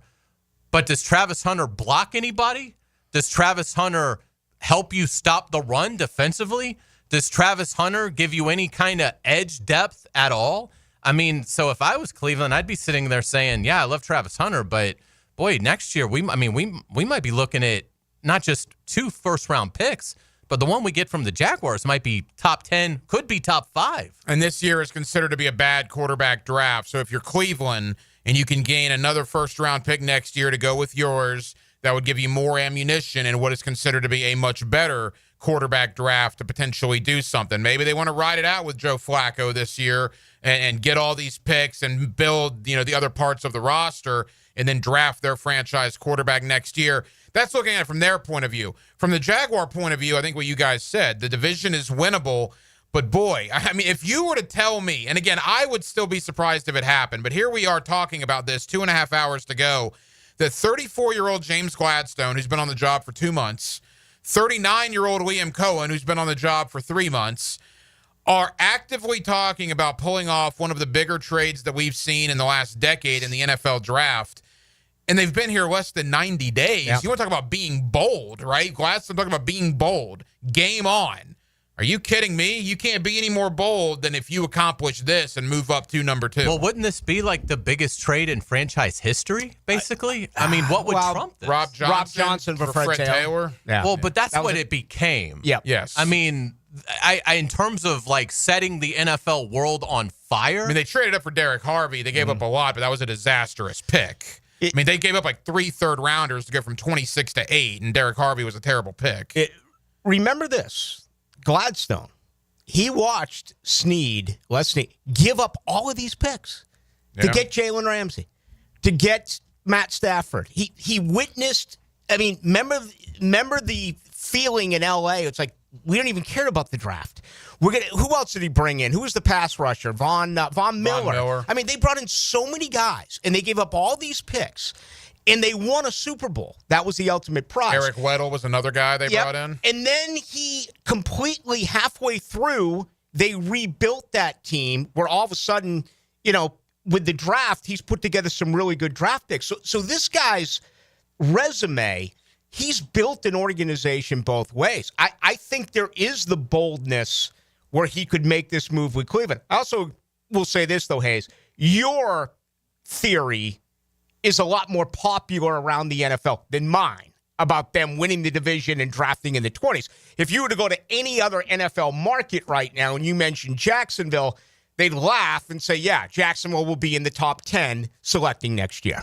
but does Travis Hunter block anybody? Does Travis Hunter help you stop the run defensively? Does Travis Hunter give you any kind of edge depth at all? I mean, so if I was Cleveland, I'd be sitting there saying, yeah, I love Travis Hunter, but boy, next year we might be looking at not just 2 first-round picks, but the one we get from the Jaguars might be top 10, could be top 5. And this year is considered to be a bad quarterback draft. So if you're Cleveland and you can gain another first-round pick next year to go with yours, that would give you more ammunition in what is considered to be a much better quarterback draft to potentially do something. Maybe they want to ride it out with Joe Flacco this year and get all these picks and build, the other parts of the roster and then draft their franchise quarterback next year. That's looking at it from their point of view. From the Jaguar point of view, I think what you guys said, the division is winnable. But boy, I mean, if you were to tell me, and again, I would still be surprised if it happened, but here we are talking about this 2.5 hours to go, that 34-year-old James Gladstone, who's been on the job for 2 months, 39-year-old Liam Cohen, who's been on the job for 3 months, are actively talking about pulling off one of the bigger trades that we've seen in the last decade in the NFL draft. And they've been here less than 90 days. Yep. You want to talk about being bold, right? Gladstone talking about being bold. Game on. Are you kidding me? You can't be any more bold than if you accomplish this and move up to number 2. Well, wouldn't this be like the biggest trade in franchise history, basically? I mean, what would trump this? Rob Johnson for Fred Taylor. Yeah. Well, but that's what it became. Yeah. Yes. I mean, I in terms of like setting the NFL world on fire. I mean, they traded up for Derek Harvey. They gave up a lot, but that was a disastrous pick. They gave up like 3 third-rounders to go from 26 to 8, and Derek Harvey was a terrible pick. Remember this. Gladstone, he watched Les Snead, give up all of these picks to get Jalen Ramsey, to get Matt Stafford. He witnessed, remember the feeling in L.A.? It's like, we don't even care about the draft. Who else did he bring in? Who was the pass rusher? Von Miller. I mean, they brought in so many guys, and they gave up all these picks, and they won a Super Bowl. That was the ultimate prize. Eric Weddle was another guy they brought in. And then he completely, halfway through, they rebuilt that team where all of a sudden, with the draft, he's put together some really good draft picks. So this guy's resume, he's built an organization both ways. I think there is the boldness where he could make this move with Cleveland. I also will say this, though, Hayes. Your theory is a lot more popular around the NFL than mine about them winning the division and drafting in the 20s. If you were to go to any other NFL market right now and you mentioned Jacksonville, they'd laugh and say, yeah, Jacksonville will be in the top 10 selecting next year.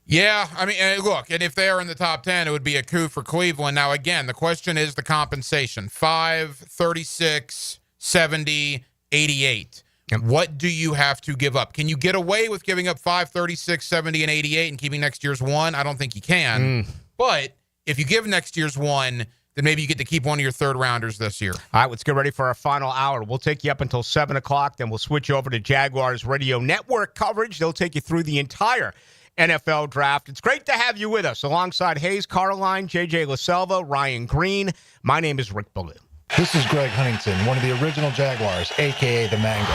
Yeah, I mean, look, and if they are in the top 10, it would be a coup for Cleveland. Now, again, the question is the compensation. 5, 36, 70, 88. What do you have to give up? Can you get away with giving up 5, 36, 70, and 88 and keeping next year's 1? I don't think you can. But if you give next year's 1, then maybe you get to keep one of your third-rounders this year. All right, let's get ready for our final hour. We'll take you up until 7 o'clock. Then we'll switch over to Jaguars Radio Network coverage. They'll take you through the entire NFL draft. It's great to have you with us alongside Hayes Carline, J.J. LaSelva, Ryan Green. My name is Rick Ballou. This is Greg Huntington, one of the original Jaguars, a.k.a. the Mango.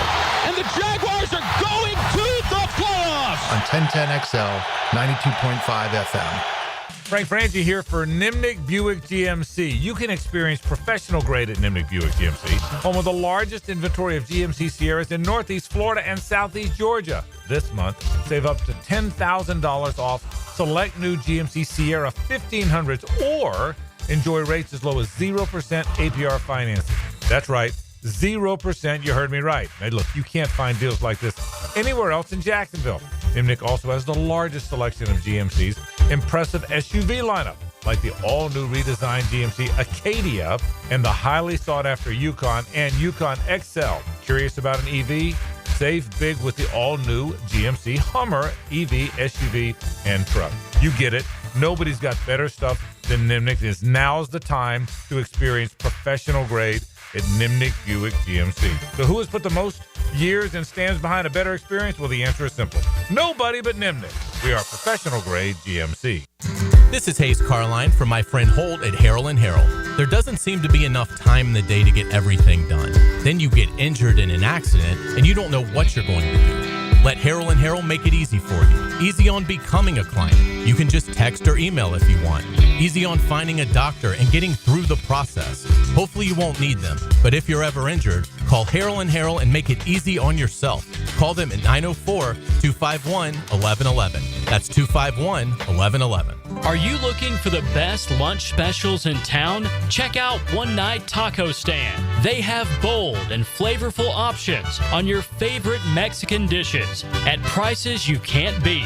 And the Jaguars are going to the playoffs! On 1010XL, 92.5 FM. Frank Frangie here for Nimnik Buick GMC. You can experience professional grade at Nimnik Buick GMC, home of the largest inventory of GMC Sierras in Northeast Florida and Southeast Georgia. This month, save up to $10,000 off select new GMC Sierra 1500s or enjoy rates as low as 0% APR financing. That's right, 0%. You heard me right. Now, look, you can't find deals like this anywhere else in Jacksonville. Nimnik also has the largest selection of GMC's impressive SUV lineup, like the all-new redesigned GMC Acadia and the highly sought-after Yukon and Yukon XL. Curious about an EV? Save big with the all-new GMC Hummer EV, SUV, and truck. You get it. Nobody's got better stuff than Nimnick. Now's the time to experience professional grade at Nimnick Buick GMC. So who has put the most years and stands behind a better experience? Well, the answer is simple. Nobody but Nimnick. We are professional grade GMC. This is Hayes Carline from my friend Holt at Harrell & Harrell. There doesn't seem to be enough time in the day to get everything done. Then you get injured in an accident and you don't know what you're going to do. Let Harrell & Harrell make it easy for you. Easy on becoming a client. You can just text or email if you want. Easy on finding a doctor and getting through the process. Hopefully you won't need them, but if you're ever injured, call Harrell & Harrell and make it easy on yourself. Call them at 904-251-1111. That's 251-1111. Are you looking for the best lunch specials in town? Check out One Night Taco Stand. They have bold and flavorful options on your favorite Mexican dishes at prices you can't beat.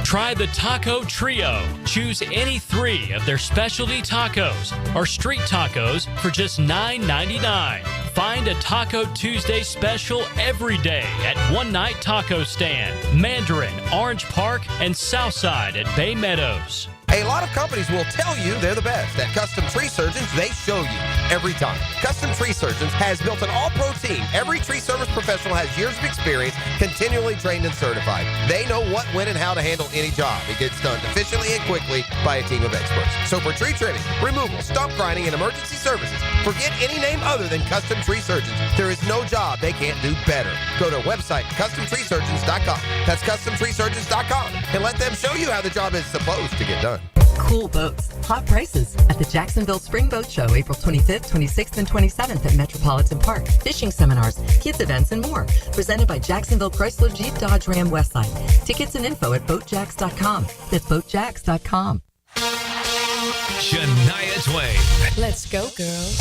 Try the Taco Trio. Choose any 3 of their specialty tacos or street tacos for just $9.99. Find a Taco Tuesday special every day at One Night Taco Stand, Mandarin, Orange Park, and Southside at Bay Meadows. A lot of companies will tell you they're the best. At Custom Tree Surgeons, they show you every time. Custom Tree Surgeons has built an all-pro team. Every tree service professional has years of experience, continually trained and certified. They know what, when, and how to handle any job. It gets done efficiently and quickly by a team of experts. So for tree trimming, removal, stump grinding, and emergency services, forget any name other than Custom Tree Surgeons. There is no job they can't do better. Go to website CustomTreeSurgeons.com. That's CustomTreeSurgeons.com, and let them show you how the job is supposed to get done. Cool boats, hot prices at the Jacksonville Spring Boat Show, April 25th, 26th, and 27th at Metropolitan Park. Fishing seminars, kids events, and more. Presented by Jacksonville Chrysler Jeep Dodge Ram Westside. Tickets and info at boatjacks.com. That's boatjacks.com. Shania Twain. Let's go, girls.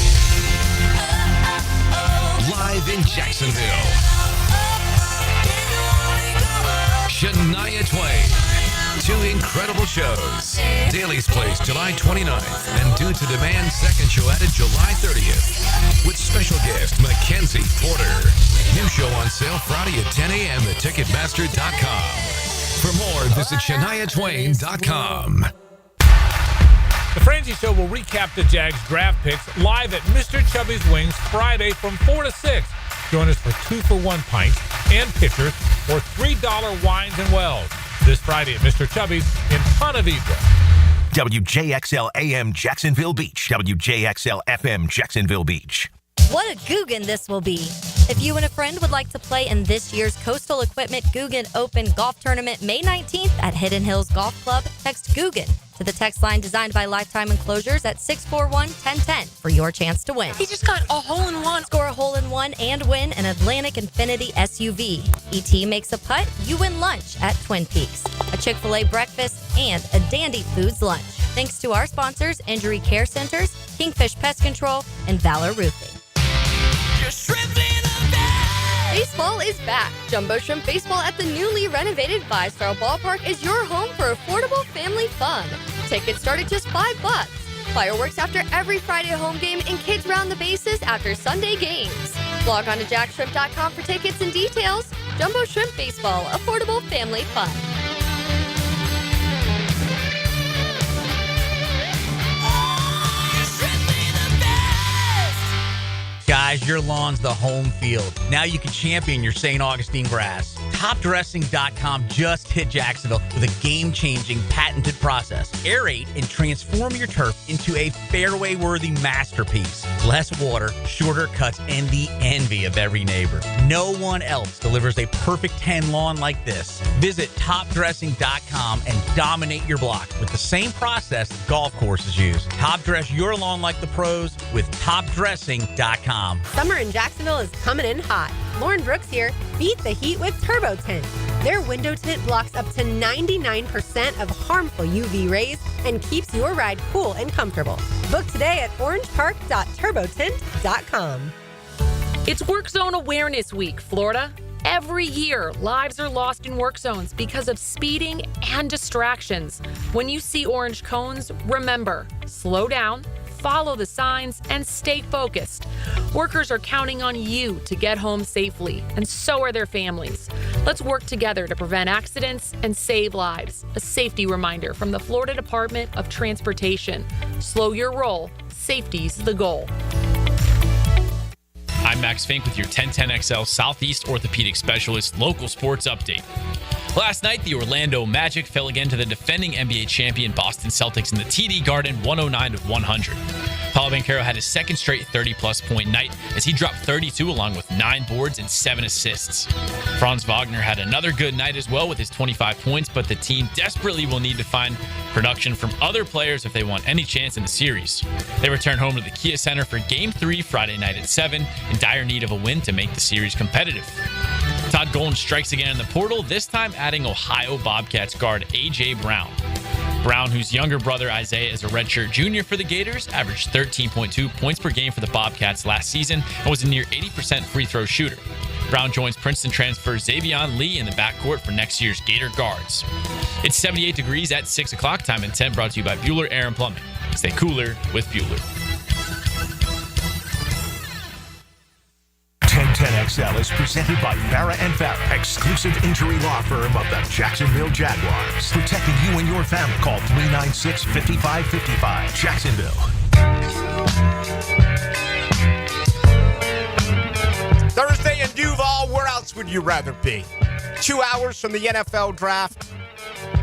Live in Jacksonville. Shania Twain. 2 incredible shows. Daly's Place, July 29th, and Due to Demand, second show added July 30th. With special guest Mackenzie Porter. New show on sale Friday at 10 a.m. at Ticketmaster.com. For more, visit ShaniaTwain.com. The Frangie Show will recap the Jags draft picks live at Mr. Chubby's Wings Friday from 4 to 6. Join us for 2-for-1 pints and pitchers or $3 wines and wells. This Friday at Mr. Chubby's in Ponte Vedra. WJXL AM Jacksonville Beach. WJXL FM Jacksonville Beach. What a Guggen this will be. If you and a friend would like to play in this year's Coastal Equipment Guggen Open Golf Tournament May 19th at Hidden Hills Golf Club, text Guggen to the text line designed by Lifetime Enclosures at 641-1010 for your chance to win. He just got a hole-in-one. Score a hole-in-one and win an Atlantic Infinity SUV. ET makes a putt, you win lunch at Twin Peaks, a Chick-fil-A breakfast, and a Dandy Foods lunch. Thanks to our sponsors, Injury Care Centers, Kingfish Pest Control, and Valor Roofing. Baseball is back. Jumbo Shrimp Baseball at the newly renovated 5-Star Ballpark is your home for affordable family fun. Tickets start at just $5. Fireworks after every Friday home game and kids round the bases after Sunday games. Log on to jackshrimp.com for tickets and details. Jumbo Shrimp Baseball, affordable family fun. Guys, your lawn's the home field. Now you can champion your St. Augustine grass. TopDressing.com just hit Jacksonville with a game-changing patented process. Aerate and transform your turf into a fairway-worthy masterpiece. Less water, shorter cuts, and the envy of every neighbor. No one else delivers a perfect 10 lawn like this. Visit TopDressing.com and dominate your block with the same process that golf courses use. Top dress your lawn like the pros with TopDressing.com. Summer in Jacksonville is coming in hot. Lauren Brooks here. Beat the heat with Turbo Tint. Their window tint blocks up to 99% of harmful UV rays and keeps your ride cool and comfortable. Book today at orangepark.turbotint.com. It's Work Zone Awareness Week, Florida. Every year, lives are lost in work zones because of speeding and distractions. When you see orange cones, remember, slow down, follow the signs, and stay focused. Workers are counting on you to get home safely, and so are their families. Let's work together to prevent accidents and save lives. A safety reminder from the Florida Department of Transportation. Slow your roll. Safety's the goal. I'm Max Fink with your 1010XL Southeast Orthopedic Specialist local sports update. Last night, the Orlando Magic fell again to the defending NBA champion Boston Celtics in the TD Garden 109-100. Paolo Banchero had his second straight 30-plus point night as he dropped 32 along with 9 boards and 7 assists. Franz Wagner had another good night as well with his 25 points, but the team desperately will need to find production from other players if they want any chance in the series. They return home to the Kia Center for Game 3 Friday night at 7 in dire need of a win to make the series competitive. Todd Golden strikes again in the portal, this time adding Ohio Bobcats guard A.J. Brown. Brown, whose younger brother Isaiah is a redshirt junior for the Gators, averaged 13.2 points per game for the Bobcats last season and was a near 80% free throw shooter. Brown joins Princeton transfer Xavion Lee in the backcourt for next year's Gator guards. It's 78 degrees at 6 o'clock, time and 10, brought to you by Bueller Air and Plumbing. Stay cooler with Bueller. 1010XL is presented by Farah & Farah, exclusive injury law firm of the Jacksonville Jaguars. Protecting you and your family. Call 396-5555. Jacksonville. Thursday in Duval, where else would you rather be? 2 hours from the NFL draft,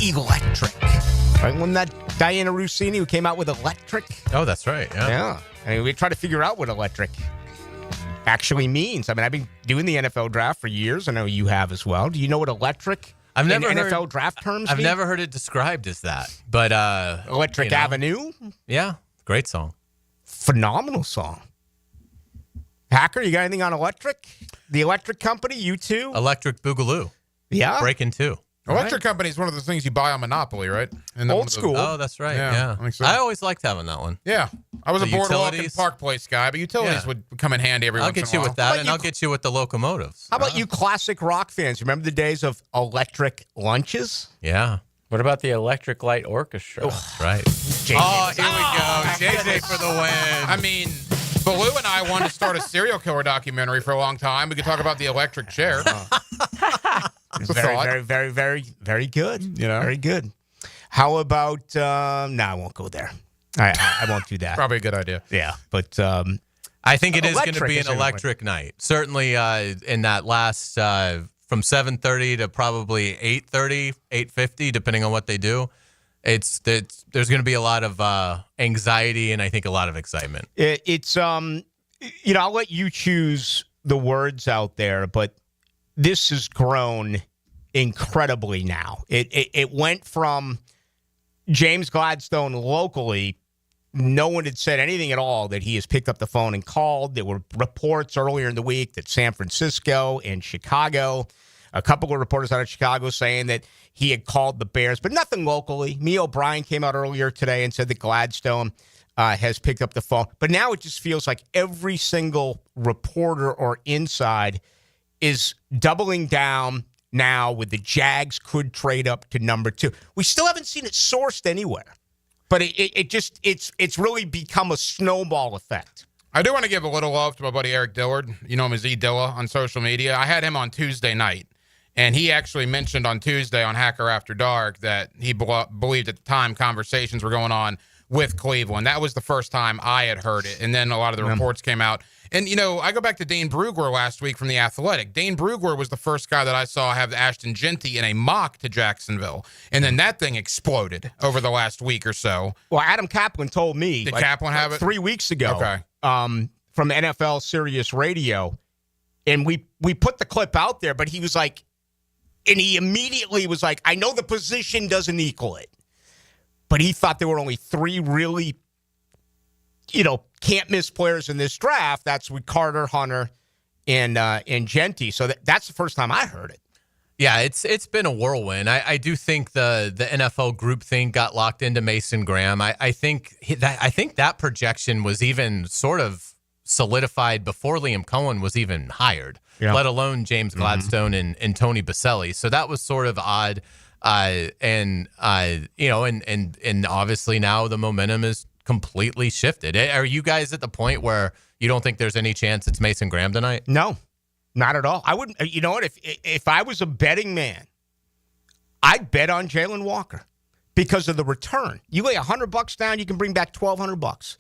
electric. Right? Wasn't that Diana Rossini who came out with electric? Oh, that's right. Yeah. I mean, we try to figure out what electric actually means. I mean, I've been doing the NFL draft for years. I know you have as well. Do you know what electric I've never in heard, NFL draft terms I've mean? never heard it described as that. But Electric Avenue? Yeah. Great song. Phenomenal song. Hacker, you got anything on electric? The electric company, you too? Electric Boogaloo. Yeah. Breaking 2. Electric company is one of those things you buy on Monopoly, right? And Old school. Oh, that's right. Yeah. I think so. I always liked having that one. Yeah. I was The a Boardwalk and utilities. Park Place guy, but utilities would come in handy every I'll once in a get you while. with that, and I'll get you with the locomotives. How about you classic rock fans? Remember the days of electric lunches? Yeah. What about the Electric Light Orchestra? That's right. JJ Oh, was- here we go. JJ for the win. I mean, Baloo and I wanted to start a serial killer documentary for a long time. We could talk about the electric chair. It's very good. You know? Very good. How about, no, I won't go there. I won't do that. Probably a good idea. Yeah, but I think it is going to electric be is an electric night. Certainly in that last from 7:30 to probably 8:30, 8:50, depending on what they do. There's going to be a lot of anxiety and I think a lot of excitement. It's I'll let you choose the words out there, but this has grown incredibly now. It went from James Gladstone locally. No one had said anything at all that he has picked up the phone and called. There were reports earlier in the week that San Francisco and Chicago, a couple of reporters out of Chicago saying that he had called the Bears, but nothing locally. Mee O'Brien came out earlier today and said that Gladstone has picked up the phone. But now it just feels like every single reporter or inside is doubling down now with the Jags could trade up to number 2. We still haven't seen it sourced anywhere. But it's really become a snowball effect. I do want to give a little love to my buddy Eric Dillard. You know him as E. Dilla on social media. I had him on Tuesday night, and he actually mentioned on Tuesday on Hacker After Dark that he believed at the time conversations were going on with Cleveland. That was the first time I had heard it, and then a lot of the reports came out. And, I go back to Dane Brugler last week from The Athletic. Dane Brugler was the first guy that I saw have Ashton Genty in a mock to Jacksonville. And then that thing exploded over the last week or so. Well, Adam Kaplan told me. Did Kaplan have it? 3 weeks ago. Okay. From NFL Sirius Radio. And we put the clip out there, but he was like, and he immediately was like, I know the position doesn't equal it. But he thought there were only 3 really, can't miss players in this draft. That's with Carter, Hunter, and Genty. So that's the first time I heard it. Yeah, it's been a whirlwind. I do think the NFL groupthink got locked into Mason Graham. I think that projection was even sort of solidified before Liam Cohen was even hired, let alone James Gladstone and Tony Baselli. So that was sort of odd. And obviously now the momentum is completely shifted. Are you guys at the point where you don't think there's any chance it's Mason Graham tonight? No, not at all. I wouldn't. You know what? If I was a betting man, I'd bet on Jalen Walker because of the return. You lay $100 down, you can bring back $1,200.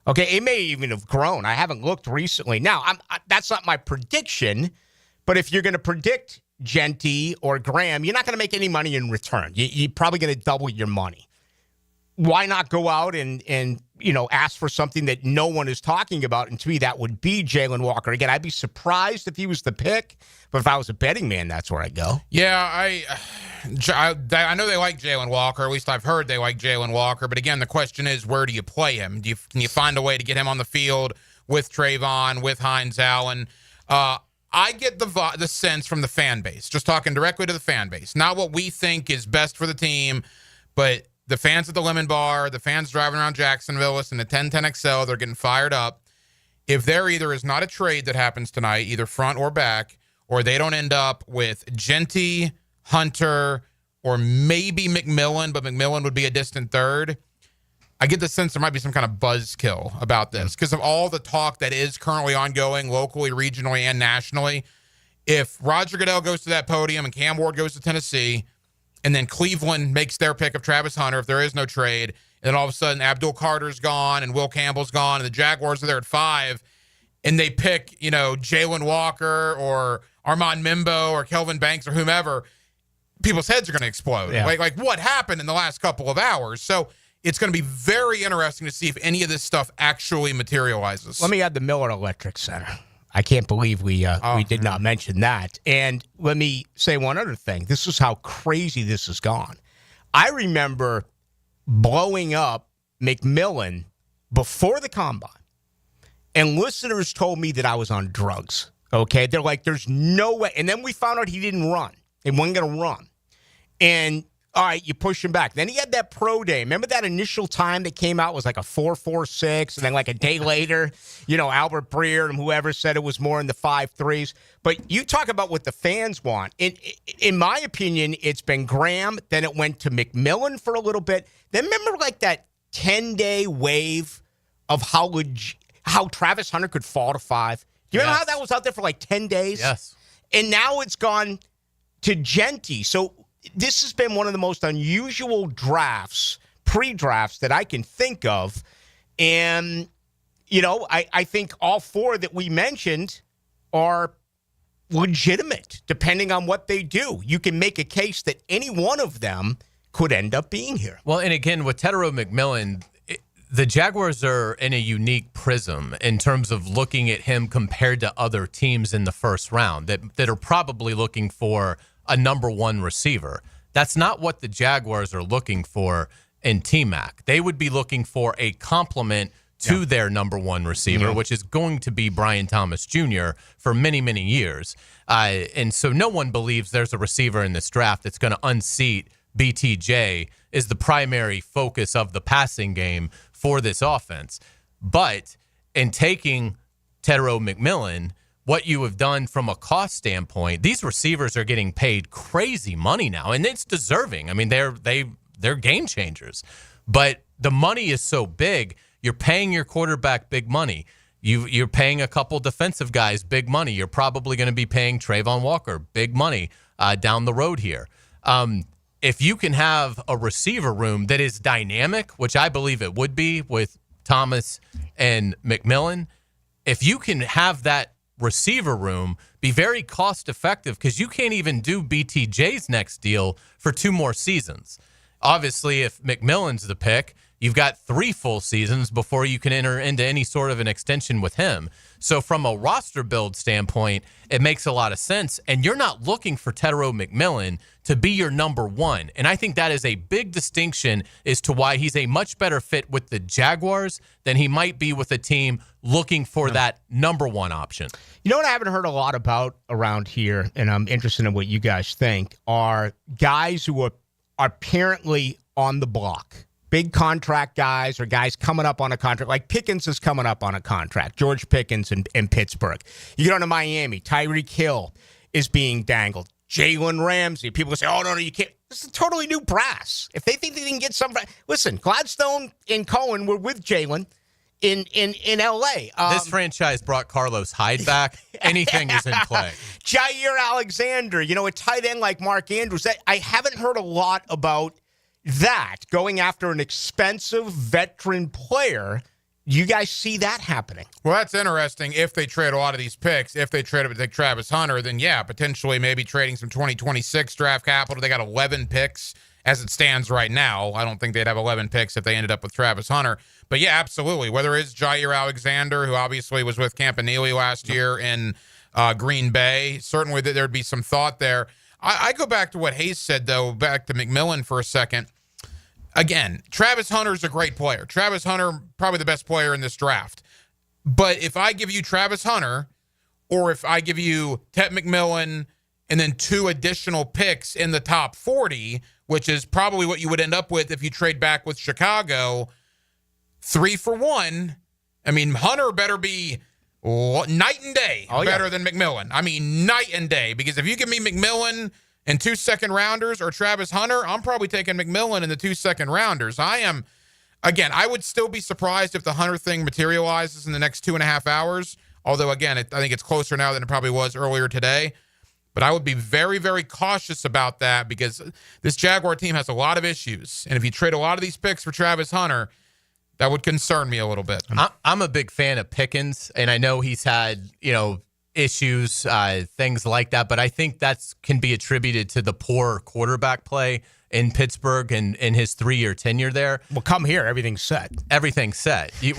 Okay, it may even have grown. I haven't looked recently. Now, that's not my prediction, but if you're going to predict Genty or Graham, you're not going to make any money in return. You're probably going to double your money. Why not go out and ask for something that no one is talking about? And to me, that would be Jalen Walker. Again, I'd be surprised if he was the pick, but if I was a betting man, that's where I'd go. Yeah, I know they like Jalen Walker. At least I've heard they like Jalen Walker. But again, the question is, where do you play him? Can you find a way to get him on the field with Trayvon, with Hines Allen? I get the sense from the fan base, just talking directly to the fan base, not what we think is best for the team, but the fans at the Lemon Bar, the fans driving around Jacksonville, listening to 1010XL, they're getting fired up. If there either is not a trade that happens tonight, either front or back, or they don't end up with Genty, Hunter, or maybe McMillan, but McMillan would be a distant third, I get the sense there might be some kind of buzzkill about this because of all the talk that is currently ongoing locally, regionally, and nationally. If Roger Goodell goes to that podium and Cam Ward goes to Tennessee, and then Cleveland makes their pick of Travis Hunter if there is no trade, and then all of a sudden Abdul Carter's gone and Will Campbell's gone and the Jaguars are there at 5, and they pick, Jalen Walker or Armand Mimbo or Kelvin Banks or whomever, people's heads are going to explode. Yeah. Like what happened in the last couple of hours? So it's going to be very interesting to see if any of this stuff actually materializes. Let me add the Miller Electric Center. I can't believe we did not mention that. And let me say one other thing. This is how crazy this has gone. I remember blowing up McMillan before the combine, and listeners told me that I was on drugs. Okay? They're like, there's no way. And then we found out he didn't run. He wasn't going to run. And all right, you push him back. Then he had that pro day. Remember that initial time that came out was like a 4.46, and then like a day later, Albert Breer and whoever said it was more in the 5.3s. But you talk about what the fans want. In my opinion, it's been Graham. Then it went to McMillan for a little bit. Then remember like that 10-day wave of how Travis Hunter could fall to 5? Do you remember how that was out there for like 10 days? Yes. And now it's gone to Genty. So this has been one of the most unusual drafts, pre-drafts that I can think of. And, I think all 4 that we mentioned are legitimate, depending on what they do. You can make a case that any one of them could end up being here. Well, and again, with Tedero McMillan, the Jaguars are in a unique prism in terms of looking at him compared to other teams in the first round that are probably looking for a number 1 receiver. That's not what the Jaguars are looking for in T-Mac. They would be looking for a complement to their number 1 receiver, which is going to be Brian Thomas Jr. for many, many years. And so no one believes there's a receiver in this draft that's going to unseat BTJ is the primary focus of the passing game for this offense. But in taking Tedero McMillan, what you have done from a cost standpoint, these receivers are getting paid crazy money now, and it's deserving. I mean, they're game changers. But the money is so big, you're paying your quarterback big money. You're paying a couple defensive guys big money. You're probably going to be paying Trayvon Walker big money down the road here. If you can have a receiver room that is dynamic, which I believe it would be with Thomas and McMillan, if you can have that receiver room be very cost effective, because you can't even do BTJ's next deal for 2 more seasons. Obviously, if McMillan's the pick, you've got 3 full seasons before you can enter into any sort of an extension with him. So from a roster build standpoint, it makes a lot of sense. And you're not looking for Tedero McMillan to be your number 1. And I think that is a big distinction as to why he's a much better fit with the Jaguars than he might be with a team looking for that number 1 option. You know what I haven't heard a lot about around here, and I'm interested in what you guys think, are guys who are apparently on the block. Big contract guys or guys coming up on a contract. Like Pickens is coming up on a contract. George Pickens in Pittsburgh. You get on to Miami. Tyreek Hill is being dangled. Jalen Ramsey. People say, oh, no, you can't. This is a totally new brass. If they think they can get some, listen, Gladstone and Cohen were with Jalen in L.A. This franchise brought Carlos Hyde back. Anything is in play. Jair Alexander, a tight end like Mark Andrews. I haven't heard a lot about that, going after an expensive veteran player. You guys see that happening? Well, that's interesting. If they trade a lot of these picks, if they trade up to Travis Hunter, then yeah, potentially maybe trading some 2026 draft capital. They got 11 picks as it stands right now. I don't think they'd have 11 picks if they ended up with Travis Hunter. But yeah, absolutely. Whether it's Jair Alexander, who obviously was with Campanile last year in Green Bay, certainly there'd be some thought there. I go back to what Hayes said, though, back to McMillan for a second. Again, Travis Hunter's a great player. Travis Hunter, probably the best player in this draft. But if I give you Travis Hunter, or if I give you Tet McMillan and then 2 additional picks in the top 40, which is probably what you would end up with if you trade back with Chicago, 3 for 1. I mean, Hunter better be night and day better than McMillan. I mean, night and day. Because if you give me McMillan and 2 second-rounders or Travis Hunter, I'm probably taking McMillan and the 2 second-rounders. I would still be surprised if the Hunter thing materializes in the next 2.5 hours. Although, again, I think it's closer now than it probably was earlier today. But I would be very, very cautious about that because this Jaguar team has a lot of issues. And if you trade a lot of these picks for Travis Hunter, that would concern me a little bit. I'm a big fan of Pickens, and I know he's had, issues, things like that. But I think that can be attributed to the poor quarterback play in Pittsburgh and his 3-year tenure there. Well, come here. Everything's set. Everything's set. You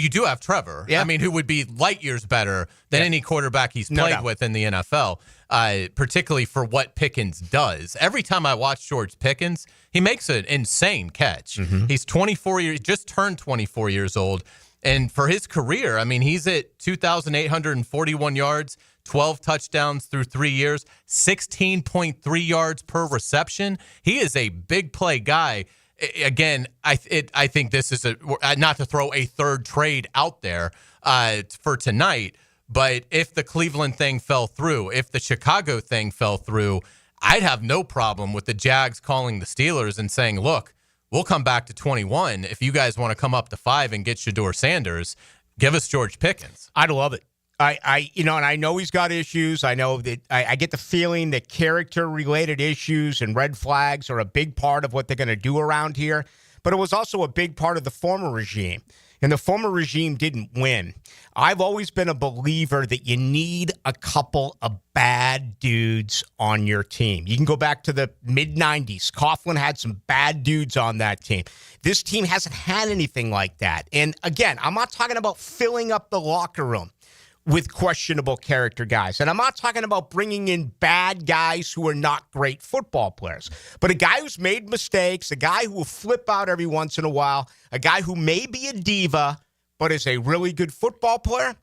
do have Trevor. Yeah. I mean, who would be light years better than any quarterback he's played with in the NFL, particularly for what Pickens does. Every time I watch George Pickens, he makes an insane catch. Mm-hmm. He's 24 years, just turned 24 years old. And for his career, I mean, he's at 2,841 yards, 12 touchdowns through 3 years, 16.3 yards per reception. He is a big play guy. Again, I think this is not to throw a third trade out there for tonight, but if the Cleveland thing fell through, if the Chicago thing fell through, I'd have no problem with the Jags calling the Steelers and saying, look, we'll come back to 21. If you guys want to come up to 5 and get Shedeur Sanders, give us George Pickens. I'd love it. And I know he's got issues. I know that I get the feeling that character-related issues and red flags are a big part of what they're going to do around here. But it was also a big part of the former regime. And the former regime didn't win. I've always been a believer that you need a couple of bad dudes on your team. You can go back to the mid-'90s. Coughlin had some bad dudes on that team. This team hasn't had anything like that. And again, I'm not talking about filling up the locker room with questionable character guys. And I'm not talking about bringing in bad guys who are not great football players, but a guy who's made mistakes, a guy who will flip out every once in a while, a guy who may be a diva, but is a really good football player.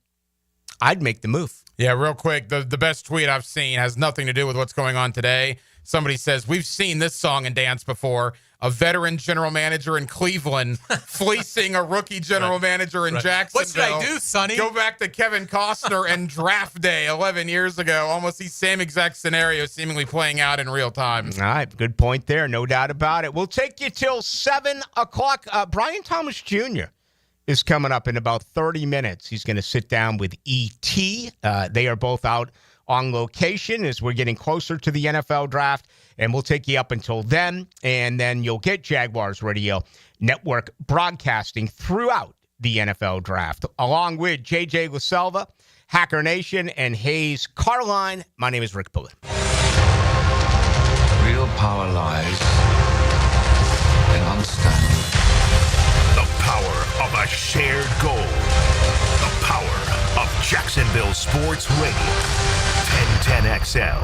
I'd make the move. Yeah, real quick, the best tweet I've seen has nothing to do with what's going on today. Somebody says, we've seen this song and dance before. A veteran general manager in Cleveland fleecing a rookie general manager in Jacksonville. What should I do, Sonny? Go back to Kevin Costner and draft day 11 years ago. Almost the same exact scenario seemingly playing out in real time. All right, good point there. No doubt about it. We'll take you till 7 o'clock. Brian Thomas Jr. is coming up in about 30 minutes. He's going to sit down with E.T. They are both out on location as we're getting closer to the NFL draft, and we'll take you up until then, and then you'll get Jaguars Radio Network broadcasting throughout the NFL draft, along with J.J. LaSelva, Hacker Nation, and Hayes Carline. My name is Rick Bullitt. Real power lies in understanding. The power of a shared goal. The power of Jacksonville Sports Radio. 1010XL.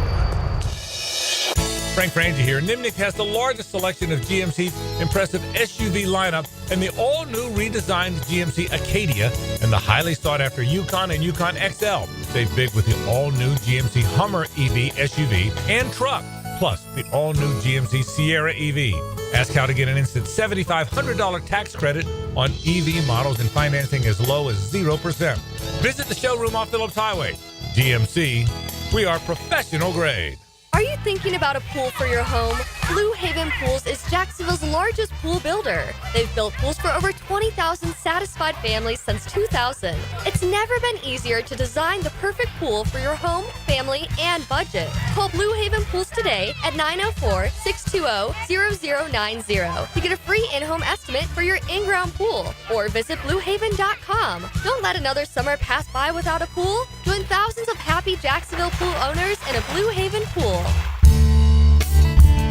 Frank Frangie here. Nimnik has the largest selection of GMC's impressive SUV lineup and the all-new redesigned GMC Acadia and the highly sought-after Yukon and Yukon XL. Save big with the all-new GMC Hummer EV SUV and truck, plus the all-new GMC Sierra EV. Ask how to get an instant $7,500 tax credit on EV models and financing as low as 0%. Visit the showroom off Phillips Highway. GMC, we are professional grade. Are you thinking about a pool for your home? Blue Haven Pools is Jacksonville's largest pool builder. They've built pools for over 20,000 satisfied families since 2000. It's never been easier to design the perfect pool for your home, family, and budget. Call Blue Haven Pools today at 904-620-0090 to get a free in-home estimate for your in-ground pool, or visit bluehaven.com. Don't let another summer pass by without a pool. Join thousands of happy Jacksonville pool owners in a Blue Haven pool.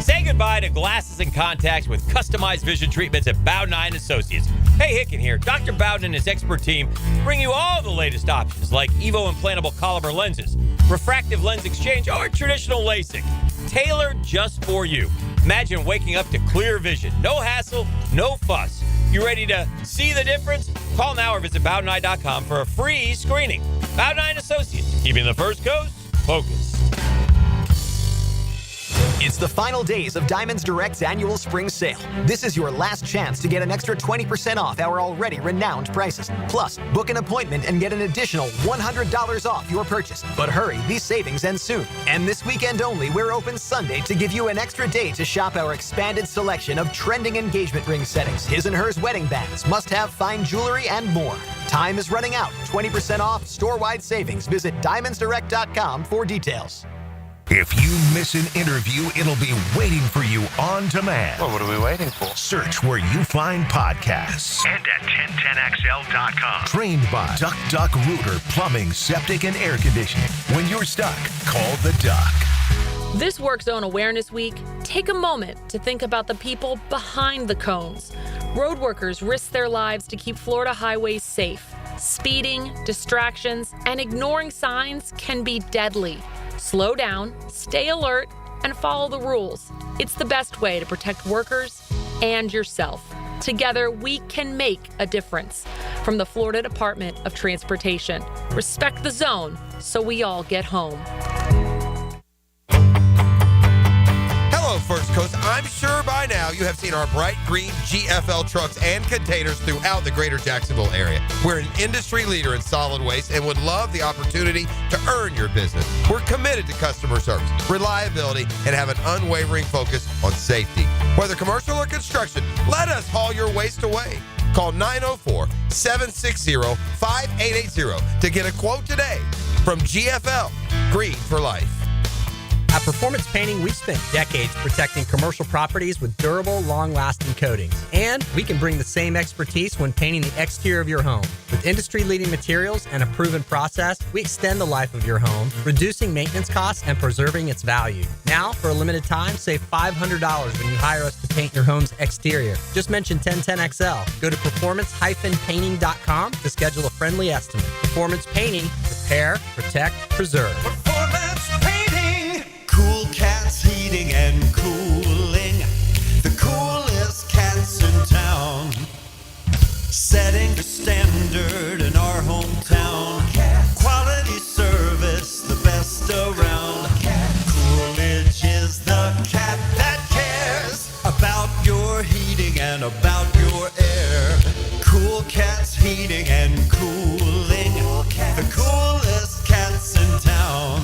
Say goodbye to glasses and contacts with customized vision treatments at Bowden Eye & Associates. Hey, Hicken here. Dr. Bowden and his expert team bring you all the latest options like Evo implantable Caliber lenses, refractive lens exchange, or traditional LASIK. Tailored just for you. Imagine waking up to clear vision. No hassle, no fuss. You ready to see the difference? Call now or visit BowdenEye.com for a free screening. Bowden Eye & Associates, keeping the First Coast focused. It's the final days of Diamonds Direct's annual spring sale. This is your last chance to get an extra 20% off our already renowned prices. Plus, book an appointment and get an additional $100 off your purchase. But hurry, these savings end soon. And this weekend only, we're open Sunday to give you an extra day to shop our expanded selection of trending engagement ring settings, his and hers wedding bands, must-have fine jewelry, and more. Time is running out. 20% off, store-wide savings. Visit DiamondsDirect.com for details. If you miss an interview, it'll be waiting for you on demand. Well, what are we waiting for? Search where you find podcasts. And at 1010XL.com. Trained by Duck Plumbing, Septic, and Air Conditioning. When you're stuck, call the Duck. This Work Zone Awareness Week, take a moment to think about the people behind the cones. Road workers risk their lives to keep Florida highways safe. Speeding, distractions, and ignoring signs can be deadly. Slow down, stay alert, and follow the rules. It's the best way to protect workers and yourself. Together, we can make a difference. From the Florida Department of Transportation, respect the zone so we all get home. Hello, First Coast. I'm sure by now you have seen our bright green GFL trucks and containers throughout the greater Jacksonville area. We're an industry leader in solid waste and would love the opportunity to earn your business. We're committed to customer service, reliability, and have an unwavering focus on safety. Whether commercial or construction, let us haul your waste away. Call 904-760-5880 to get a quote today from GFL, Green for Life. At Performance Painting, we've spent decades protecting commercial properties with durable, long-lasting coatings. And we can bring the same expertise when painting the exterior of your home. With industry-leading materials and a proven process, we extend the life of your home, reducing maintenance costs and preserving its value. Now, for a limited time, save $500 when you hire us to paint your home's exterior. Just mention 1010XL. Go to performance-painting.com to schedule a friendly estimate. Performance Painting. Repair, protect, preserve. Performance Painting. Cool Cats Heating and Cooling. The coolest cats in town. Setting the standard in our hometown. Quality service, the best around. Coolidge is the cat that cares about your heating and about your air. Cool Cats Heating and Cooling. The coolest cats in town.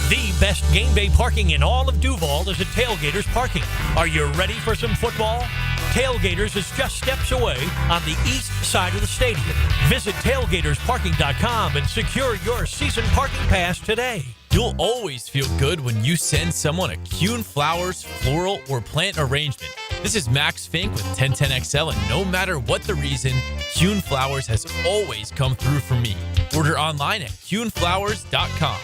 The best game day parking in all of Duval is at Tailgaters Parking. Are you ready for some football? Tailgaters is just steps away on the east side of the stadium. Visit tailgatorsparking.com and secure your season parking pass today. You'll always feel good when you send someone a Kuhn Flowers floral or plant arrangement. This is Max Fink with 1010XL, and no matter what the reason, Kuhn Flowers has always come through for me. Order online at kuhnflowers.com.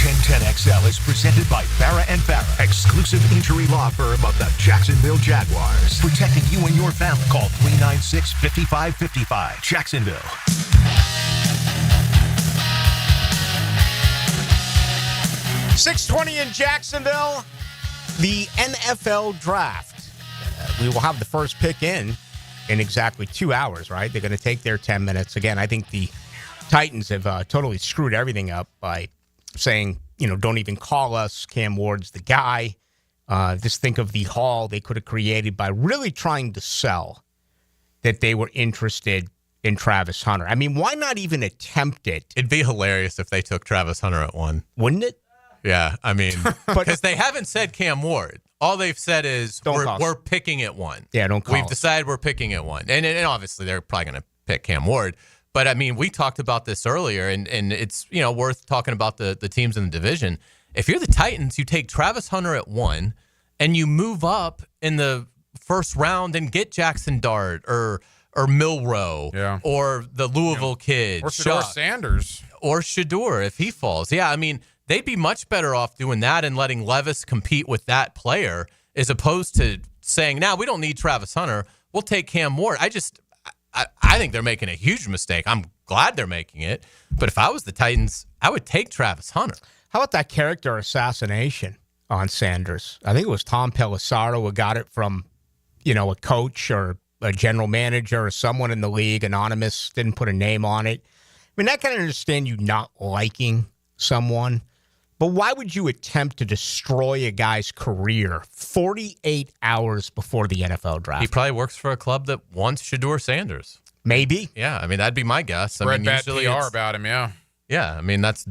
1010XL is presented by Farah & Farah, exclusive injury law firm of the Jacksonville Jaguars. Protecting you and your family. Call 396-5555. Jacksonville. .620 in Jacksonville, the NFL draft. We will have the first pick in exactly 2 hours, right? They're going to take their 10 minutes. Again, I think the Titans have totally screwed everything up by saying, don't even call us. Cam Ward's the guy. Just think of the haul they could have created by really trying to sell that they were interested in Travis Hunter. I mean, why not even attempt it? It'd be hilarious if they took Travis Hunter at 1. Wouldn't it? Yeah, I mean, because they haven't said Cam Ward. All they've said is we're picking at one. Yeah, don't call We've decided we're picking at one. And obviously they're probably going to pick Cam Ward. But, I mean, we talked about this earlier, and it's, worth talking about the teams in the division. If you're the Titans, you take Travis Hunter at 1, and you move up in the first round and get Jackson Dart or Milroe or the Louisville kid. Or Shedeur Sanders. Or Shedeur if he falls. Yeah, I mean, they'd be much better off doing that and letting Levis compete with that player as opposed to saying, now we don't need Travis Hunter. We'll take Cam Ward. I think they're making a huge mistake. I'm glad they're making it. But if I was the Titans, I would take Travis Hunter. How about that character assassination on Sanders? I think it was Tom Pelissaro who got it from, a coach or a general manager or someone in the league, anonymous, didn't put a name on it. I mean, I can understand you not liking someone, but why would you attempt to destroy a guy's career 48 hours before the NFL draft? He probably works for a club that wants Shedeur Sanders. Maybe. Yeah, I mean, that'd be my guess. Read bad PR about him, yeah. Yeah, I mean, that's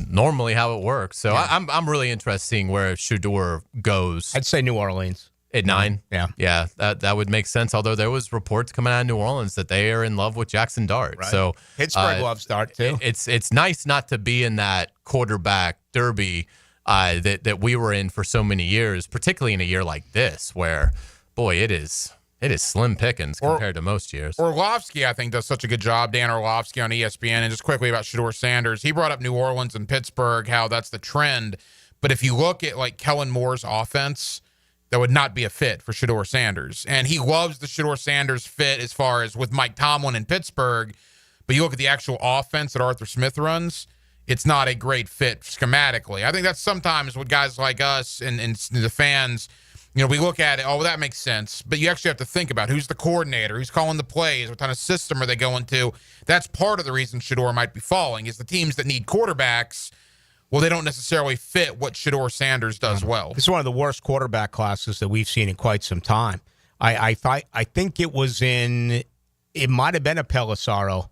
normally how it works. So yeah. I'm really interested seeing where Shedeur goes. I'd say New Orleans. At 9? Yeah. Yeah, that would make sense. Although there was reports coming out of New Orleans that they are in love with Jackson Dart. Right. So Pittsburgh loves Dart, too. It's nice not to be in that quarterback derby that we were in for so many years, particularly in a year like this where, boy, it is slim pickings compared to most years. Orlovsky, I think, does such a good job, Dan Orlovsky on ESPN. And just quickly about Shedeur Sanders, he brought up New Orleans and Pittsburgh, how that's the trend. But if you look at, like, Kellen Moore's offense, that would not be a fit for Shedeur Sanders. And he loves the Shedeur Sanders fit as far as with Mike Tomlin in Pittsburgh. But you look at the actual offense that Arthur Smith runs, it's not a great fit schematically. I think that's sometimes what guys like us and the fans, we look at it, that makes sense. But you actually have to think about who's the coordinator, who's calling the plays, what kind of system are they going to. That's part of the reason Shedeur might be falling, is the teams that need quarterbacks, well, they don't necessarily fit what Shedeur Sanders does well. This is one of the worst quarterback classes that we've seen in quite some time. I think it might have been a Pelissaro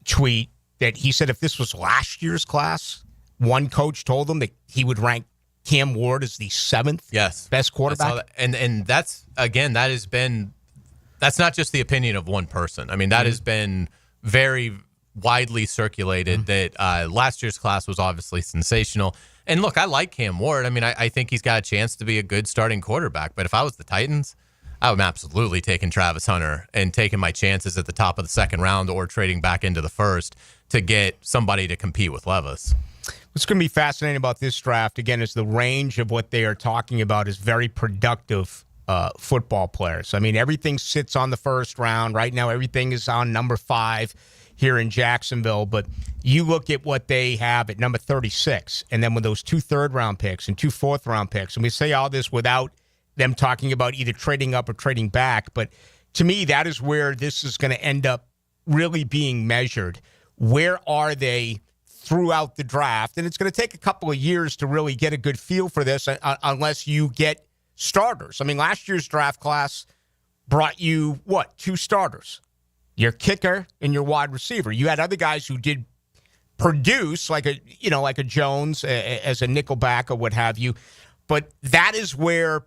tweet that he said if this was last year's class, one coach told him that he would rank Cam Ward as the 7th best quarterback. And that's, again, that's not just the opinion of one person. I mean, that has been very widely circulated that last year's class was obviously sensational. And look, I like Cam Ward. I mean, I think he's got a chance to be a good starting quarterback. But if I was the Titans, I would absolutely taking Travis Hunter and taking my chances at the top of the second round or trading back into the first to get somebody to compete with Levis. What's going to be fascinating about this draft, again, is the range of what they are talking about is very productive football players. I mean, everything sits on the first round. Right now, everything is on number 5 here in Jacksonville, but you look at what they have at number 36, and then with those 2 third-round picks and 2 fourth-round picks, and we say all this without them talking about either trading up or trading back, but to me, that is where this is going to end up really being measured. Where are they throughout the draft? And it's going to take a couple of years to really get a good feel for this unless you get starters. I mean, last year's draft class brought you, 2 starters? Your kicker and your wide receiver. You had other guys who did produce like a Jones as a nickelback or what have you. But that is where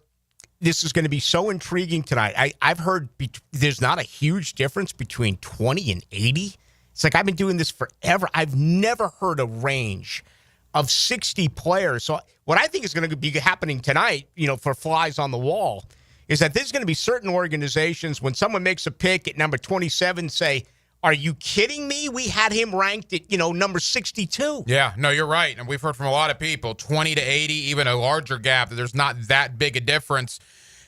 this is going to be so intriguing tonight. I've heard there's not a huge difference between 20 and 80. It's like I've been doing this forever. I've never heard a range of 60 players. So what I think is going to be happening tonight, for flies on the wall, is that there's going to be certain organizations, when someone makes a pick at number 27, say, are you kidding me? We had him ranked at, number 62. Yeah, no, you're right. And we've heard from a lot of people, 20 to 80, even a larger gap, that there's not that big a difference.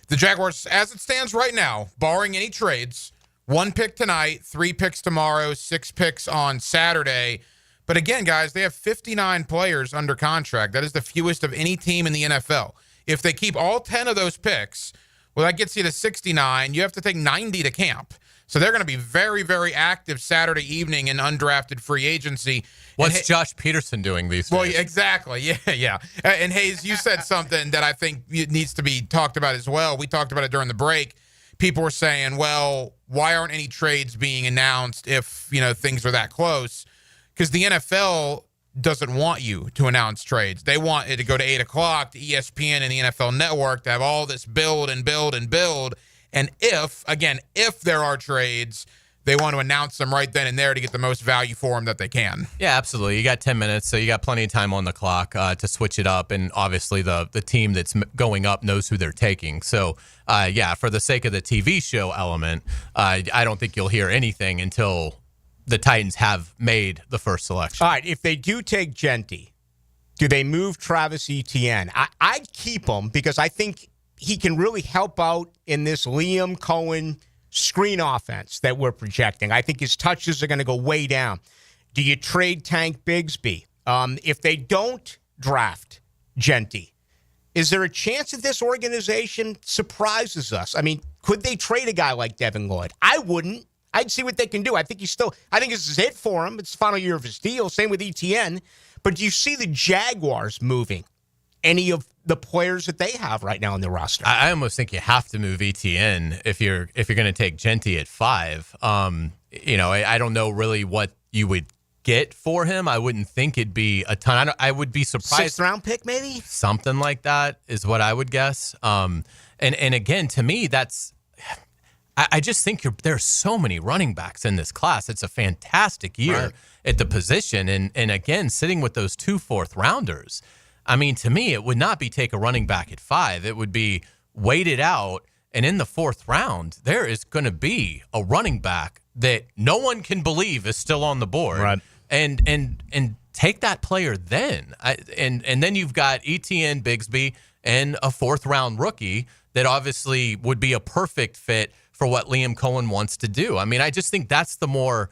The Jaguars, as it stands right now, barring any trades, 1 pick tonight, 3 picks tomorrow, 6 picks on Saturday. But again, guys, they have 59 players under contract. That is the fewest of any team in the NFL. If they keep all 10 of those picks, well, that gets you to 69. You have to take 90 to camp. So they're going to be very, very active Saturday evening in undrafted free agency. What's Josh Peterson doing these days? Well, exactly. Yeah. And Hayes, you said something that I think needs to be talked about as well. We talked about it during the break. People were saying, well, why aren't any trades being announced if, things are that close? Because the NFL doesn't want you to announce trades. They want it to go to 8 o'clock to ESPN and the NFL Network to have all this build and build and build. And if there are trades, they want to announce them right then and there to get the most value for them that they can. Yeah, absolutely. You got 10 minutes, so you got plenty of time on the clock to switch it up. And obviously the team that's going up knows who they're taking. So, for the sake of the TV show element, I don't think you'll hear anything until the Titans have made the first selection. All right, if they do take Genty, do they move Travis Etienne? I'd keep him because I think he can really help out in this Liam Cohen screen offense that we're projecting. I think his touches are going to go way down. Do you trade Tank Bigsby? If they don't draft Genty, is there a chance that this organization surprises us? I mean, could they trade a guy like Devin Lloyd? I wouldn't. I'd see what they can do. I think this is it for him. It's the final year of his deal. Same with Etienne. But do you see the Jaguars moving any of the players that they have right now on the roster? I almost think you have to move Etienne if you're going to take Genty at 5. I don't know really what you would get for him. I wouldn't think it'd be a ton. I would be surprised. 6th round pick, maybe? Something like that is what I would guess. And again, to me, I just think there's so many running backs in this class. It's a fantastic year at the position. And again, sitting with those 2 4th-rounders, I mean, to me, it would not be take a running back at 5. It would be wait it out. And in the 4th round, there is going to be a running back that no one can believe is still on the board. Right. And take that player then. And then you've got Etienne, Bigsby, and a 4th-round rookie that obviously would be a perfect fit for what Liam Cohen wants to do. I mean, I just think that's the more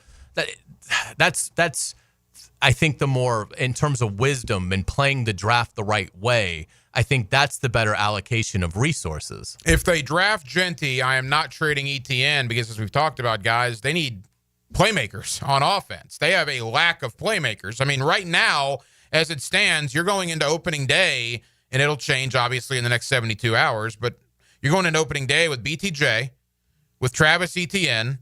I think the more in terms of wisdom and playing the draft the right way, I think that's the better allocation of resources. If they draft Genty, I am not trading Etienne because, as we've talked about, guys, they need playmakers on offense. They have a lack of playmakers. I mean, right now, as it stands, you're going into opening day, and it'll change, obviously, in the next 72 hours, but you're going into opening day with BTJ, with Travis Etienne,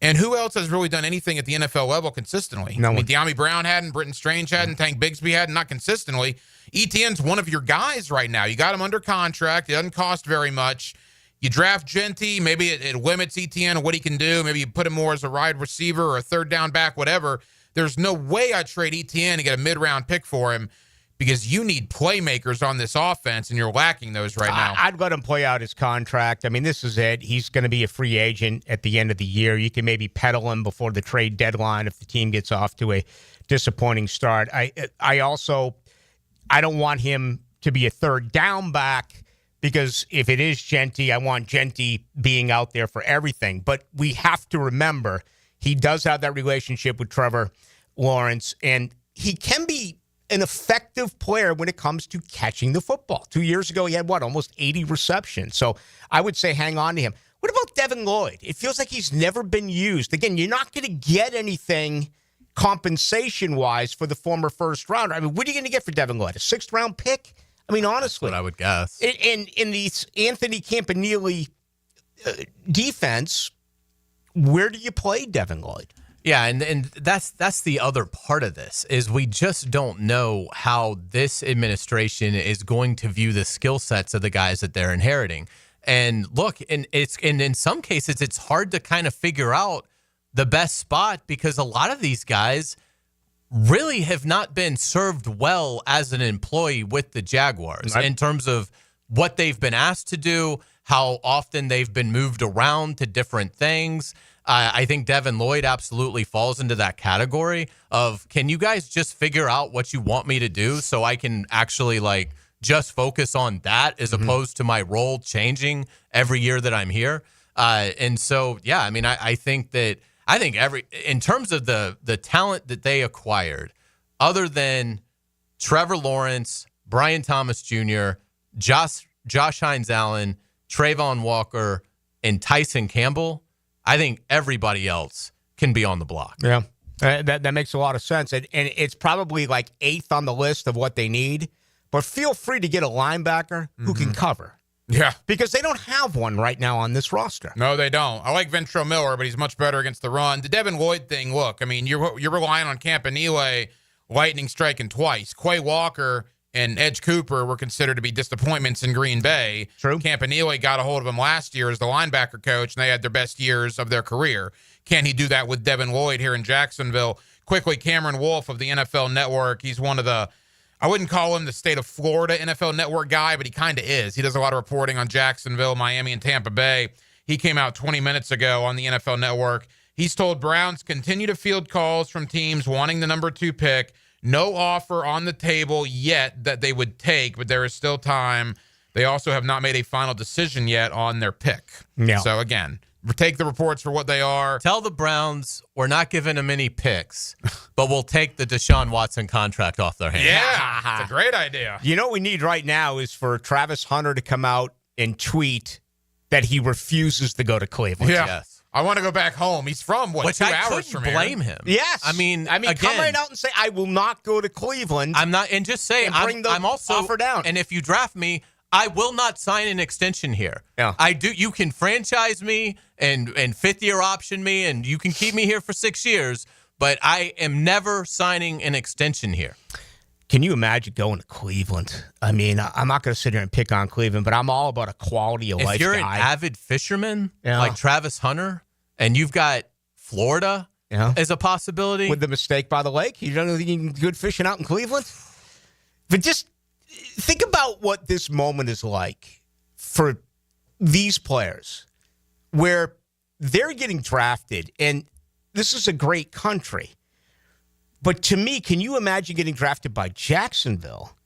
and who else has really done anything at the NFL level consistently? No one. I mean, De'Ami Brown hadn't, Britton Strange hadn't, Tank Bigsby hadn't, not consistently. Etienne's one of your guys right now. You got him under contract. It doesn't cost very much. You draft Genty, maybe it limits Etienne and what he can do. Maybe you put him more as a wide receiver or a 3rd down back, whatever. There's no way I'd trade Etienne to get a mid-round pick for him because you need playmakers on this offense, and you're lacking those right now. I'd let him play out his contract. I mean, this is it. He's going to be a free agent at the end of the year. You can maybe peddle him before the trade deadline if the team gets off to a disappointing start. I don't want him to be a 3rd down back because if it is Genty, I want Genty being out there for everything. But we have to remember he does have that relationship with Trevor Lawrence, and he can be an effective player when it comes to catching the football. 2 years ago, he had, almost 80 receptions. So I would say hang on to him. What about Devin Lloyd? It feels like he's never been used. Again, you're not going to get anything compensation-wise for the former 1st rounder. I mean, what are you going to get for Devin Lloyd? A 6th-round pick? I mean, honestly. That's what I would guess. In the Anthony Campanile defense, where do you play Devin Lloyd? Yeah, and that's the other part of this is we just don't know how this administration is going to view the skill sets of the guys that they're inheriting. And look, and in some cases it's hard to kind of figure out the best spot because a lot of these guys really have not been served well as an employee with the Jaguars in terms of what they've been asked to do, how often they've been moved around to different things. I think Devin Lloyd absolutely falls into that category of, can you guys just figure out what you want me to do so I can actually just focus on that as opposed to my role changing every year that I'm here? And so, yeah, I mean, I think in terms of the talent that they acquired, other than Trevor Lawrence, Brian Thomas Jr., Josh Hines-Allen, Trayvon Walker, and Tyson Campbell, I think everybody else can be on the block. Yeah, that makes a lot of sense. And it's probably 8th on the list of what they need. But feel free to get a linebacker who can cover. Yeah. Because they don't have one right now on this roster. No, they don't. I like Ventrell Miller, but he's much better against the run. The Devin Lloyd thing, look, I mean, you're relying on Campanile lightning striking twice. Quay Walker and Edge Cooper were considered to be disappointments in Green Bay. True. Campanile got a hold of him last year as the linebacker coach, and they had their best years of their career. Can he do that with Devin Lloyd here in Jacksonville? Quickly, Cameron Wolf of the NFL Network. He's one of the, I wouldn't call him the state of Florida NFL Network guy, but he kind of is. He does a lot of reporting on Jacksonville, Miami, and Tampa Bay. He came out 20 minutes ago on the NFL Network. He's told Browns continue to field calls from teams wanting the number 2 pick. No offer on the table yet that they would take, but there is still time. They also have not made a final decision yet on their pick. Yeah. So, again, take the reports for what they are. Tell the Browns we're not giving them any picks, but we'll take the Deshaun Watson contract off their hands. Yeah, it's a great idea. You know what we need right now is for Travis Hunter to come out and tweet that he refuses to go to Cleveland. Yeah. Yes. I want to go back home. He's from, what, Which 2 I hours couldn't from blame here? him. Yes. I mean, come again, right out and say, I will not go to Cleveland. I'm not, and just say, And bring the I'm also, offer down. And if you draft me, I will not sign an extension here. Yeah. You can franchise me and 5th-year option me, and you can keep me here for 6 years, but I am never signing an extension here. Can you imagine going to Cleveland? I mean, I'm not going to sit here and pick on Cleveland, but I'm all about a quality of life If you're guy. an avid fisherman Yeah. like Travis Hunter, and you've got Florida as a possibility. With the mistake by the lake, you don't think good fishing out in Cleveland? But just think about what this moment is like for these players, where they're getting drafted, and this is a great country. But to me, can you imagine getting drafted by Jacksonville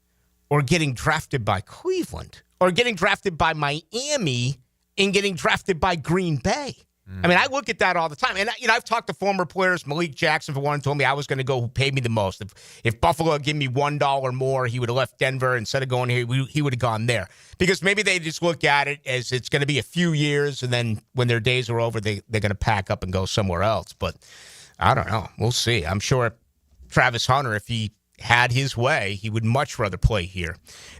or getting drafted by Cleveland or getting drafted by Miami and getting drafted by Green Bay? I mean, I look at that all the time. And, I've talked to former players. Malik Jackson, for one, told me I was going to go who paid me the most. If Buffalo had given me $1 more, he would have left Denver. Instead of going here, he would have gone there. Because maybe they just look at it as it's going to be a few years, and then when their days are over, they're going to pack up and go somewhere else. But I don't know. We'll see. I'm sure Travis Hunter, if he had his way, he would much rather play here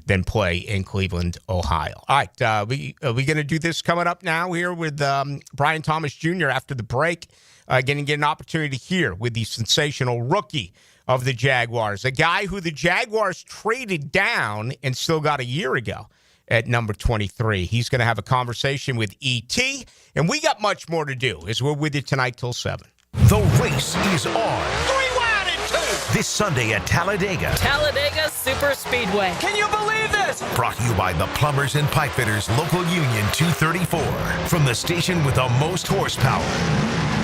than play in Cleveland, Ohio. All right, are we going to do this coming up now here with Brian Thomas Jr. after the break? Going to get an opportunity here with the sensational rookie of the Jaguars, a guy who the Jaguars traded down and still got a year ago at number 23. He's going to have a conversation with E.T., and we got much more to do as we're with you tonight till 7. The race is on. This Sunday at Talladega. Talladega Super Speedway. Can you believe this? Brought to you by the Plumbers and Pipe Fitters Local Union 234. From the station with the most horsepower,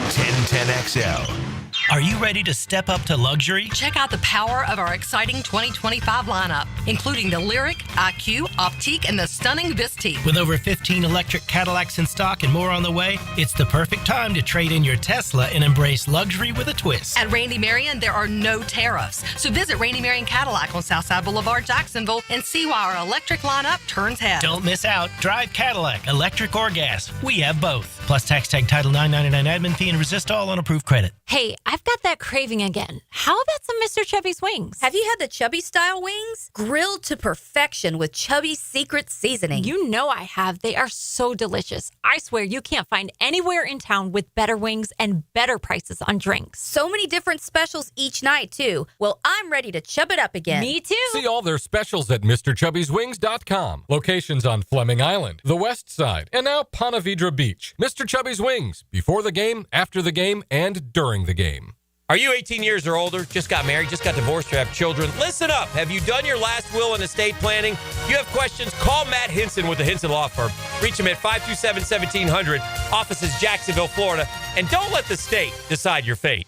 1010XL. Are you ready to step up to luxury? Check out the power of our exciting 2025 lineup, including the Lyric, IQ, Optique, and the stunning Vistique. With over 15 electric Cadillacs in stock and more on the way, it's the perfect time to trade in your Tesla and embrace luxury with a twist. At Randy Marion, there are no tariffs. So visit Randy Marion Cadillac on Southside Boulevard, Jacksonville, and see why our electric lineup turns heads. Don't miss out. Drive Cadillac, electric or gas. We have both. Plus tax tag title $9.99 admin fee and resist all on approved credit. Hey, I've got that craving again. How about some Mr. Chubby's wings? Have you had the Chubby style wings? Grilled to perfection with Chubby's secret seasoning. You know I have. They are so delicious. I swear you can't find anywhere in town with better wings and better prices on drinks. So many different specials each night, too. Well, I'm ready to chub it up again. Me too. See all their specials at MrChubby'sWings.com. Locations on Fleming Island, the West Side, and now Ponte Vedra Beach. Mr. Chubby's Wings. Before the game, after the game, and during the game. Are you 18 years or older, just got married, just got divorced, or have children? Listen up. Have you done your last will and estate planning? If you have questions, call Matt Hinson with the Hinson Law Firm. Reach him at 527-1700. Office is Jacksonville, Florida. And don't let the state decide your fate.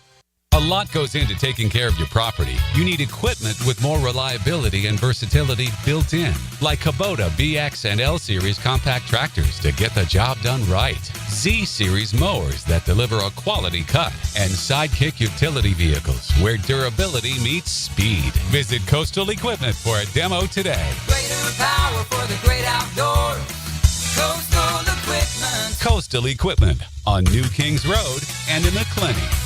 A lot goes into taking care of your property. You need equipment with more reliability and versatility built in, like Kubota BX and L Series compact tractors to get the job done right, Z Series mowers that deliver a quality cut, and Sidekick utility vehicles where durability meets speed. Visit Coastal Equipment for a demo today. Greater power for the great outdoors. Coastal Equipment. Coastal Equipment on New Kings Road and in McClenny.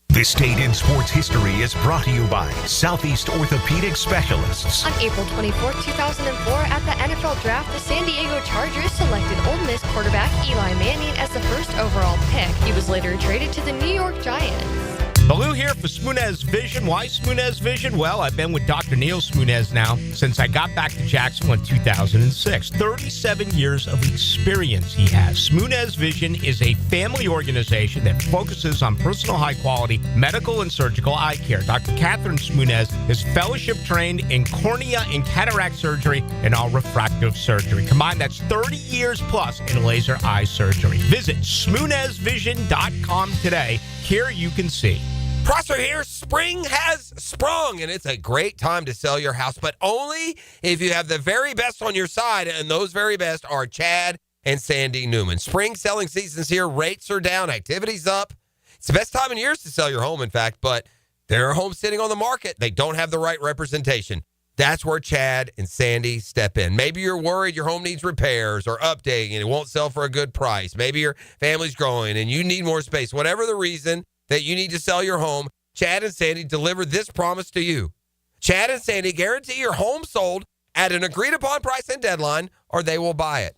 This Date in Sports History is brought to you by Southeast Orthopedic Specialists. On April 24, 2004, at the NFL Draft, the San Diego Chargers selected Ole Miss quarterback Eli Manning as the first overall pick. He was later traded to the New York Giants. Baloo here for Smunez Vision. Why Smunez Vision? Well, I've been with Dr. Neil Smunez now since I got back to Jacksonville in 2006. 37 years of experience he has. Smunez Vision is a family organization that focuses on personal high-quality medical and surgical eye care. Dr. Catherine Smunez is fellowship trained in cornea and cataract surgery and all refractive surgery. Combined, that's 30 years plus in laser eye surgery. Visit SmunezVision.com today. Here you can see. Prosser here. Spring has sprung, and it's a great time to sell your house, but only if you have the very best on your side, and those very best are Chad and Sandy Newman. Spring selling season's here. Rates are down. Activity's up. It's the best time in years to sell your home, in fact, but there are homes sitting on the market. They don't have the right representation. That's where Chad and Sandy step in. Maybe you're worried your home needs repairs or updating and it won't sell for a good price. Maybe your family's growing and you need more space. Whatever the reason that you need to sell your home, Chad and Sandy deliver this promise to you. Chad and Sandy guarantee your home sold at an agreed-upon price and deadline, or they will buy it.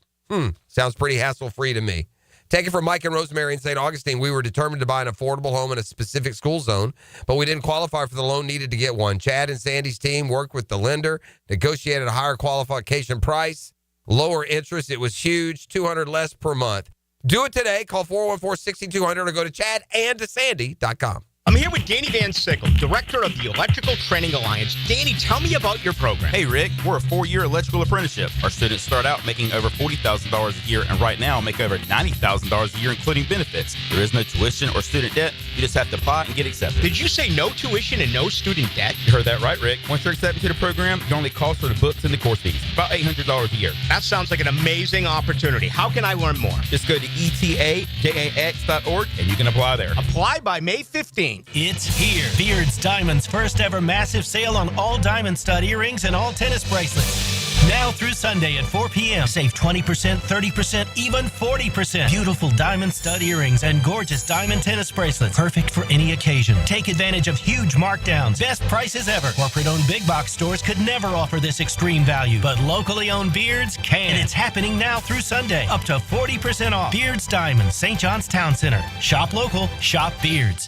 Sounds pretty hassle-free to me. Take it from Mike and Rosemary in St. Augustine. We were determined to buy an affordable home in a specific school zone, but we didn't qualify for the loan needed to get one. Chad and Sandy's team worked with the lender, negotiated a higher qualification price, lower interest. It was huge, $200 less per month. Do it today. Call 414-6200 or go to chadandsandy.com. I'm here with Danny Van Sickle, Director of the Electrical Training Alliance. Danny, tell me about your program. Hey, Rick, we're a 4-year electrical apprenticeship. Our students start out making over $40,000 a year and right now make over $90,000 a year, including benefits. There is no tuition or student debt. You just have to apply and get accepted. Did you say no tuition and no student debt? You heard that right, Rick. Once you're accepted to the program, your only cost for the books and the course fees, about $800 a year. That sounds like an amazing opportunity. How can I learn more? Just go to etajax.org and you can apply there. Apply by May 15th. It's here. Beard's Diamond's first ever massive sale on all diamond stud earrings and all tennis bracelets. Now through Sunday at 4 p.m. Save 20%, 30%, even 40%. Beautiful diamond stud earrings and gorgeous diamond tennis bracelets. Perfect for any occasion. Take advantage of huge markdowns. Best prices ever. Corporate-owned big box stores could never offer this extreme value, but locally owned Beards can. And it's happening now through Sunday. Up to 40% off. Beards Diamond, St. John's Town Center. Shop local. Shop Beards.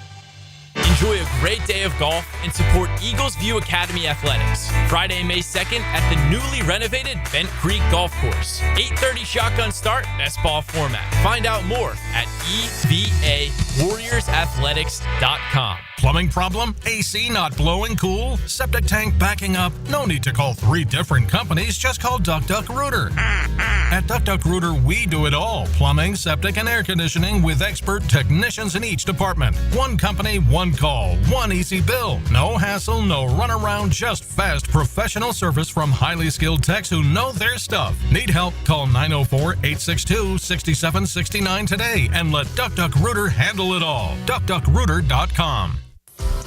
Enjoy a great day of golf and support Eagles View Academy Athletics. Friday, May 2nd at the newly renovated Bent Creek Golf Course. 8:30 shotgun start, best ball format. Find out more at evawarriorsathletics.com. Plumbing problem? AC not blowing cool? Septic tank backing up? No need to call 3 different companies. Just call Duck Duck Rooter. At Duck Duck Rooter, we do it all. Plumbing, septic, and air conditioning with expert technicians in each department. One company, one call, one easy bill. No hassle, no runaround, just fast professional service from highly skilled techs who know their stuff. Need help? Call 904-862-6769 today and let Duck Duck Rooter handle it all. DuckDuckRooter.com.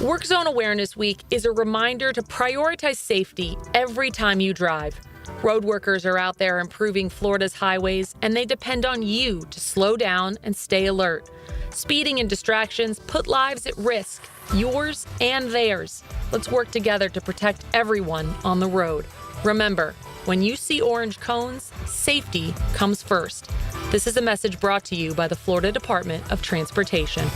Work Zone Awareness Week is a reminder to prioritize safety every time you drive. Road workers are out there improving Florida's highways, and they depend on you to slow down and stay alert. Speeding and distractions put lives at risk, yours and theirs. Let's work together to protect everyone on the road. Remember, when you see orange cones, safety comes first. This is a message brought to you by the Florida Department of Transportation.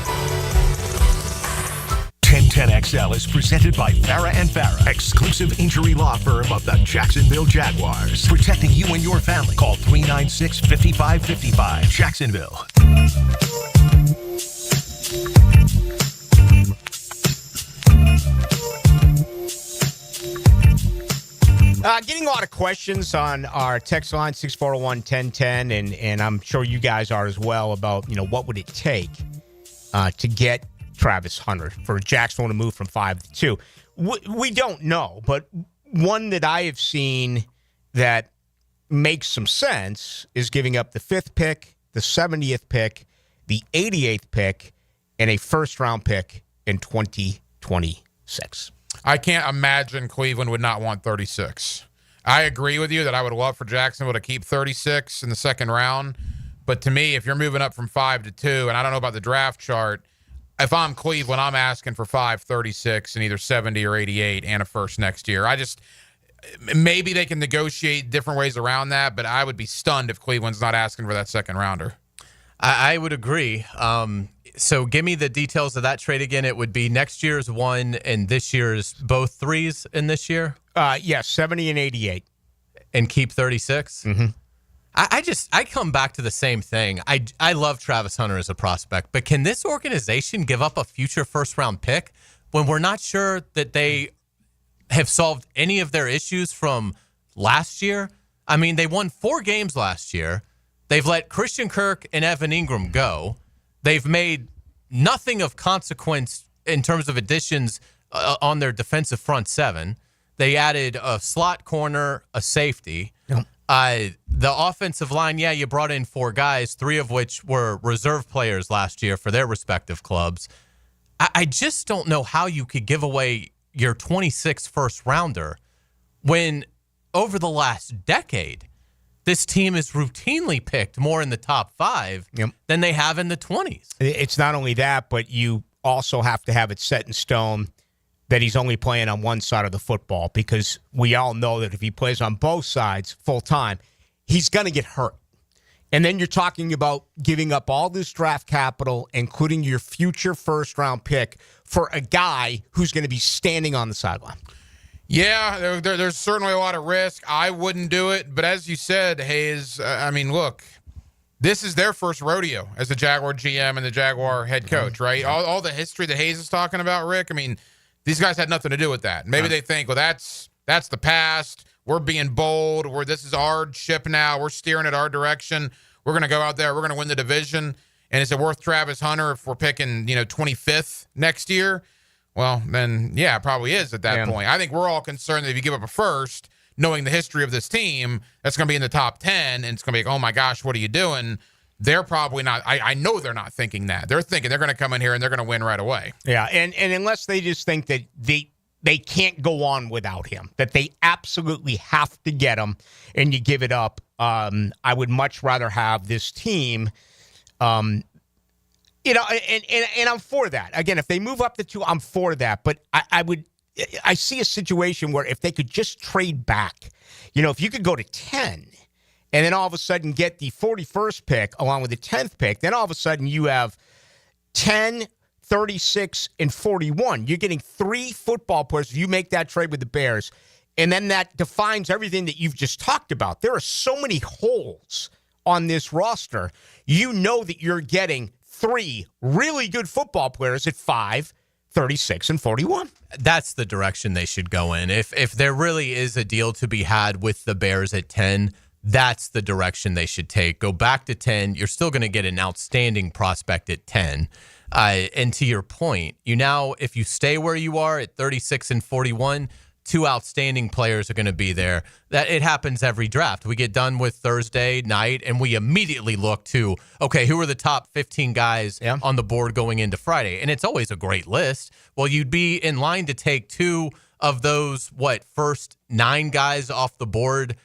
1010XL is presented by Farah & Farah, exclusive injury law firm of the Jacksonville Jaguars. Protecting you and your family. Call 396-5555. Jacksonville. Getting a lot of questions on our text line 641-1010, and I'm sure you guys are as well about, what would it take to get Travis Hunter for Jacksonville to move from 5 to 2. We don't know, but one that I have seen that makes some sense is giving up the 5th pick, the 70th pick, the 88th pick, and a first-round pick in 2026. I can't imagine Cleveland would not want 36. I agree with you that I would love for Jacksonville to keep 36 in the second round. But to me, if you're moving up from 5 to 2, and I don't know about the draft chart, if I'm Cleveland, I'm asking for 5, 36, and either 70 or 88 and a first next year. Maybe they can negotiate different ways around that, but I would be stunned if Cleveland's not asking for that second rounder. I would agree. So give me the details of that trade again. It would be next year's 1 and this year's both 3s in this year? Yes, 70 and 88. And keep 36? Mm-hmm. I come back to the same thing. I love Travis Hunter as a prospect, but can this organization give up a future first-round pick when we're not sure that they have solved any of their issues from last year? I mean, they won 4 games last year. They've let Christian Kirk and Evan Ingram go. They've made nothing of consequence in terms of additions on their defensive front 7. They added a slot corner, a safety. Yep. The offensive line, you brought in 4 guys, 3 of which were reserve players last year for their respective clubs. I just don't know how you could give away your 26th first rounder when over the last decade, this team is routinely picked more in the top 5 than they have in the 20s. It's not only that, but you also have to have it set in stone that he's only playing on one side of the football, because we all know that if he plays on both sides full time, he's going to get hurt. And then you're talking about giving up all this draft capital, including your future first-round pick, for a guy who's going to be standing on the sideline. Yeah, there's certainly a lot of risk. I wouldn't do it. But as you said, Hayes, I mean, look, this is their first rodeo as the Jaguar GM and the Jaguar head coach, right? All the history that Hayes is talking about, Rick, I mean, these guys had nothing to do with that. Maybe they think, well, that's the past. We're being bold. This is our ship now. We're steering it our direction. We're going to go out there. We're going to win the division. And is it worth Travis Hunter if we're picking, 25th next year? Well, then, yeah, it probably is at that point. I think we're all concerned that if you give up a first, knowing the history of this team, that's going to be in the top 10, and it's going to be like, oh, my gosh, what are you doing? They're probably not. I know they're not thinking that. They're thinking they're going to come in here and they're going to win right away. Yeah, and unless they just think that they can't go on without him, that they absolutely have to get him, and you give it up, I would much rather have this team, and I'm for that. Again, if they move up to 2, I'm for that. But I see a situation where if they could just trade back, if you could go to 10, and then all of a sudden get the 41st pick along with the 10th pick, then all of a sudden you have 10, 36, and 41. You're getting 3 football players if you make that trade with the Bears, and then that defines everything that you've just talked about. There are so many holes on this roster. You know that you're getting 3 really good football players at 5, 36, and 41. That's the direction they should go in. If there really is a deal to be had with the Bears at 10, that's the direction they should take. Go back to 10. You're still going to get an outstanding prospect at 10. And to your point, if you stay where you are at 36 and 41, 2 outstanding players are going to be there. That it happens every draft. We get done with Thursday night, and we immediately look to, okay, who are the top 15 guys on the board going into Friday? And it's always a great list. Well, you'd be in line to take 2 of those, first 9 guys off the board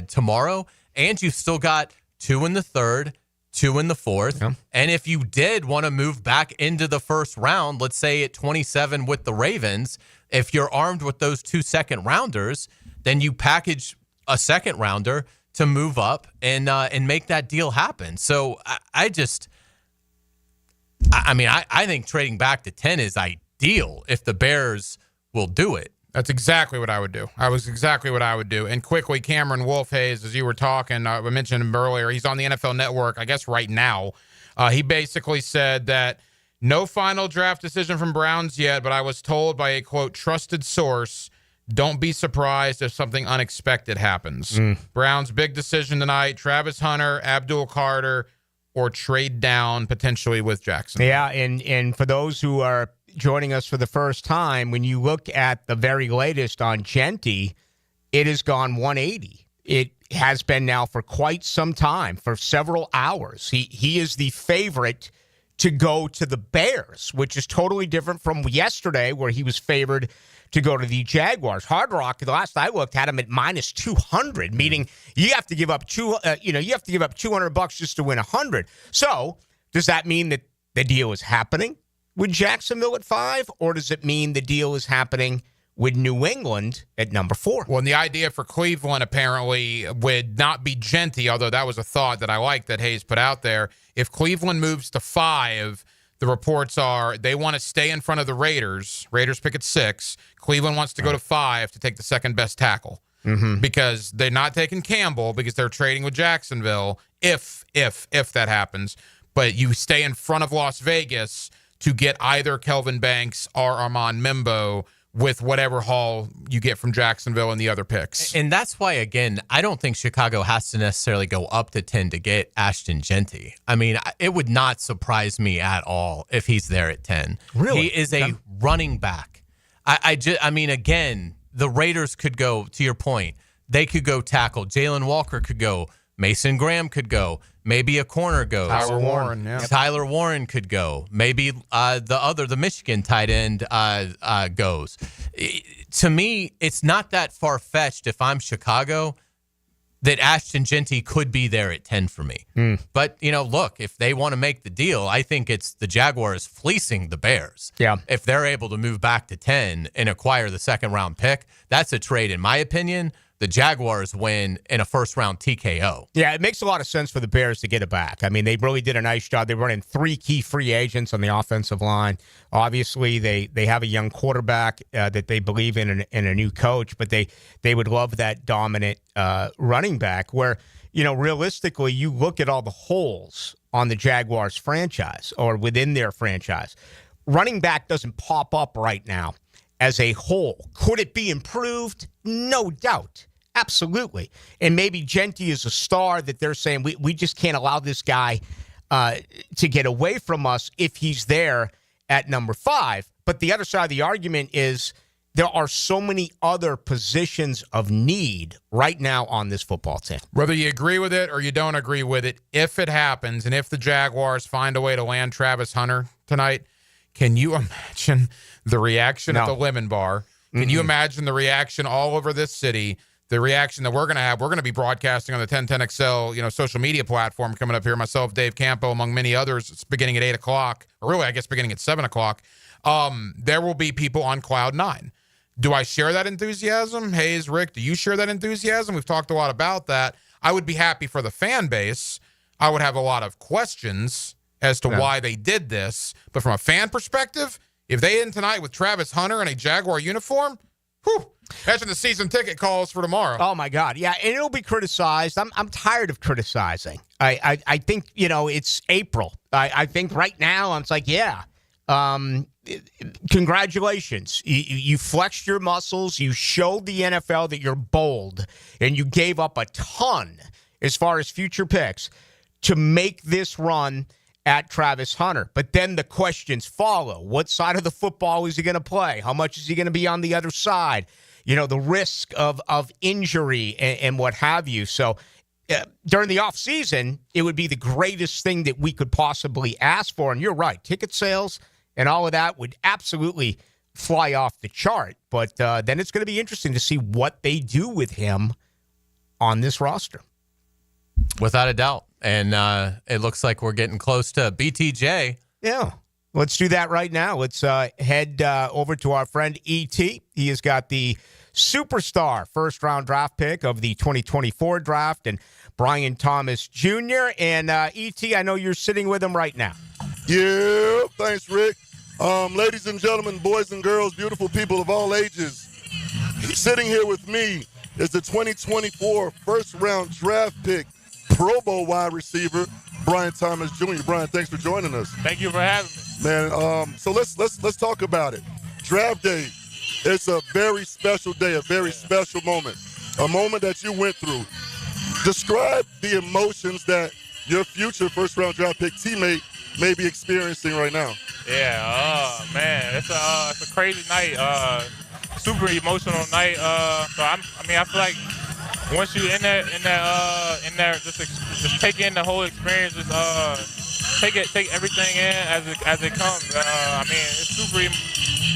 tomorrow, and you've still got 2 in the 3rd, 2 in the 4th. And if you did want to move back into the first round, let's say at 27 with the Ravens, if you're armed with those 2 second rounders, then you package a second rounder to move up and make that deal happen. So I think trading back to 10 is ideal if the Bears will do it. That's exactly what I would do. Exactly what I would do. And quickly, Cameron Wolf, Hayes, as you were talking, I mentioned him earlier. He's on the NFL Network, I guess right now. He basically said that no final draft decision from Browns yet, but I was told by a, quote, trusted source, don't be surprised if something unexpected happens. Browns' big decision tonight, Travis Hunter, Abdul Carter, or trade down potentially with Jackson. Yeah, and for those who are joining us for the first time, when you look at the very latest on Genty, it has gone 180. It has been now for quite some time, for several hours. He is the favorite to go to the Bears, which is totally different from yesterday where he was favored to go to the Jaguars. Hard Rock, the last I looked, had him at minus 200, meaning you have to give up $200 just to win 100. So does that mean that the deal is happening with Jacksonville at 5, or does it mean the deal is happening with New England at number 4. Well, and the idea for Cleveland apparently would not be Genty, although that was a thought that I like that Hayes put out there. If Cleveland moves to 5, the reports are they want to stay in front of the Raiders. Raiders pick at 6. Cleveland wants to go to 5 to take the second best tackle because they're not taking Campbell because they're trading with Jacksonville if that happens. But you stay in front of Las Vegas to get either Kelvin Banks or Armand Mimbo with whatever haul you get from Jacksonville and the other picks. And that's why, again, I don't think Chicago has to necessarily go up to 10 to get Ashton Genty. I mean, it would not surprise me at all if he's there at 10. Really? He is a running back. I mean, again, the Raiders could go, to your point, they could go tackle. Jalen Walker could go. Mason Graham could go. Maybe a corner goes. Tyler Warren, yeah. Tyler Warren could go. Maybe the Michigan tight end goes. To me, it's not that far-fetched if I'm Chicago that Ashton Genty could be there at 10 for me. But, look, if they want to make the deal, I think it's the Jaguars fleecing the Bears. Yeah. If they're able to move back to 10 and acquire the second-round pick, that's a trade, in my opinion. The Jaguars win in a first-round TKO. Yeah, it makes a lot of sense for the Bears to get it back. I mean, they really did a nice job. They brought in 3 key free agents on the offensive line. Obviously, they have a young quarterback that they believe in and a new coach, but they would love that dominant running back where, realistically, you look at all the holes on the Jaguars franchise or within their franchise. Running back doesn't pop up right now as a whole. Could it be improved? No doubt. Absolutely. And maybe Genty is a star that they're saying we just can't allow this guy to get away from us if he's there at number 5. But the other side of the argument is there are so many other positions of need right now on this football team. Whether you agree with it or you don't agree with it, if it happens and if the Jaguars find a way to land Travis Hunter tonight, can you imagine the reaction at the Lemon Bar? Can you imagine the reaction all over this city? The reaction that we're going to have? We're going to be broadcasting on the 1010XL, social media platform coming up here. Myself, Dave Campo, among many others. It's beginning at 8 o'clock, or really, I guess, beginning at 7 o'clock. There will be people on Cloud 9. Do I share that enthusiasm? Hayes, Rick, do you share that enthusiasm? We've talked a lot about that. I would be happy for the fan base. I would have a lot of questions as to why they did this. But from a fan perspective, if they end tonight with Travis Hunter in a Jaguar uniform, imagine the season ticket calls for tomorrow. Oh, my God. Yeah, and it'll be criticized. I'm tired of criticizing. I think, it's April. I think right now, it's like, congratulations. You flexed your muscles. You showed the NFL that you're bold, and you gave up a ton as far as future picks to make this run at Travis Hunter. But then the questions follow. What side of the football is he going to play? How much is he going to be on the other side? The risk of injury and what have you. So during the offseason, it would be the greatest thing that we could possibly ask for. And you're right. Ticket sales and all of that would absolutely fly off the chart. But then it's going to be interesting to see what they do with him on this roster. Without a doubt. And it looks like we're getting close to BTJ. Yeah. Let's do that right now. Let's head over to our friend E.T. He has got the superstar first-round draft pick of the 2024 draft, and Brian Thomas Jr. And E.T., I know you're sitting with him right now. Yeah, thanks, Rick. Ladies and gentlemen, boys and girls, beautiful people of all ages, sitting here with me is the 2024 first-round draft pick, Pro Bowl wide receiver, Brian Thomas Jr. Brian, thanks for joining us. Thank you for having me. Man, so let's talk about it. Draft day, it's a very special day, a very special moment, a moment that you went through. Describe the emotions your future first-round draft pick teammate may be experiencing right now. Yeah, man, it's a crazy night, super emotional night. So I feel like once you in there, just take in the whole experience, just take everything in as it comes. It's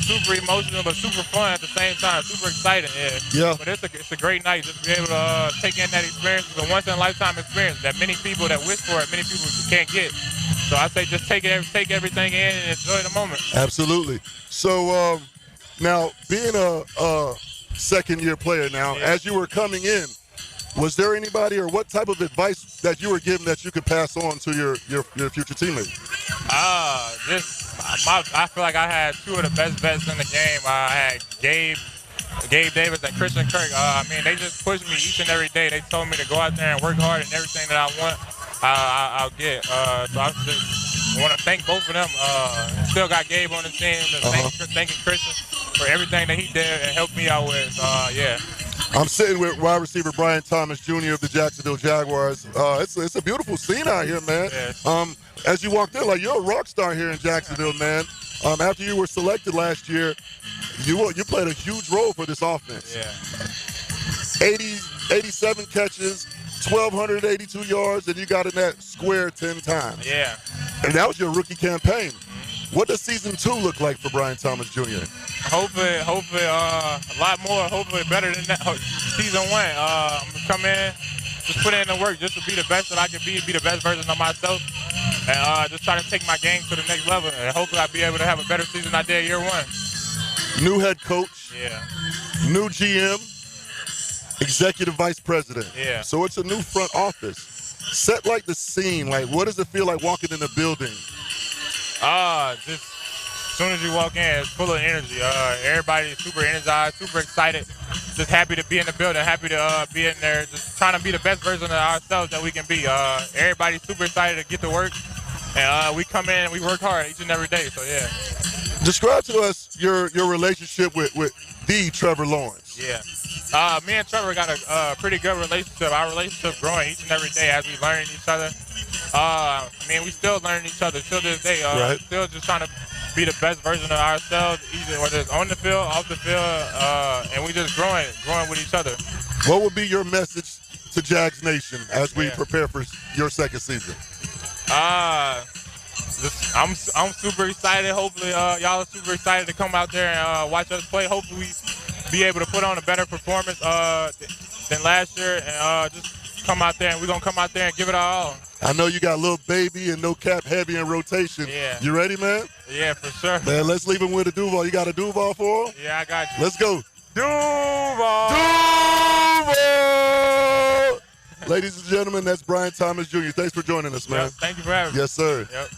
super emotional, but super fun at the same time, super exciting. Yeah. But it's a great night just to be able to take in that experience. It's a once in a lifetime experience that many people that wish for it, many people can't get. So I say just take everything in and enjoy the moment. Absolutely. So Now, being a second-year player now, as you were coming in, was there anybody or what type of advice that you were given that you could pass on to your future teammates? I feel like I had two of the best vets in the game. I had Gabe Davis and Christian Kirk. They just pushed me each and every day. They told me to go out there and work hard, and everything that I want, I'll get. So I just want to thank both of them. Still got Gabe on the team. Thanking Christian for everything that he did and helped me out with. I'm sitting with wide receiver Brian Thomas Jr. of the Jacksonville Jaguars. It's a beautiful scene out here, man. Yeah. As you walked in, like, you're a rock star here in Jacksonville, man. After you were selected last year, you played a huge role for this offense. Yeah. 87 catches, 1,282 yards, and you got in that square 10 times. Yeah. And that was your rookie campaign. What does season 2 look like for Brian Thomas Jr.? Hopefully, a lot more. Hopefully, better than that. Season 1. I'm gonna come in, just put in the work, just to be the best that I can be the best version of myself, and just try to take my game to the next level. And hopefully, I'll be able to have a better season I did year 1. New head coach. Yeah. New GM. Executive vice president. Yeah. So it's a new front office. Set like the scene. Like, what does it feel like walking in the building? Just as soon as you walk in, it's full of energy. Everybody's super energized, super excited. Just happy to be in the building, happy to be in there, just trying to be the best version of ourselves that we can be. Everybody's super excited to get to work, and we come in and we work hard each and every day. So yeah. Describe to us your relationship with the Trevor Lawrence. Yeah. Me and Trevor got a pretty good relationship. Our relationship growing each and every day as we learn each other. We still learn each other till this day. Right. Still just trying to be the best version of ourselves, either whether it's on the field, off the field, and we just growing with each other. What would be your message to Jags Nation as we prepare for your second season? I'm super excited. Hopefully, y'all are super excited to come out there and watch us play. Hopefully, we be able to put on a better performance than last year, and just come out there, and we're going to come out there and give it our all. I know you got Lil Baby and No Cap Heavy in rotation. Yeah. You ready, man? Yeah, for sure. Man, let's leave him with a Duval. You got a Duval for him? Yeah, I got you. Let's go. Duval! Duval! Ladies and gentlemen, that's Brian Thomas Jr. Thanks for joining us, man. Yep, thank you for having me. Yes, sir. Yep.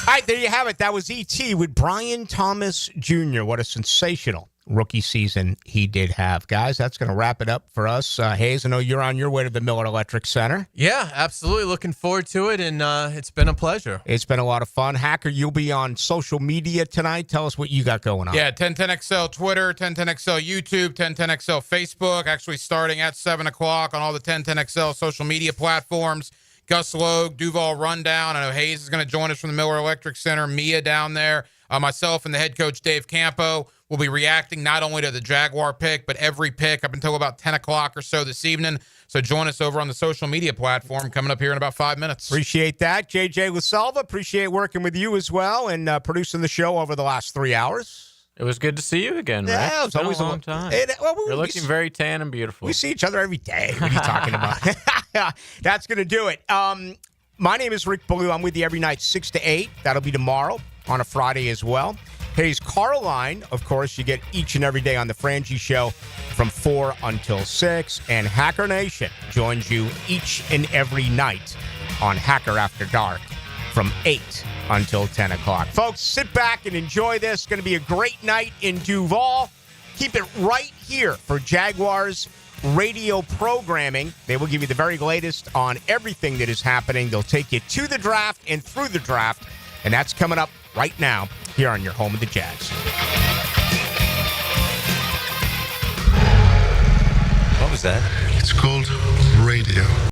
All right, there you have it. That was E.T. with Brian Thomas Jr. What a sensational rookie season he did have. Guys, that's going to wrap it up for us. Hayes, I know you're on your way to the Miller Electric Center. Yeah, absolutely. Looking forward to it, and it's been a pleasure. It's been a lot of fun. Hacker, you'll be on social media tonight. Tell us what you got going on. Yeah, 1010XL Twitter, 1010XL YouTube, 1010XL Facebook, actually starting at 7 o'clock on all the 1010XL social media platforms. Gus Logue, Duval Rundown. I know Hayes is going to join us from the Miller Electric Center. Mia down there. Myself and the head coach, Dave Campo, will be reacting not only to the Jaguar pick, but every pick up until about 10 o'clock or so this evening. So join us over on the social media platform coming up here in about 5 minutes. Appreciate that. JJ LaSalva, appreciate working with you as well and producing the show over the last 3 hours. It was good to see you again, Rick. Yeah, it's always a long time. You're looking very tan and beautiful. We see each other every day. What are you talking about? That's going to do it. My name is Rick Ballou. I'm with you every night, 6 to 8. That'll be tomorrow on a Friday as well. Hayes Carline, of course, you get each and every day on the Frangie Show from 4 until 6. And Hacker Nation joins you each and every night on Hacker After Dark from 8 until 10 o'clock. Folks, sit back and enjoy this. It's going to be a great night in Duval. Keep it right here for Jaguars radio programming. They will give you the very latest on everything that is happening. They'll take you to the draft and through the draft. And that's coming up right now here on your home of the Jags. What was that? It's called radio.